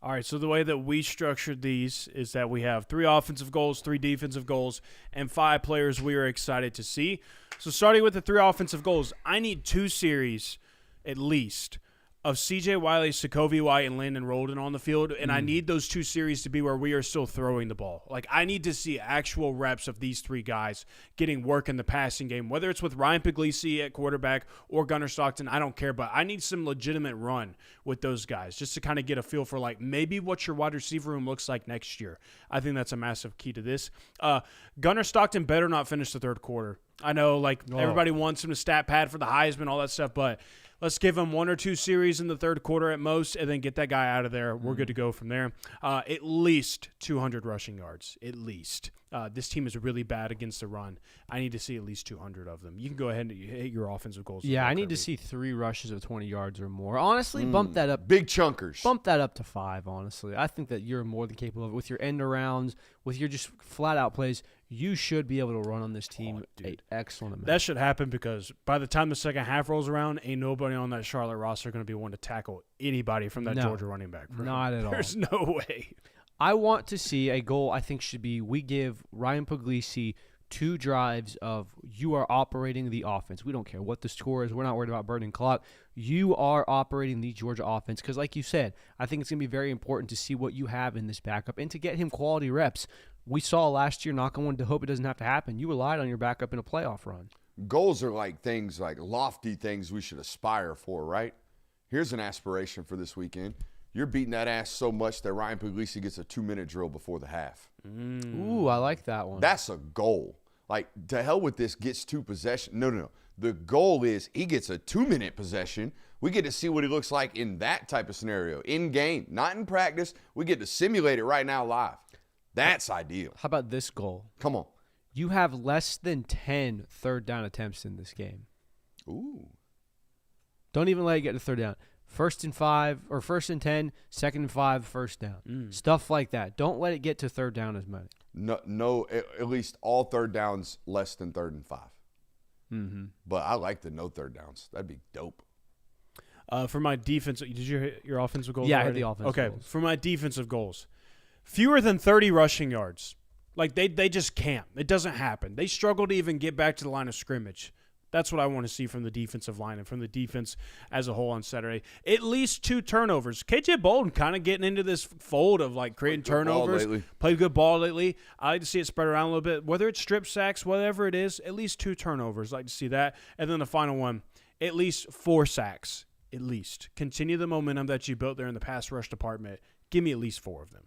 [SPEAKER 4] All right, so the way that we structured these is that we have 3 offensive goals, 3 defensive goals, and 5 players we are excited to see. So starting with the 3 offensive goals, I need 2 series at least of C.J. Wiley, Sokovia White, and Landon Roldan on the field, and I need those 2 series to be where we are still throwing the ball. Like, I need to see actual reps of these 3 guys getting work in the passing game, whether it's with Ryan Puglisi at quarterback or Gunnar Stockton, I don't care, but I need some legitimate run with those guys just to kind of get a feel for, like, maybe what your wide receiver room looks like next year. I think that's a massive key to this. Gunnar Stockton better not finish the third quarter. I know, everybody wants him to stat pad for the Heisman, all that stuff, but let's give him 1 or 2 series in the third quarter at most and then get that guy out of there. We're good to go from there. At least 200 rushing yards, at least. This team is really bad against the run. I need to see at least 200 of them. You can go ahead and hit your offensive goals.
[SPEAKER 3] Yeah, I need to see 3 rushes of 20 yards or more. Honestly, bump that up.
[SPEAKER 2] Big chunkers.
[SPEAKER 3] Bump that up to 5, honestly. I think that you're more than capable of it. With your end arounds, with your just flat-out plays, you should be able to run on this team an excellent amount.
[SPEAKER 4] That should happen because by the time the second half rolls around, ain't nobody on that Charlotte roster going to be one to tackle anybody from that Georgia running back room.
[SPEAKER 3] Not at all.
[SPEAKER 4] There's no way.
[SPEAKER 3] I want to see a goal I think should be we give Ryan Puglisi 2 drives of you are operating the offense. We don't care what the score is. We're not worried about burning clock. you are operating the Georgia offense. Because like you said, I think it's going to be very important to see what you have in this backup and to get him quality reps. We saw last year, knock on wood, to hope it doesn't have to happen. You relied on your backup in a playoff run.
[SPEAKER 2] Goals are like things, like lofty things we should aspire for, right? Here's an aspiration for this weekend. You're beating that ass so much that Ryan Puglisi gets a 2-minute drill before the half.
[SPEAKER 3] Ooh, I like that one.
[SPEAKER 2] That's a goal. Like, to hell with this gets 2 possession. No. The goal is he gets a 2-minute possession. We get to see what he looks like in that type of scenario, in game, not in practice. We get to simulate it right now live. That's ideal.
[SPEAKER 3] How about this goal?
[SPEAKER 2] Come on.
[SPEAKER 3] You have less than 10 third down attempts in this game.
[SPEAKER 2] Ooh.
[SPEAKER 3] Don't even let it get to third down. 1st and 5 or 1st and 10, 2nd and 5, first down. Stuff like that. Don't let it get to third down as many.
[SPEAKER 2] No, at least all third downs less than 3rd and 5.
[SPEAKER 3] Mm-hmm.
[SPEAKER 2] But I like the no third downs. That'd be dope.
[SPEAKER 4] For my defense, did you hit your offensive goals?
[SPEAKER 3] Yeah, I
[SPEAKER 4] already?
[SPEAKER 3] hit the offensive
[SPEAKER 4] goals.
[SPEAKER 3] goals.
[SPEAKER 4] For my defensive goals, fewer than 30 rushing yards. Like, they just can't. It doesn't happen. They struggle to even get back to the line of scrimmage. That's what I want to see from the defensive line and from the defense as a whole on Saturday. At least 2 turnovers. KJ Bolden kind of getting into this fold of, like, creating turnovers. Played good ball lately. I like to see it spread around a little bit. Whether it's strip sacks, whatever it is, at least 2 turnovers. I like to see that. And then the final one, at least 4 sacks. At least. Continue the momentum that you built there in the pass rush department. Give me at least 4 of them.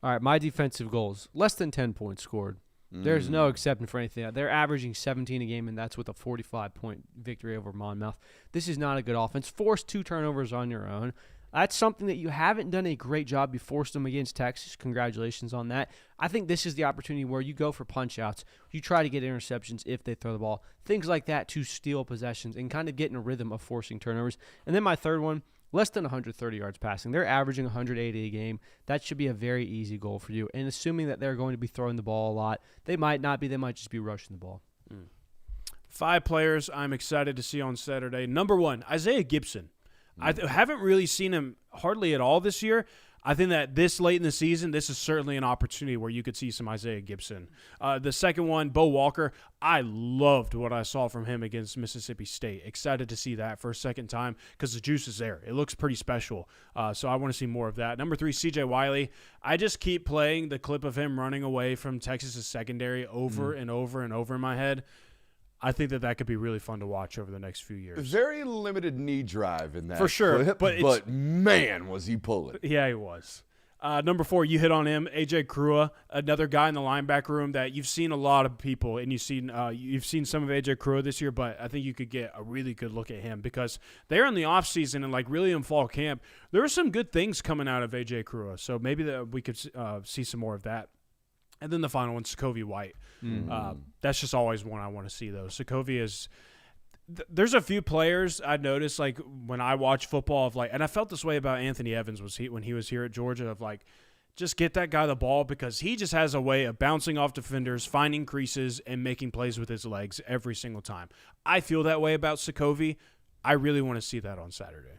[SPEAKER 3] All right, my defensive goals, less than 10 points scored. There's no exception for anything. They're averaging 17 a game, and that's with a 45-point victory over Monmouth. This is not a good offense. Force 2 turnovers on your own. That's something that you haven't done a great job. You forced them against Texas. Congratulations on that. I think this is the opportunity where you go for punch-outs. You try to get interceptions if they throw the ball. Things like that to steal possessions and kind of get in a rhythm of forcing turnovers. And then my third one, less than 130 yards passing. They're averaging 180 a game. That should be a very easy goal for you. And assuming that they're going to be throwing the ball a lot, they might not be. They might just be rushing the ball.
[SPEAKER 4] 5 players I'm excited to see on Saturday. Number 1, Isaiah Gibson. I haven't really seen him hardly at all this year. I think that this late in the season, this is certainly an opportunity where you could see some Isaiah Gibson. The second one, Bo Walker, I loved what I saw from him against Mississippi State. Excited to see that for a second time because the juice is there. It looks pretty special. So I want to see more of that. Number 3, C.J. Wiley. I just keep playing the clip of him running away from Texas's secondary over and over and over in my head. I think that could be really fun to watch over the next few years.
[SPEAKER 2] Very limited knee drive in that
[SPEAKER 4] For sure,
[SPEAKER 2] clip, but man, was he pulling.
[SPEAKER 4] Yeah, he was. Number 4, you hit on him, AJ Crua, another guy in the linebacker room that you've seen a lot of people, and you've seen some of AJ Crua this year, but I think you could get a really good look at him because they're in the offseason and, like, really in fall camp. There are some good things coming out of AJ Crua, so maybe we could see some more of that. And then the final one, Sokovia White. That's just always one I want to see, though. Sokovia is there's a few players I noticed, like, when I watch football, of like, and I felt this way about Anthony Evans when he was here at Georgia, of like, just get that guy the ball because he just has a way of bouncing off defenders, finding creases, and making plays with his legs every single time. I feel that way about Sokovia. I really want to see that on Saturday.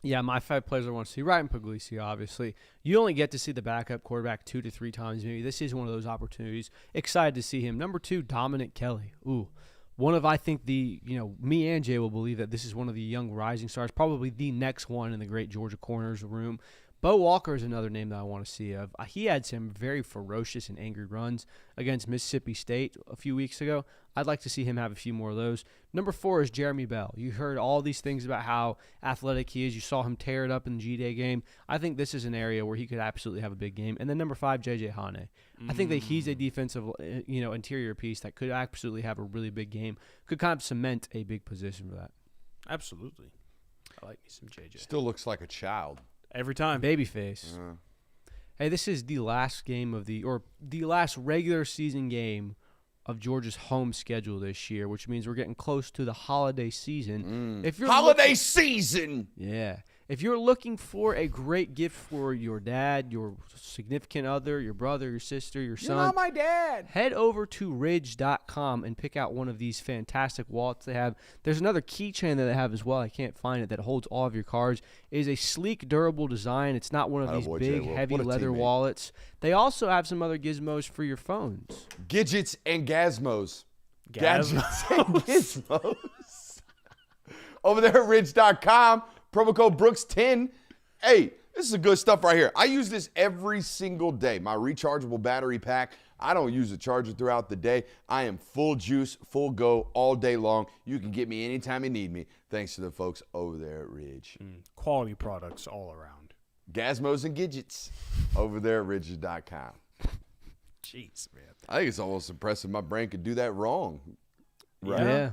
[SPEAKER 3] Yeah, my 5 players I want to see. Ryan Puglisi, obviously. You only get to see the backup quarterback 2 to 3 times maybe. This is one of those opportunities. Excited to see him. Number 2, Dominic Kelly. Ooh. One of, I think, me and Jay will believe that this is one of the young rising stars, probably the next one in the great Georgia Corners room. Bo Walker is another name that I want to see. He had some very ferocious and angry runs against Mississippi State a few weeks ago. I'd like to see him have a few more of those. Number 4 is Jeremy Bell. You heard all these things about how athletic he is. You saw him tear it up in the G-Day game. I think this is an area where he could absolutely have a big game. And then number 5, J.J. Hane. I think that he's a defensive, interior piece that could absolutely have a really big game. Could kind of cement a big position for that.
[SPEAKER 4] Absolutely. I like me some J.J.
[SPEAKER 2] Still looks like a child.
[SPEAKER 4] Every time.
[SPEAKER 3] Babyface. Hey, this is the last game the last regular season game of Georgia's home schedule this year, which means we're getting close to the holiday season. If you're
[SPEAKER 2] season!
[SPEAKER 3] Yeah. If you're looking for a great gift for your dad, your significant other, your brother, your sister, your son.
[SPEAKER 2] You're not my dad.
[SPEAKER 3] Head over to ridge.com and pick out one of these fantastic wallets they have. There's another keychain that they have as well. I can't find it, that holds all of your cards. It is a sleek, durable design. It's not one of these big, heavy leather wallets. They also have some other gizmos for your phones.
[SPEAKER 2] Gadgets and gazmos. Gadgets and gizmos. over there at ridge.com. Promo code Brooks10. Hey, this is the good stuff right here. I use this every single day. My rechargeable battery pack. I don't use a charger throughout the day. I am full juice, full go all day long. You can get me anytime you need me, thanks to the folks over there at Ridge.
[SPEAKER 4] Quality products all around.
[SPEAKER 2] Gazmos and Gidgets over there at ridge.com.
[SPEAKER 4] Jeez, man.
[SPEAKER 2] I think it's almost impressive my brain could do that wrong. Right?
[SPEAKER 3] Yeah.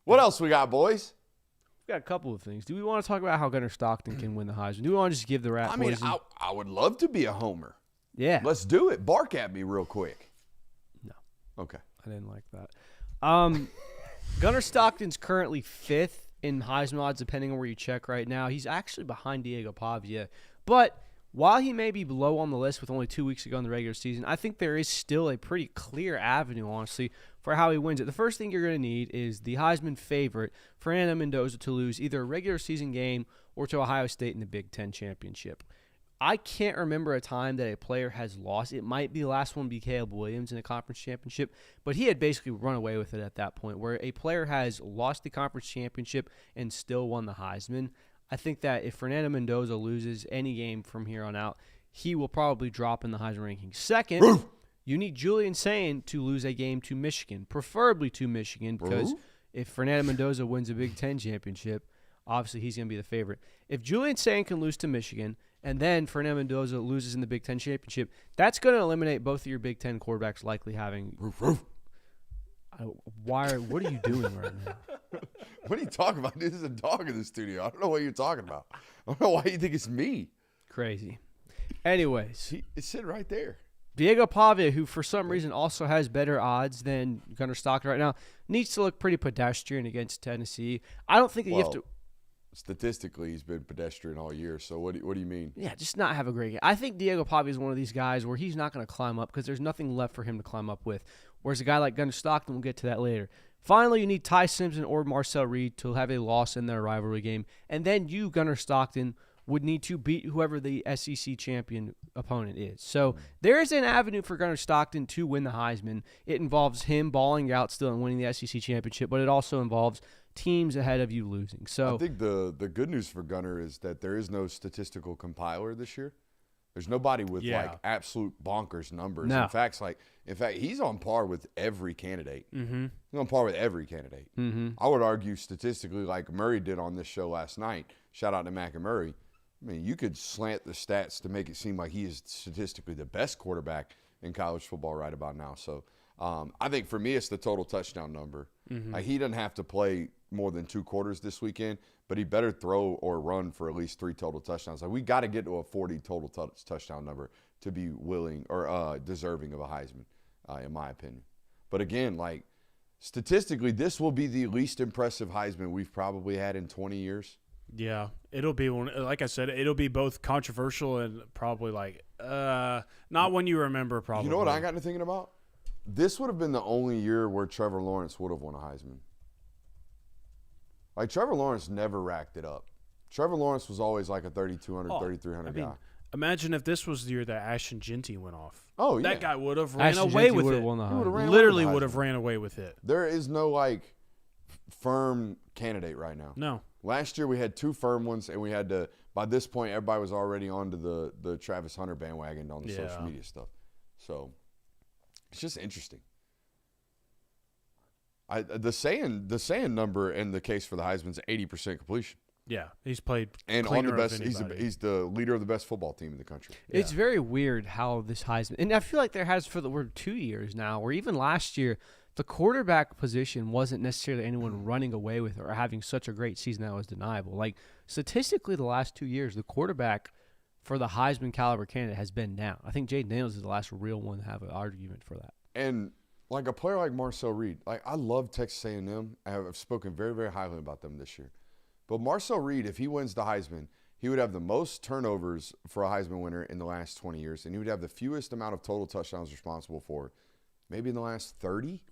[SPEAKER 2] What else we got, boys?
[SPEAKER 3] We got a couple of things. Do we want to talk about how Gunnar Stockton can win the Heisman? Do we want to just give the rat
[SPEAKER 2] I mean,
[SPEAKER 3] poison?
[SPEAKER 2] I would love to be a homer.
[SPEAKER 3] Yeah.
[SPEAKER 2] Let's do it. Bark at me real quick.
[SPEAKER 3] No.
[SPEAKER 2] Okay.
[SPEAKER 3] I didn't like that. Gunnar Stockton's currently 5th in Heisman odds, depending on where you check right now. He's actually behind Diego Pavia. But while he may be below on the list with only 2 weeks to go in the regular season, I think there is still a pretty clear avenue, honestly, for how he wins it. The first thing you're going to need is the Heisman favorite, Fernando Mendoza, to lose either a regular season game or to Ohio State in the Big Ten championship. I can't remember a time that a player has lost. It might be the last one be Caleb Williams in a conference championship, but he had basically run away with it at that point, where a player has lost the conference championship and still won the Heisman. I think that if Fernando Mendoza loses any game from here on out, he will probably drop in the Heisman rankings. Second, you need Julian Sayin to lose a game to Michigan, preferably to Michigan, because if Fernando Mendoza wins a Big Ten championship, obviously he's going to be the favorite. If Julian Sayin can lose to Michigan and then Fernando Mendoza loses in the Big Ten championship, that's going to eliminate both of your Big Ten quarterbacks likely having. What are you doing right now?
[SPEAKER 2] What are you talking about? This is a dog in the studio. I don't know what you're talking about. I don't know why you think it's me.
[SPEAKER 3] Crazy. Anyways,
[SPEAKER 2] It's sitting right there.
[SPEAKER 3] Diego Pavia, who for some reason also has better odds than Gunnar Stockton right now, needs to look pretty pedestrian against Tennessee. I don't think that you have to.
[SPEAKER 2] Statistically, he's been pedestrian all year. So what do you mean?
[SPEAKER 3] Yeah, just not have a great game. I think Diego Pavia is one of these guys where he's not going to climb up because there's nothing left for him to climb up with. Whereas a guy like Gunnar Stockton, we'll get to that later. Finally, you need Ty Simpson or Marcel Reed to have a loss in their rivalry game. And then you, Gunnar Stockton, would need to beat whoever the SEC champion opponent is. So there is an avenue for Gunnar Stockton to win the Heisman. It involves him balling out still and winning the SEC championship, but it also involves teams ahead of you losing. So
[SPEAKER 2] I think the good news for Gunnar is that there is no statistical compiler this year. There's nobody with like absolute bonkers numbers.
[SPEAKER 3] No.
[SPEAKER 2] In fact, he's on par with every candidate.
[SPEAKER 3] Mm-hmm.
[SPEAKER 2] He's on par with every candidate.
[SPEAKER 3] Mm-hmm.
[SPEAKER 2] I would argue statistically, like Murray did on this show last night. Shout out to Mac and Murray. I mean, you could slant the stats to make it seem like he is statistically the best quarterback in college football right about now. So I think for me, it's the total touchdown number.
[SPEAKER 3] Mm-hmm.
[SPEAKER 2] He doesn't have to play more than 2 quarters this weekend, but he better throw or run for at least 3 total touchdowns. Like we got to get to a 40 total touchdown number to be willing or deserving of a Heisman, in my opinion. But again, like statistically, this will be the least impressive Heisman we've probably had in 20 years.
[SPEAKER 4] Yeah, it'll be one. Like I said, it'll be both controversial and probably not one you remember. Probably.
[SPEAKER 2] You know what I got to thinking about? This would have been the only year where Trevor Lawrence would have won a Heisman. Like Trevor Lawrence never racked it up. Trevor Lawrence was always like a 3,200, 3,300 guy.
[SPEAKER 4] Imagine if this was the year that Ashton Genty went off.
[SPEAKER 2] Oh, yeah.
[SPEAKER 4] That guy would have ran
[SPEAKER 3] Ashton
[SPEAKER 4] away
[SPEAKER 3] Genty
[SPEAKER 4] with
[SPEAKER 3] would
[SPEAKER 4] it.
[SPEAKER 3] have won the Heisman.
[SPEAKER 4] Literally would have ran away with it.
[SPEAKER 2] There is no like firm candidate right now.
[SPEAKER 4] No.
[SPEAKER 2] Last year we had 2 firm ones, and we had to. By this point, everybody was already onto the Travis Hunter bandwagon on the social media stuff. So it's just interesting. The saying number in the case for the Heisman's 80% completion.
[SPEAKER 4] Yeah, he's played
[SPEAKER 2] and on the
[SPEAKER 4] cleaner
[SPEAKER 2] best.
[SPEAKER 4] of anybody.
[SPEAKER 2] He's the leader of the best football team in the country.
[SPEAKER 3] It's very weird how this Heisman, and I feel like there has for the 2 years now, or even last year, the quarterback position wasn't necessarily anyone running away with it or having such a great season that was deniable. Like statistically, the last 2 years, the quarterback for the Heisman caliber candidate has been down. I think Jaden Daniels is the last real one to have an argument for that.
[SPEAKER 2] And like a player like Marcel Reed, like I love Texas A&M. I've spoken very, very highly about them this year. But Marcel Reed, if he wins the Heisman, he would have the most turnovers for a Heisman winner in the last 20 years, and he would have the fewest amount of total touchdowns responsible for maybe in the last 30.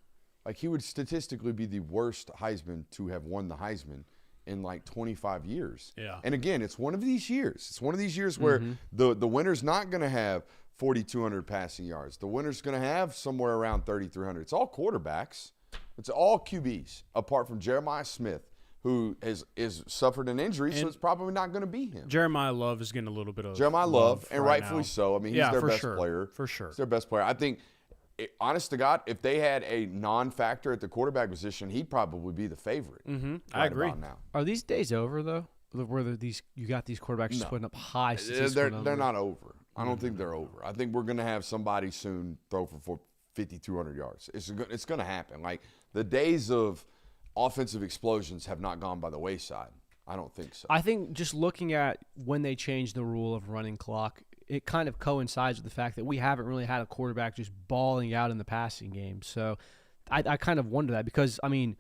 [SPEAKER 2] Like he would statistically be the worst Heisman to have won the Heisman in like 25 years.
[SPEAKER 4] Yeah.
[SPEAKER 2] And again, it's one of these years. It's one of these years where the winner's not going to have 4,200 passing yards. The winner's going to have somewhere around 3,300. It's all quarterbacks. It's all QBs, apart from Jeremiah Smith, who is suffered an injury, so it's probably not going to be him.
[SPEAKER 4] Jeremiah Love is getting a little bit of
[SPEAKER 2] Jeremiah Love, and
[SPEAKER 4] right
[SPEAKER 2] rightfully
[SPEAKER 4] now.
[SPEAKER 2] so. I mean, he's their
[SPEAKER 4] for
[SPEAKER 2] best
[SPEAKER 4] sure.
[SPEAKER 2] player.
[SPEAKER 4] For sure.
[SPEAKER 2] He's their best player. I think, honest to God, if they had a non-factor at the quarterback position, he'd probably be the favorite.
[SPEAKER 4] I agree.
[SPEAKER 2] About now.
[SPEAKER 3] Are these days over though? Where you got these quarterbacks just putting up high statistical
[SPEAKER 2] They're
[SPEAKER 3] numbers?
[SPEAKER 2] not over. I don't think they're over. I think we're going to have somebody soon throw for 5,200 yards. It's going to happen. Like, the days of offensive explosions have not gone by the wayside. I don't think so.
[SPEAKER 3] I think just looking at when they changed the rule of running clock, it kind of coincides with the fact that we haven't really had a quarterback just balling out in the passing game. So I kind of wonder that because, I mean,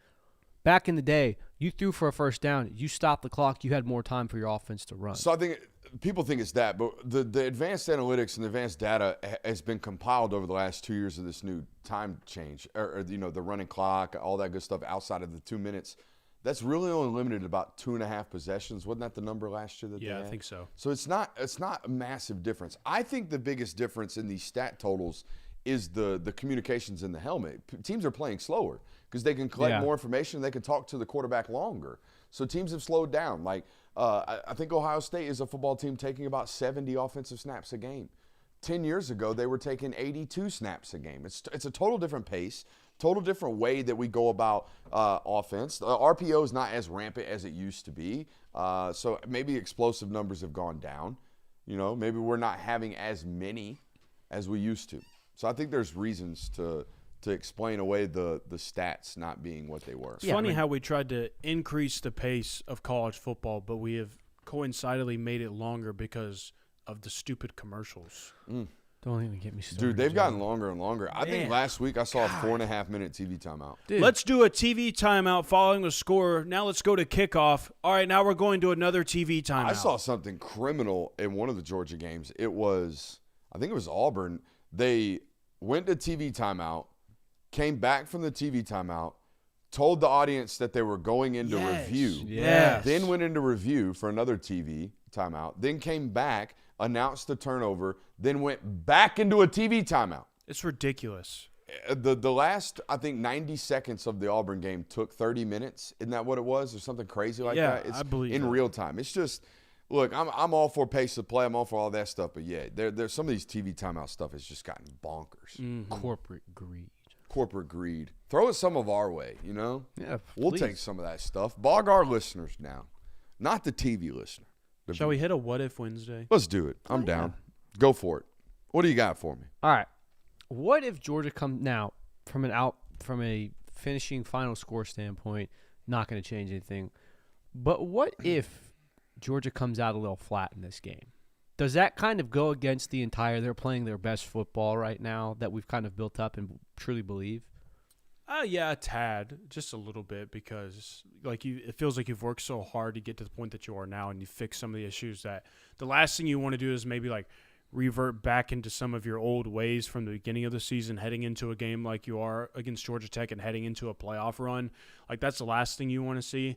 [SPEAKER 3] back in the day, you threw for a first down, you stopped the clock, you had more time for your offense to run.
[SPEAKER 2] So I think people think it's that, but the advanced analytics and the advanced data has been compiled over the last 2 years of this new time change, or the running clock, all that good stuff outside of the 2 minutes. That's really only limited to about 2.5 possessions. Wasn't that the number last year that they had?
[SPEAKER 4] I think so.
[SPEAKER 2] So it's not a massive difference. I think the biggest difference in these stat totals is the communications in the helmet. Teams are playing slower because they can collect more information and they can talk to the quarterback longer. So teams have slowed down. Like I think Ohio State is a football team taking about 70 offensive snaps a game. 10 years ago, they were taking 82 snaps a game. It's a total different pace, total different way that we go about offense. The RPO is not as rampant as it used to be. So maybe explosive numbers have gone down. Maybe we're not having as many as we used to. So I think there's reasons to explain away the stats not being what they were.
[SPEAKER 4] It's funny how we tried to increase the pace of college football, but we have coincidentally made it longer because of the stupid commercials.
[SPEAKER 3] Don't even get me started.
[SPEAKER 2] Dude, they've gotten longer and longer. I think last week I saw a 4.5-minute TV timeout.
[SPEAKER 3] Dude.
[SPEAKER 4] Let's do a TV timeout following the score. Now let's go to kickoff. All right, now we're going to another TV timeout.
[SPEAKER 2] I saw something criminal in one of the Georgia games. I think it was Auburn. They went to TV timeout, came back from the TV timeout, told the audience that they were going into review.
[SPEAKER 3] Yes.
[SPEAKER 2] Then went into review for another TV timeout. Then came back, announced the turnover, then went back into a TV timeout.
[SPEAKER 4] It's ridiculous.
[SPEAKER 2] The last, I think, 90 seconds of the Auburn game took 30 minutes. Isn't that what it was? Or something crazy like that? It's
[SPEAKER 4] I believe
[SPEAKER 2] in
[SPEAKER 4] that.
[SPEAKER 2] real time. It's just, look, I'm all for pace of play. I'm all for all that stuff. But, there's some of these TV timeout stuff has just gotten bonkers.
[SPEAKER 3] Corporate greed.
[SPEAKER 2] Corporate greed. Throw it some of our way,
[SPEAKER 3] Yeah,
[SPEAKER 2] We'll
[SPEAKER 3] please.
[SPEAKER 2] take some of that stuff. Bog our listeners now, not the TV listener.
[SPEAKER 4] Shall we hit a What If Wednesday?
[SPEAKER 2] Let's do it. I'm down. Go for it. What do you got for me?
[SPEAKER 3] All right. What if Georgia comes now from a finishing final score standpoint? Not going to change anything. But what if Georgia comes out a little flat in this game? Does that kind of go against the entire? They're playing their best football right now that we've kind of built up and truly believe.
[SPEAKER 4] Yeah, a tad, just a little bit, because it feels like you've worked so hard to get to the point that you are now, and you fix some of the issues that the last thing you want to do is maybe revert back into some of your old ways from the beginning of the season, heading into a game like you are against Georgia Tech and heading into a playoff run. That's the last thing you want to see.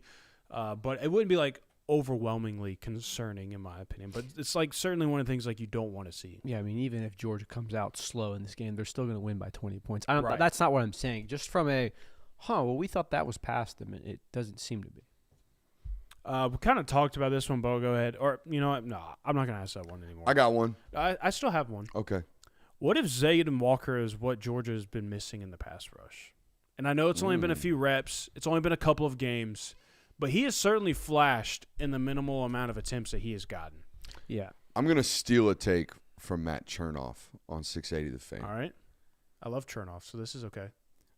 [SPEAKER 4] But it wouldn't be overwhelmingly concerning in my opinion. But it's certainly one of the things you don't want to see.
[SPEAKER 3] Yeah, I mean, even if Georgia comes out slow in this game, they're still going to win by 20 points.
[SPEAKER 4] Right.
[SPEAKER 3] That's not what I'm saying. Just from we thought that was past them. It doesn't seem to be.
[SPEAKER 4] We kind of talked about this one, Bo. Go ahead. Or, you know what? No, I'm not going to ask that one anymore.
[SPEAKER 2] I got one.
[SPEAKER 4] I still have one.
[SPEAKER 2] Okay.
[SPEAKER 4] What if Zayden Walker is what Georgia has been missing in the pass rush? And I know it's only been a few reps. It's only been a couple of games. But he has certainly flashed in the minimal amount of attempts that he has gotten.
[SPEAKER 3] Yeah.
[SPEAKER 2] I'm going to steal a take from Matt Chernoff on 680 The Fan.
[SPEAKER 4] All right. I love Chernoff, so this is okay.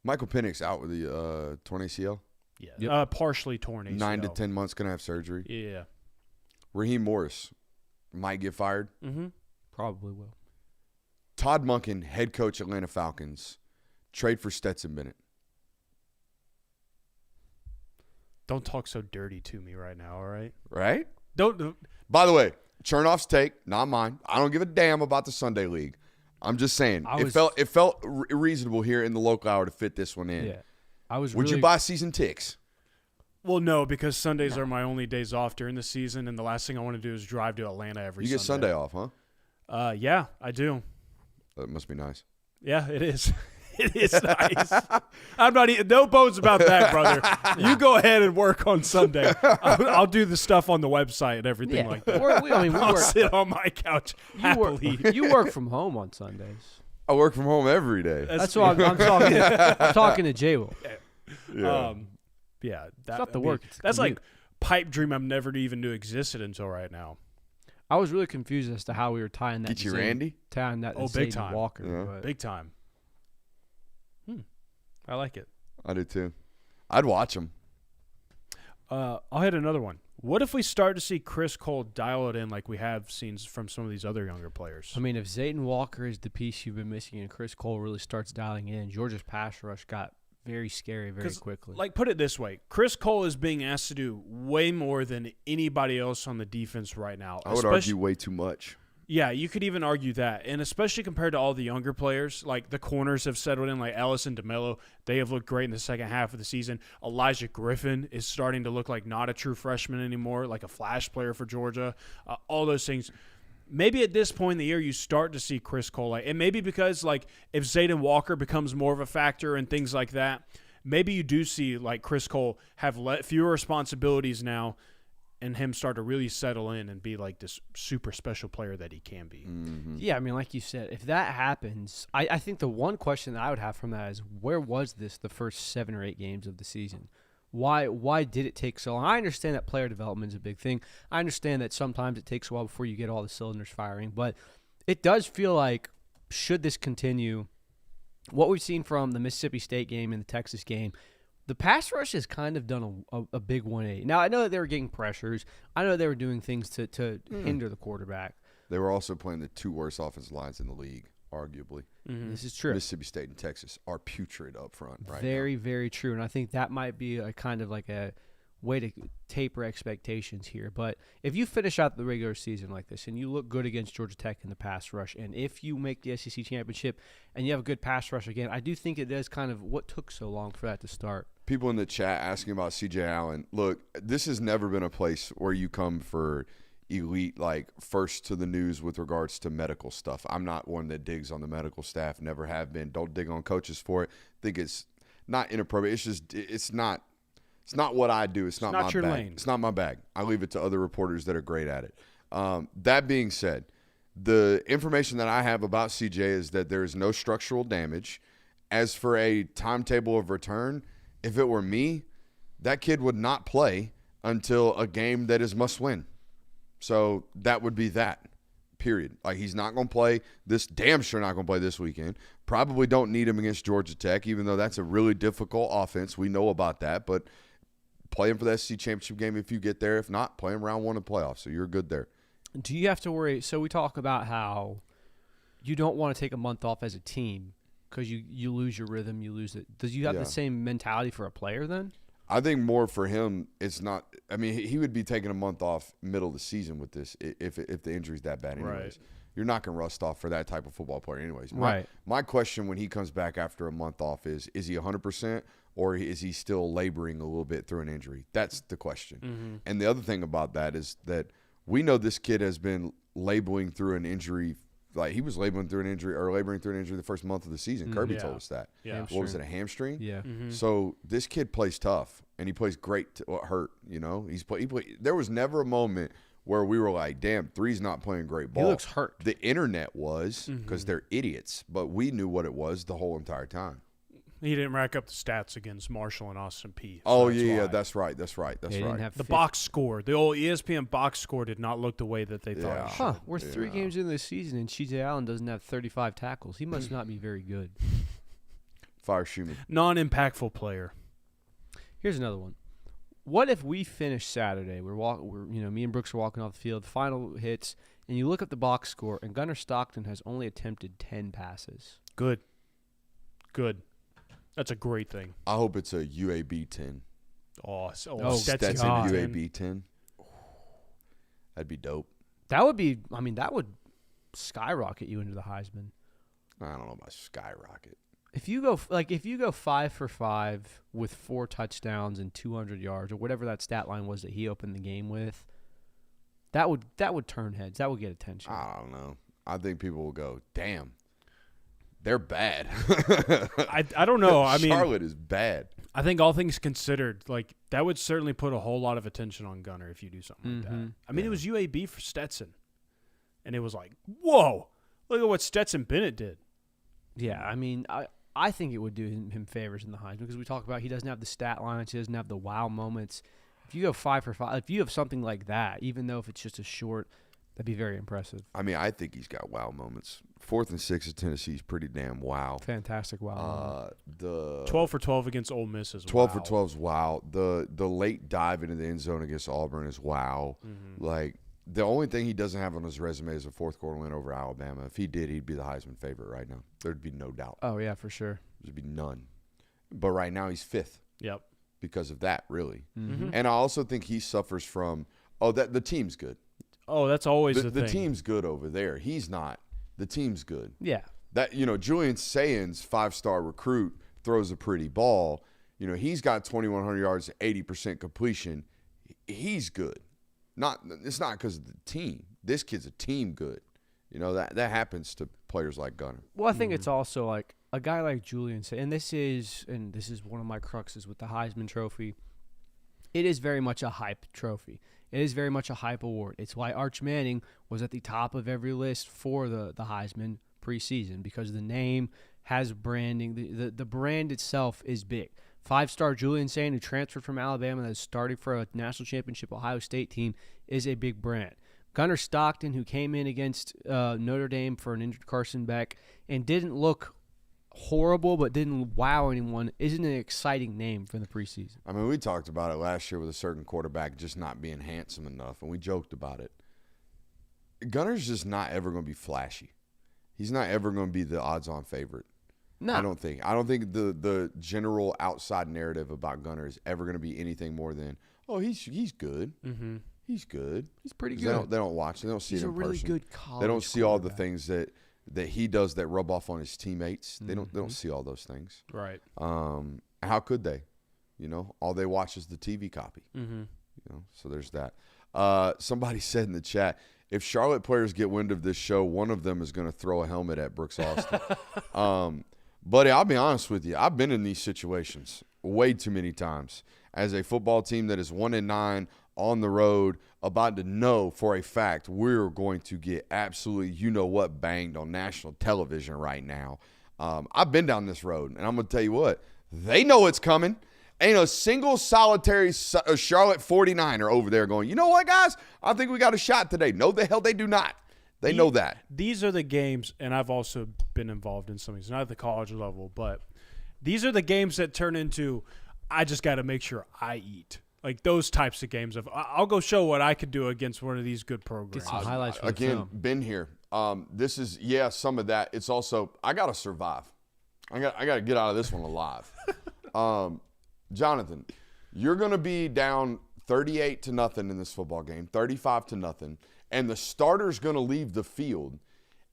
[SPEAKER 2] Michael Penix out with the torn ACL.
[SPEAKER 4] Yeah.
[SPEAKER 3] Yep.
[SPEAKER 4] Partially torn ACL.
[SPEAKER 2] 9 to 10 months, going to have surgery.
[SPEAKER 4] Yeah.
[SPEAKER 2] Raheem Morris might get fired.
[SPEAKER 4] Mm-hmm.
[SPEAKER 3] Probably will.
[SPEAKER 2] Todd Monken, head coach Atlanta Falcons, trade for Stetson Bennett.
[SPEAKER 4] Don't talk so dirty to me right now, all right?
[SPEAKER 2] Right?
[SPEAKER 4] Don't.
[SPEAKER 2] By the way, Chernoff's take, not mine. I don't give a damn about the Sunday League. I'm just saying it felt reasonable here in the local hour to fit this one in.
[SPEAKER 3] Yeah.
[SPEAKER 2] Would you buy season tickets?
[SPEAKER 4] Well, no, because Sundays are my only days off during the season, and the last thing I want to do is drive to Atlanta every Sunday.
[SPEAKER 2] You get Sunday off, huh?
[SPEAKER 4] Yeah, I do.
[SPEAKER 2] That must be nice.
[SPEAKER 4] Yeah, it is. It is nice. I'm not no bones about that, brother. You go ahead and work on Sunday. I'll do the stuff on the website and everything like that.
[SPEAKER 3] We
[SPEAKER 4] I'll
[SPEAKER 3] work.
[SPEAKER 4] sit on my couch happily.
[SPEAKER 3] You work from home on Sundays.
[SPEAKER 2] I work from home every day.
[SPEAKER 3] That's what I'm talking. I'm talking to Jay Will.
[SPEAKER 2] Yeah.
[SPEAKER 4] That's
[SPEAKER 3] not the work, it's the
[SPEAKER 4] that's like
[SPEAKER 3] commute.
[SPEAKER 4] pipe dream I've never even knew existed until right now.
[SPEAKER 3] I was really confused as to how we were tying that.
[SPEAKER 2] Get you
[SPEAKER 3] to
[SPEAKER 2] Randy?
[SPEAKER 3] Tying that.
[SPEAKER 4] Oh,
[SPEAKER 3] to
[SPEAKER 4] big
[SPEAKER 3] Zayden
[SPEAKER 4] time.
[SPEAKER 3] Walker.
[SPEAKER 2] Yeah.
[SPEAKER 3] But
[SPEAKER 4] Big time. I like it.
[SPEAKER 2] I do too. I'd watch him.
[SPEAKER 4] I'll hit another one. What if we start to see Chris Cole dial it in like we have seen from some of these other younger players?
[SPEAKER 3] I mean, if Zayden Walker is the piece you've been missing and Chris Cole really starts dialing in, Georgia's pass rush got very scary very quickly.
[SPEAKER 4] Like, put it this way. Chris Cole is being asked to do way more than anybody else on the defense right now.
[SPEAKER 2] I would argue way too much.
[SPEAKER 4] Yeah, you could even argue that. And especially compared to all the younger players, like the corners have settled in, like Ellison DeMello. They have looked great in the second half of the season. Elijah Griffin is starting to look like not a true freshman anymore, like a flash player for Georgia. All those things. Maybe at this point in the year you start to see Chris Cole. And maybe because, like, if Zayden Walker becomes more of a factor and things like that, maybe you do see, like, Chris Cole have fewer responsibilities now and him start to really settle in and be like this super special player that he can be.
[SPEAKER 2] Mm-hmm.
[SPEAKER 3] Yeah, I mean, like you said, if that happens, I think the one question that I would have from that is, where was this the first 7 or 8 games of the season? Why did it take so long? I understand that player development is a big thing. I understand that sometimes it takes a while before you get all the cylinders firing, but it does feel like, should this continue, what we've seen from the Mississippi State game and the Texas game, the pass rush has kind of done a big 180. Now, I know that they were getting pressures. I know they were doing things to hinder the quarterback.
[SPEAKER 2] They were also playing the 2 worst offensive lines in the league, arguably.
[SPEAKER 4] Mm-hmm.
[SPEAKER 3] This is true.
[SPEAKER 2] Mississippi State and Texas are putrid up front right
[SPEAKER 3] Very, very true. And I think that might be a kind of like a way to taper expectations here. But if you finish out the regular season like this and you look good against Georgia Tech in the pass rush, and if you make the SEC championship and you have a good pass rush again, I do think it is kind of what took so long for that to start.
[SPEAKER 2] People in the chat asking about C.J. Allen. Look, this has never been a place where you come for elite, like, first to the news with regards to medical stuff. I'm not one that digs on the medical staff, never have been. Don't dig on coaches for it. think it's not inappropriate. It's just it's not what I do. It's not my
[SPEAKER 4] your
[SPEAKER 2] bag.
[SPEAKER 4] lane.
[SPEAKER 2] It's not my bag. I leave it to other reporters that are great at it. That being said, the information that I have about CJ is that there is no structural damage. As for a timetable of return, if it were me, that kid would not play until a game that is must win. So that would be that, period. Like, he's not going to play this, damn sure not going to play this weekend. Probably don't need him against Georgia Tech, even though that's a really difficult offense. We know about that, but play him for the SEC championship game if you get there. If not, play him round one of playoffs, so you're good there.
[SPEAKER 3] Do you have to worry? So we talk about how you don't want to take a month off as a team because you lose your rhythm, you lose it. Does you have the same mentality for a player then?
[SPEAKER 2] I think more for him, it's not – I mean, he would be taking a month off middle of the season with this if the injury's that bad anyways.
[SPEAKER 4] Right.
[SPEAKER 2] You're not going to rust off for that type of football player anyways.
[SPEAKER 3] Right.
[SPEAKER 2] My question when he comes back after a month off is he 100% or is he still laboring a little bit through an injury? That's the question.
[SPEAKER 4] Mm-hmm.
[SPEAKER 2] And the other thing about that is that we know this kid has been laboring through an injury. Like, he was laboring through an injury the first month of the season. Kirby
[SPEAKER 4] Yeah.
[SPEAKER 2] told us that.
[SPEAKER 4] Yeah.
[SPEAKER 2] What was it, a hamstring?
[SPEAKER 3] Yeah.
[SPEAKER 4] Mm-hmm.
[SPEAKER 2] So this kid plays tough, and he plays great. Hurt, you know. He played. There was never a moment where we were like, "Damn, Three's not playing great ball."
[SPEAKER 3] He looks hurt.
[SPEAKER 2] The internet was because they're idiots, but we knew what it was the whole entire time.
[SPEAKER 4] He didn't rack up the stats against Marshall and Austin Peay.
[SPEAKER 2] Oh
[SPEAKER 4] that's
[SPEAKER 2] yeah,
[SPEAKER 4] why.
[SPEAKER 2] that's right. That's right. That's
[SPEAKER 3] They
[SPEAKER 2] right.
[SPEAKER 3] didn't have
[SPEAKER 4] The
[SPEAKER 3] 50
[SPEAKER 4] box score, the old ESPN box score did not look the way that they thought
[SPEAKER 2] Yeah.
[SPEAKER 4] it should.
[SPEAKER 3] Huh, we're 3 games into the season and C.J. Allen doesn't have 35 tackles. He must not be very good.
[SPEAKER 2] Fire Schumann.
[SPEAKER 4] Non-impactful player.
[SPEAKER 3] Here's another one. What if we finish Saturday? We're me and Brooks are walking off the field, final hits, and you look at the box score, and Gunnar Stockton has only attempted 10 passes.
[SPEAKER 4] Good. That's a great thing.
[SPEAKER 2] I hope it's a UAB 10.
[SPEAKER 3] Oh,
[SPEAKER 2] Stetson
[SPEAKER 3] God.
[SPEAKER 2] UAB 10. That'd be dope.
[SPEAKER 3] That would skyrocket you into the Heisman.
[SPEAKER 2] I don't know about skyrocket.
[SPEAKER 3] If you go 5 for 5 with 4 touchdowns and 200 yards or whatever that stat line was that he opened the game with, that would turn heads. That would get attention.
[SPEAKER 2] I don't know. I think people will go, damn. they're bad.
[SPEAKER 4] I don't know. I mean,
[SPEAKER 2] Charlotte is bad.
[SPEAKER 4] I think all things considered, like that would certainly put a whole lot of attention on Gunner if you do something like that. I mean, it was UAB for Stetson, and it was like, whoa, look at what Stetson Bennett did.
[SPEAKER 3] Yeah, I mean, I think it would do him favors in the Heisman because we talk about he doesn't have the stat lines, he doesn't have the wow moments. If you go 5 for 5, if you have something like that, even though if it's just a short, that'd be very impressive.
[SPEAKER 2] I mean, I think he's got wow moments. 4th and 6 at Tennessee is pretty damn wow.
[SPEAKER 3] Fantastic wow.
[SPEAKER 2] The
[SPEAKER 4] 12 for 12 against Ole Miss is
[SPEAKER 2] 12
[SPEAKER 4] wow.
[SPEAKER 2] for 12 is wow. The late dive into the end zone against Auburn is wow. Like, the only thing he doesn't have on his resume is a 4th quarter win over Alabama. If he did, he'd be the Heisman favorite right now. There'd be no doubt.
[SPEAKER 3] Oh, yeah, for sure.
[SPEAKER 2] There'd be none. But right now he's 5th.
[SPEAKER 4] Yep.
[SPEAKER 2] Because of that, really. And I also think he suffers from, that the team's good.
[SPEAKER 4] Oh, that's always the thing.
[SPEAKER 2] The team's good over there. He's not. The team's good.
[SPEAKER 3] Yeah.
[SPEAKER 2] That, Julian Sayans, 5-star recruit, throws a pretty ball. He's got 2,100 yards, 80% completion. He's good. It's not because of the team. This kid's a team good. That happens to players like Gunner.
[SPEAKER 3] Well, I think it's also like a guy like Julian, and this is one of my cruxes with the Heisman Trophy. It is very much a hype trophy. It is very much a hype award. It's why Arch Manning was at the top of every list for the Heisman preseason because the name has branding. The brand itself is big. 5-star Julian Sayin, who transferred from Alabama that is starting for a national championship Ohio State team, is a big brand. Gunnar Stockton, who came in against Notre Dame for an injured Carson Beck and didn't look horrible but didn't wow anyone, isn't an exciting name for the preseason.
[SPEAKER 2] I mean, we talked about it last year with a certain quarterback just not being handsome enough, and we joked about it. Gunner's just not ever going to be flashy. He's not ever going to be the odds-on favorite.
[SPEAKER 3] No.
[SPEAKER 2] I don't think the general outside narrative about Gunner is ever going to be anything more than, he's good. Mm-hmm. He's good.
[SPEAKER 3] He's pretty good.
[SPEAKER 2] They don't watch. They don't see it in person.
[SPEAKER 3] He's a really good college
[SPEAKER 2] They don't see all the things that he does that rub off on his teammates. They don't see all those things.
[SPEAKER 4] Right.
[SPEAKER 2] How could they? All they watch is the TV copy. So there's that. Somebody said in the chat, if Charlotte players get wind of this show, one of them is going to throw a helmet at Brooks Austin. Buddy, I'll be honest with you. I've been in these situations way too many times. As a football team that is 1-9 on the road, about to know for a fact we're going to get absolutely what banged on national television right now. I've been down this road, and I'm going to tell you what. They know it's coming. Ain't a single solitary Charlotte 49er over there going, you know what, guys? I think we got a shot today. No, the hell they do not. They know that.
[SPEAKER 4] These are the games, and I've also been involved in some of these, not at the college level, but these are the games that turn into, I just got to make sure I eat. Like those types of games of, I'll go show what I could do against one of these good programs.
[SPEAKER 3] Get some highlights from
[SPEAKER 2] Again,
[SPEAKER 3] the film.
[SPEAKER 2] been here. This is, some of that. It's also, I got to survive. I got to get out of this one alive. Jonathan, you're going to be down 38-0 in this football game, 35-0, and the starter's going to leave the field,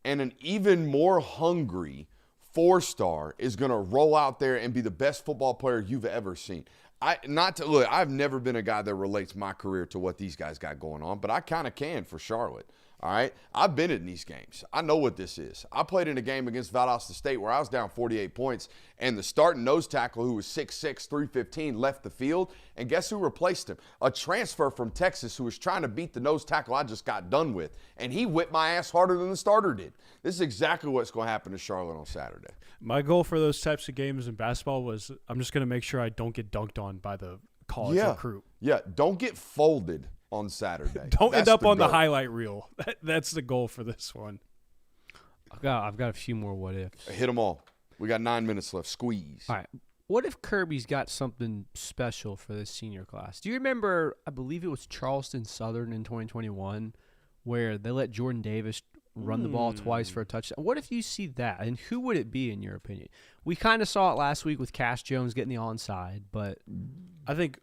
[SPEAKER 2] and an even more hungry 4-star is going to roll out there and be the best football player you've ever seen. I've never been a guy that relates my career to what these guys got going on, but I kind of can for Charlotte. All right, I've been in these games. I know what this is. I played in a game against Valdosta State where I was down 48 points, and the starting nose tackle, who was 6'6", 315, left the field, and guess who replaced him? A transfer from Texas who was trying to beat the nose tackle I just got done with, and he whipped my ass harder than the starter did. This is exactly what's going to happen to Charlotte on Saturday.
[SPEAKER 4] My goal for those types of games in basketball was I'm just going to make sure I don't get dunked on by the college recruit.
[SPEAKER 2] Yeah, don't get folded on Saturday.
[SPEAKER 4] Don't end up on the highlight reel. That's the goal for this one.
[SPEAKER 3] I've got a few more what ifs.
[SPEAKER 2] Hit them all. We got 9 minutes left. Squeeze.
[SPEAKER 3] All right. What if Kirby's got something special for this senior class? Do you remember, I believe it was Charleston Southern in 2021, where they let Jordan Davis run the ball twice for a touchdown? What if you see that, and who would it be in your opinion? We kind of saw it last week with Cash Jones getting the onside, but
[SPEAKER 4] I think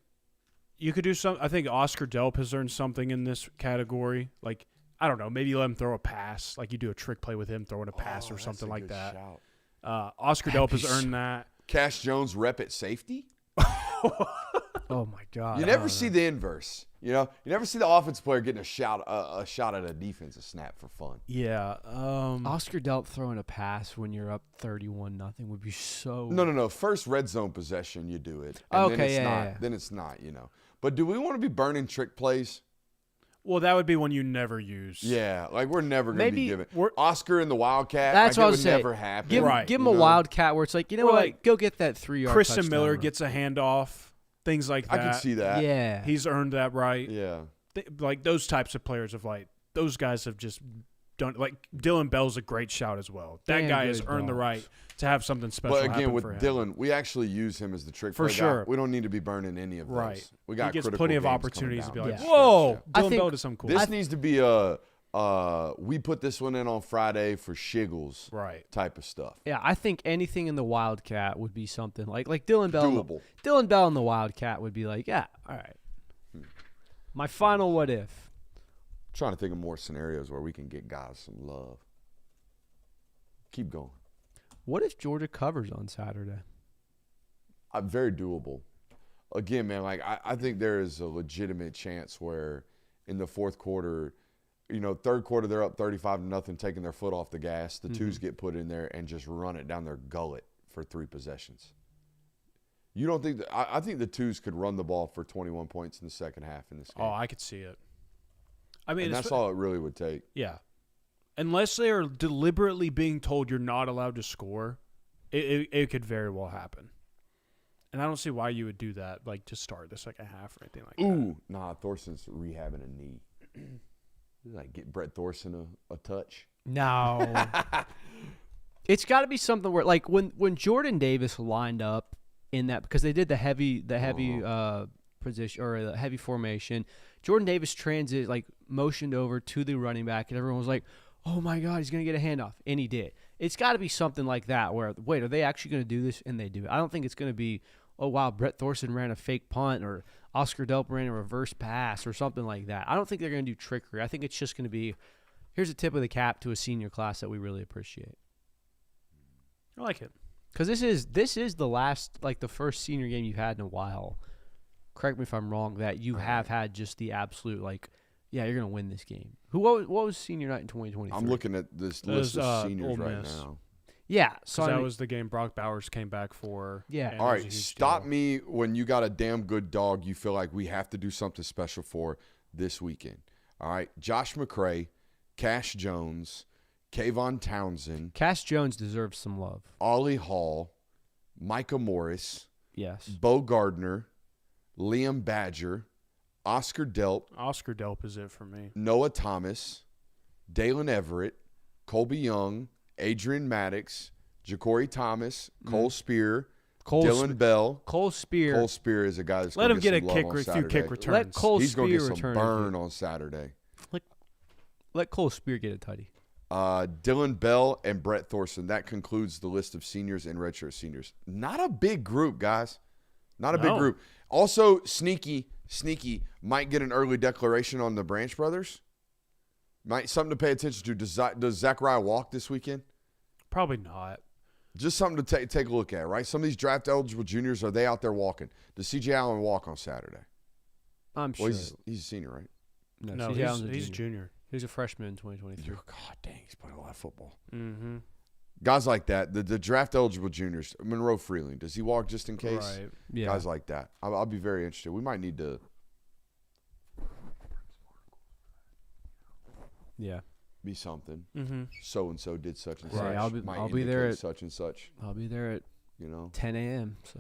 [SPEAKER 4] you could do some. I think Oscar Delp has earned something in this category. Like, I don't know, maybe let him throw a pass. Like you do a trick play with him throwing a pass or something like that. Oscar Delp has earned that.
[SPEAKER 2] Cash Jones rep at safety?
[SPEAKER 3] oh my God.
[SPEAKER 2] You never see the inverse. You know, you never see the offense player getting a shot at a defensive snap for fun.
[SPEAKER 4] Yeah.
[SPEAKER 3] Oscar Delp throwing a pass when you're up 31-0 would be so.
[SPEAKER 2] No. First red zone possession, you do it. And
[SPEAKER 3] Okay,
[SPEAKER 2] then it's not, you know. But do we want to be burning trick plays?
[SPEAKER 4] Well, that would be one you never use.
[SPEAKER 2] Yeah, like we're never going to be
[SPEAKER 3] Maybe
[SPEAKER 2] giving Oscar and the Wildcat.
[SPEAKER 3] That's
[SPEAKER 2] like
[SPEAKER 3] what I
[SPEAKER 2] it
[SPEAKER 3] was
[SPEAKER 2] would
[SPEAKER 3] saying.
[SPEAKER 2] never happen.
[SPEAKER 3] Give him
[SPEAKER 2] you
[SPEAKER 3] a
[SPEAKER 2] know?
[SPEAKER 3] wildcat where it's like, you know
[SPEAKER 4] Or
[SPEAKER 3] what?
[SPEAKER 4] like
[SPEAKER 3] Go get that 3-yard
[SPEAKER 4] Christian
[SPEAKER 3] touchdown
[SPEAKER 4] Miller
[SPEAKER 3] run.
[SPEAKER 4] gets a handoff, things like that.
[SPEAKER 2] I can see that.
[SPEAKER 3] Yeah.
[SPEAKER 4] He's earned that right.
[SPEAKER 2] Yeah.
[SPEAKER 4] Like those types of players of like those guys have just done. Like Dylan Bell's a great shout as well. That
[SPEAKER 3] Damn
[SPEAKER 4] guy
[SPEAKER 3] good
[SPEAKER 4] has earned the
[SPEAKER 3] dogs.
[SPEAKER 4] right to have something special.
[SPEAKER 2] But again,
[SPEAKER 4] happen
[SPEAKER 2] with
[SPEAKER 4] for him.
[SPEAKER 2] Dylan, we actually use him as the trick
[SPEAKER 4] For
[SPEAKER 2] play
[SPEAKER 4] sure.
[SPEAKER 2] guy. We don't need to be burning any of those.
[SPEAKER 4] Right.
[SPEAKER 2] We got
[SPEAKER 4] he gets
[SPEAKER 2] critical
[SPEAKER 4] plenty of
[SPEAKER 2] games
[SPEAKER 4] opportunities to
[SPEAKER 2] coming
[SPEAKER 4] be
[SPEAKER 2] down
[SPEAKER 4] like,
[SPEAKER 2] the
[SPEAKER 4] whoa,
[SPEAKER 2] stretch,
[SPEAKER 3] I
[SPEAKER 4] Dylan
[SPEAKER 3] think
[SPEAKER 4] Bell did something cool.
[SPEAKER 2] This needs to be we put this one in on Friday for shiggles
[SPEAKER 4] Right.
[SPEAKER 2] type of stuff.
[SPEAKER 3] Yeah, I think anything in the Wildcat would be something like Dylan Bell.
[SPEAKER 2] Doable.
[SPEAKER 3] Dylan Bell in the Wildcat would be like, yeah, all right. My final what if.
[SPEAKER 2] Trying to think of more scenarios where we can get guys some love. Keep going.
[SPEAKER 3] What if Georgia covers on Saturday?
[SPEAKER 2] Very doable. Again, man, like I think there is a legitimate chance where in the fourth quarter, you know, third quarter they're up 35-0, taking their foot off the gas. The twos get put in there and just run it down their gullet for 3 possessions. You don't think that? I think the twos could run the ball for 21 points in the second half in this game.
[SPEAKER 4] Oh, I could see it. I mean,
[SPEAKER 2] and that's all it really would take.
[SPEAKER 4] Yeah. Unless they are deliberately being told you're not allowed to score, it could very well happen. And I don't see why you would do that, like to start the second half or anything like that.
[SPEAKER 2] Ooh, nah, Thorson's rehabbing a knee. Like get Brett Thorson a touch.
[SPEAKER 3] No. It's got to be something where, like, when Jordan Davis lined up in that, because they did the heavy position or the heavy formation. Jordan Davis motioned over to the running back, and everyone was like, "Oh my God, he's gonna get a handoff," and he did. It's got to be something like that where, wait, are they actually gonna do this? And they do. I don't think it's gonna be, oh wow, Brett Thorson ran a fake punt or Oscar Delp ran a reverse pass or something like that. I don't think they're gonna do trickery. I think it's just gonna be, here's a tip of the cap to a senior class that we really appreciate.
[SPEAKER 4] I like it.
[SPEAKER 3] Because this is the last, like, the first senior game you've had in a while. Correct me if I'm wrong, that you have had just the absolute, like, yeah, you're going to win this game. What was senior night in 2023?
[SPEAKER 2] I'm looking at this list of seniors
[SPEAKER 4] Ole
[SPEAKER 2] right
[SPEAKER 4] Miss.
[SPEAKER 2] now.
[SPEAKER 3] Yeah. So
[SPEAKER 4] Because that was the game Brock Bowers came back for.
[SPEAKER 3] Yeah.
[SPEAKER 4] and
[SPEAKER 2] All
[SPEAKER 4] it was
[SPEAKER 2] right,
[SPEAKER 4] a huge
[SPEAKER 2] stop
[SPEAKER 4] deal.
[SPEAKER 2] me when you got a damn good dog you feel like we have to do something special for this weekend. All right, Josh McCray, Cash Jones, Kayvon Townsend,
[SPEAKER 3] Cass Jones deserves some love.
[SPEAKER 2] Ollie Hall, Micah Morris,
[SPEAKER 3] Yes.
[SPEAKER 2] Bo Gardner, Liam Badger, Oscar Delp,
[SPEAKER 4] Oscar Delp is it for me.
[SPEAKER 2] Noah Thomas, Dalen Everett, Colby Young, Adrian Maddox, Ja'Cory Thomas, Cole Spear, Dylan Bell.
[SPEAKER 3] Cole Spear.
[SPEAKER 2] Cole Spear is a guy that's
[SPEAKER 4] Let
[SPEAKER 2] gonna
[SPEAKER 4] him get a
[SPEAKER 2] some love
[SPEAKER 4] kick,
[SPEAKER 2] on
[SPEAKER 4] few
[SPEAKER 2] Saturday.
[SPEAKER 4] kick returns.
[SPEAKER 3] Let Cole
[SPEAKER 2] He's going to
[SPEAKER 3] Spear
[SPEAKER 2] get some
[SPEAKER 3] return.
[SPEAKER 2] burn on Saturday.
[SPEAKER 3] Let Cole Spear get a tutty.
[SPEAKER 2] Dylan Bell and Brett Thorson. That concludes the list of seniors and redshirt seniors. Not a big group, guys. Not a big
[SPEAKER 4] No.
[SPEAKER 2] group. Also, sneaky, might get an early declaration on the Branch brothers. Something to pay attention to. Does Zachariah walk this weekend?
[SPEAKER 4] Probably not.
[SPEAKER 2] Just something to take a look at, right? Some of these draft eligible juniors, are they out there walking? Does C.J. Allen walk on Saturday?
[SPEAKER 3] I'm
[SPEAKER 2] Well,
[SPEAKER 3] sure.
[SPEAKER 2] he's a senior, right?
[SPEAKER 4] No,
[SPEAKER 3] CJ Allen's
[SPEAKER 4] he's
[SPEAKER 3] a
[SPEAKER 4] junior.
[SPEAKER 3] He was a freshman in 2023.
[SPEAKER 2] God dang, he's playing a lot of football.
[SPEAKER 4] Mm-hmm.
[SPEAKER 2] Guys like that, the draft eligible juniors, Monroe Freeling, does he walk just in case?
[SPEAKER 4] Right.
[SPEAKER 3] Yeah.
[SPEAKER 2] Guys like that. I'll be very interested. We might need to
[SPEAKER 3] Yeah.
[SPEAKER 2] be something.
[SPEAKER 4] Mm-hmm.
[SPEAKER 2] So and so did such and
[SPEAKER 3] Right.
[SPEAKER 2] such.
[SPEAKER 3] I'll be-
[SPEAKER 2] Might
[SPEAKER 3] I'll be there
[SPEAKER 2] indicate
[SPEAKER 3] at-
[SPEAKER 2] such and such.
[SPEAKER 3] I'll be there at
[SPEAKER 2] You know,
[SPEAKER 3] 10 a.m. So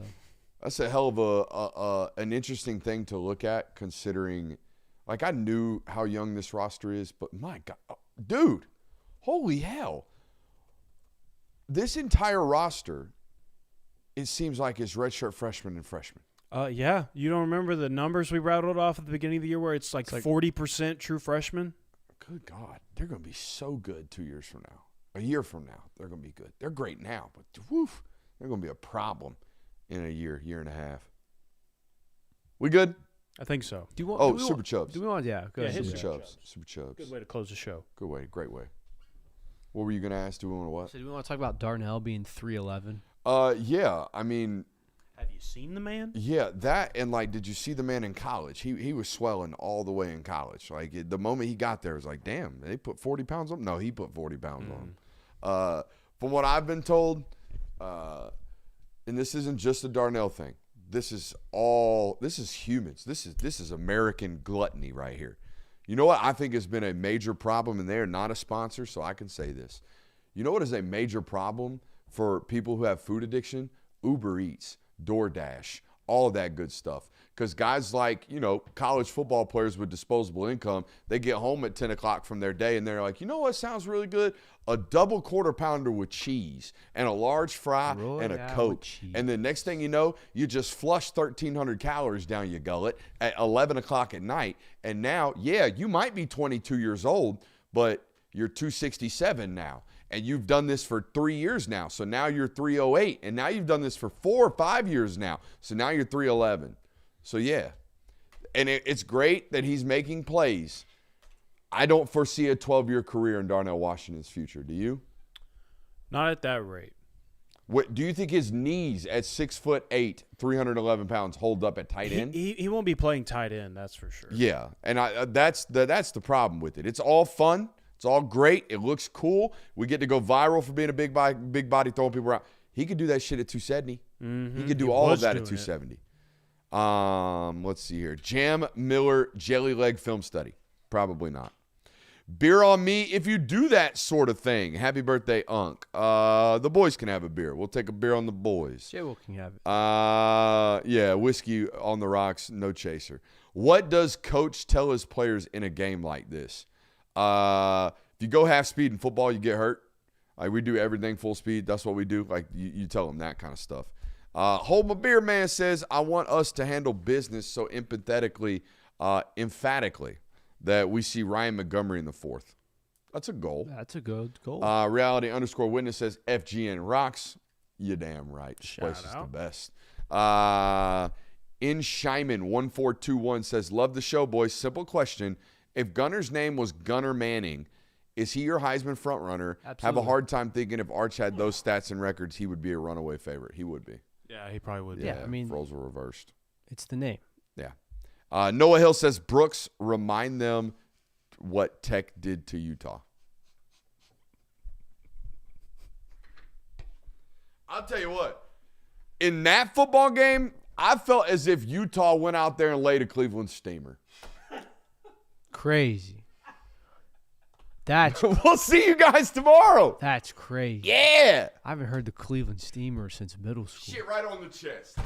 [SPEAKER 2] that's a hell of an interesting thing to look at. Considering, like, I knew how young this roster is, but my God, dude, holy hell! This entire roster, it seems like it's redshirt freshmen and freshmen.
[SPEAKER 4] Yeah. You don't remember the numbers we rattled off at the beginning of the year where it's like 40% true freshmen?
[SPEAKER 2] Good God, they're going to be so good 2 years from now. A year from now, they're going to be good. They're great now, but woof, they're going to be a problem in a year and a half. We good?
[SPEAKER 4] I think so.
[SPEAKER 3] do you want?
[SPEAKER 2] Oh,
[SPEAKER 3] do we
[SPEAKER 2] Super
[SPEAKER 3] want,
[SPEAKER 2] Chubs.
[SPEAKER 3] Do we want? Yeah. Go
[SPEAKER 4] Yeah,
[SPEAKER 3] ahead.
[SPEAKER 4] hit
[SPEAKER 2] Super
[SPEAKER 4] Super
[SPEAKER 2] Chubs. Super Chubs.
[SPEAKER 4] Good way to close the show.
[SPEAKER 2] Good way. Great way. What were you going to ask? Do we want to what?
[SPEAKER 3] So do we want to talk about Darnell being 3'11"?
[SPEAKER 2] Yeah. I mean,
[SPEAKER 4] Have you seen the man?
[SPEAKER 2] Yeah, that and like, did you see the man in college? He was swelling all the way in college. Like the moment he got there, it was like, damn, they put 40 pounds on him? No, he put 40 pounds on him. From what I've been told, and this isn't just a Darnell thing. This is humans. This is American gluttony right here. You know what I think has been a major problem, and they're not a sponsor, so I can say this. You know what is a major problem for people who have food addiction? Uber Eats, DoorDash, all of that good stuff. Because guys like, college football players with disposable income, they get home at 10 o'clock from their day, and they're like, you know what sounds really good? A double quarter pounder with cheese and a large fry and a Coke. And then next thing you know, you just flush 1,300 calories down your gullet at 11 o'clock at night. And now, yeah, you might be 22 years old, but you're 267 now. And you've done this for 3 years now. So now you're 308. And now you've done this for 4 or 5 years now. So now you're 311. So, yeah. And it's great that he's making plays. I don't foresee a 12-year career in Darnell Washington's future. Do you?
[SPEAKER 4] Not at that rate.
[SPEAKER 2] What do you think his knees at 6'8", 311 pounds hold up at tight end?
[SPEAKER 4] He won't be playing tight end, that's for sure.
[SPEAKER 2] Yeah, and that's the problem with it. It's all fun. It's all great. It looks cool. We get to go viral for being a big body throwing people around. He could do that shit at 270. He could do all of that at 270. Let's see here. Jam Miller Jelly Leg Film Study. Probably not. Beer on me if you do that sort of thing. Happy birthday, Unc. The boys can have a beer. We'll take a beer on the boys.
[SPEAKER 3] J-Will can have it.
[SPEAKER 2] Yeah, whiskey on the rocks, no chaser. What does coach tell his players in a game like this? If you go half speed in football, you get hurt. Like, we do everything full speed. That's what we do. Like, you tell them that kind of stuff. Hold My Beer Man says, I want us to handle business so emphatically that we see Ryan Montgomery in the fourth. That's a goal.
[SPEAKER 3] That's a good goal.
[SPEAKER 2] Reality_witness says, FGN rocks. You damn right. This place is the best. In Shyman 1421 says, love the show, boys. Simple question. If Gunner's name was Gunner Manning, is he your Heisman frontrunner?
[SPEAKER 3] Absolutely.
[SPEAKER 2] Have a hard time thinking if Arch had those stats and records, he would be a runaway favorite. He would be.
[SPEAKER 4] Yeah, he probably would.
[SPEAKER 3] Yeah, I mean,
[SPEAKER 2] if roles were reversed.
[SPEAKER 3] It's the name.
[SPEAKER 2] Yeah. Noah Hill says, Brooks, remind them what Tech did to Utah. I'll tell you what. In that football game, I felt as if Utah went out there and laid a Cleveland steamer.
[SPEAKER 3] Crazy. That's
[SPEAKER 2] We'll see you guys tomorrow.
[SPEAKER 3] That's crazy.
[SPEAKER 2] Yeah.
[SPEAKER 3] I haven't heard the Cleveland Steamer since middle school.
[SPEAKER 2] Shit right on the chest.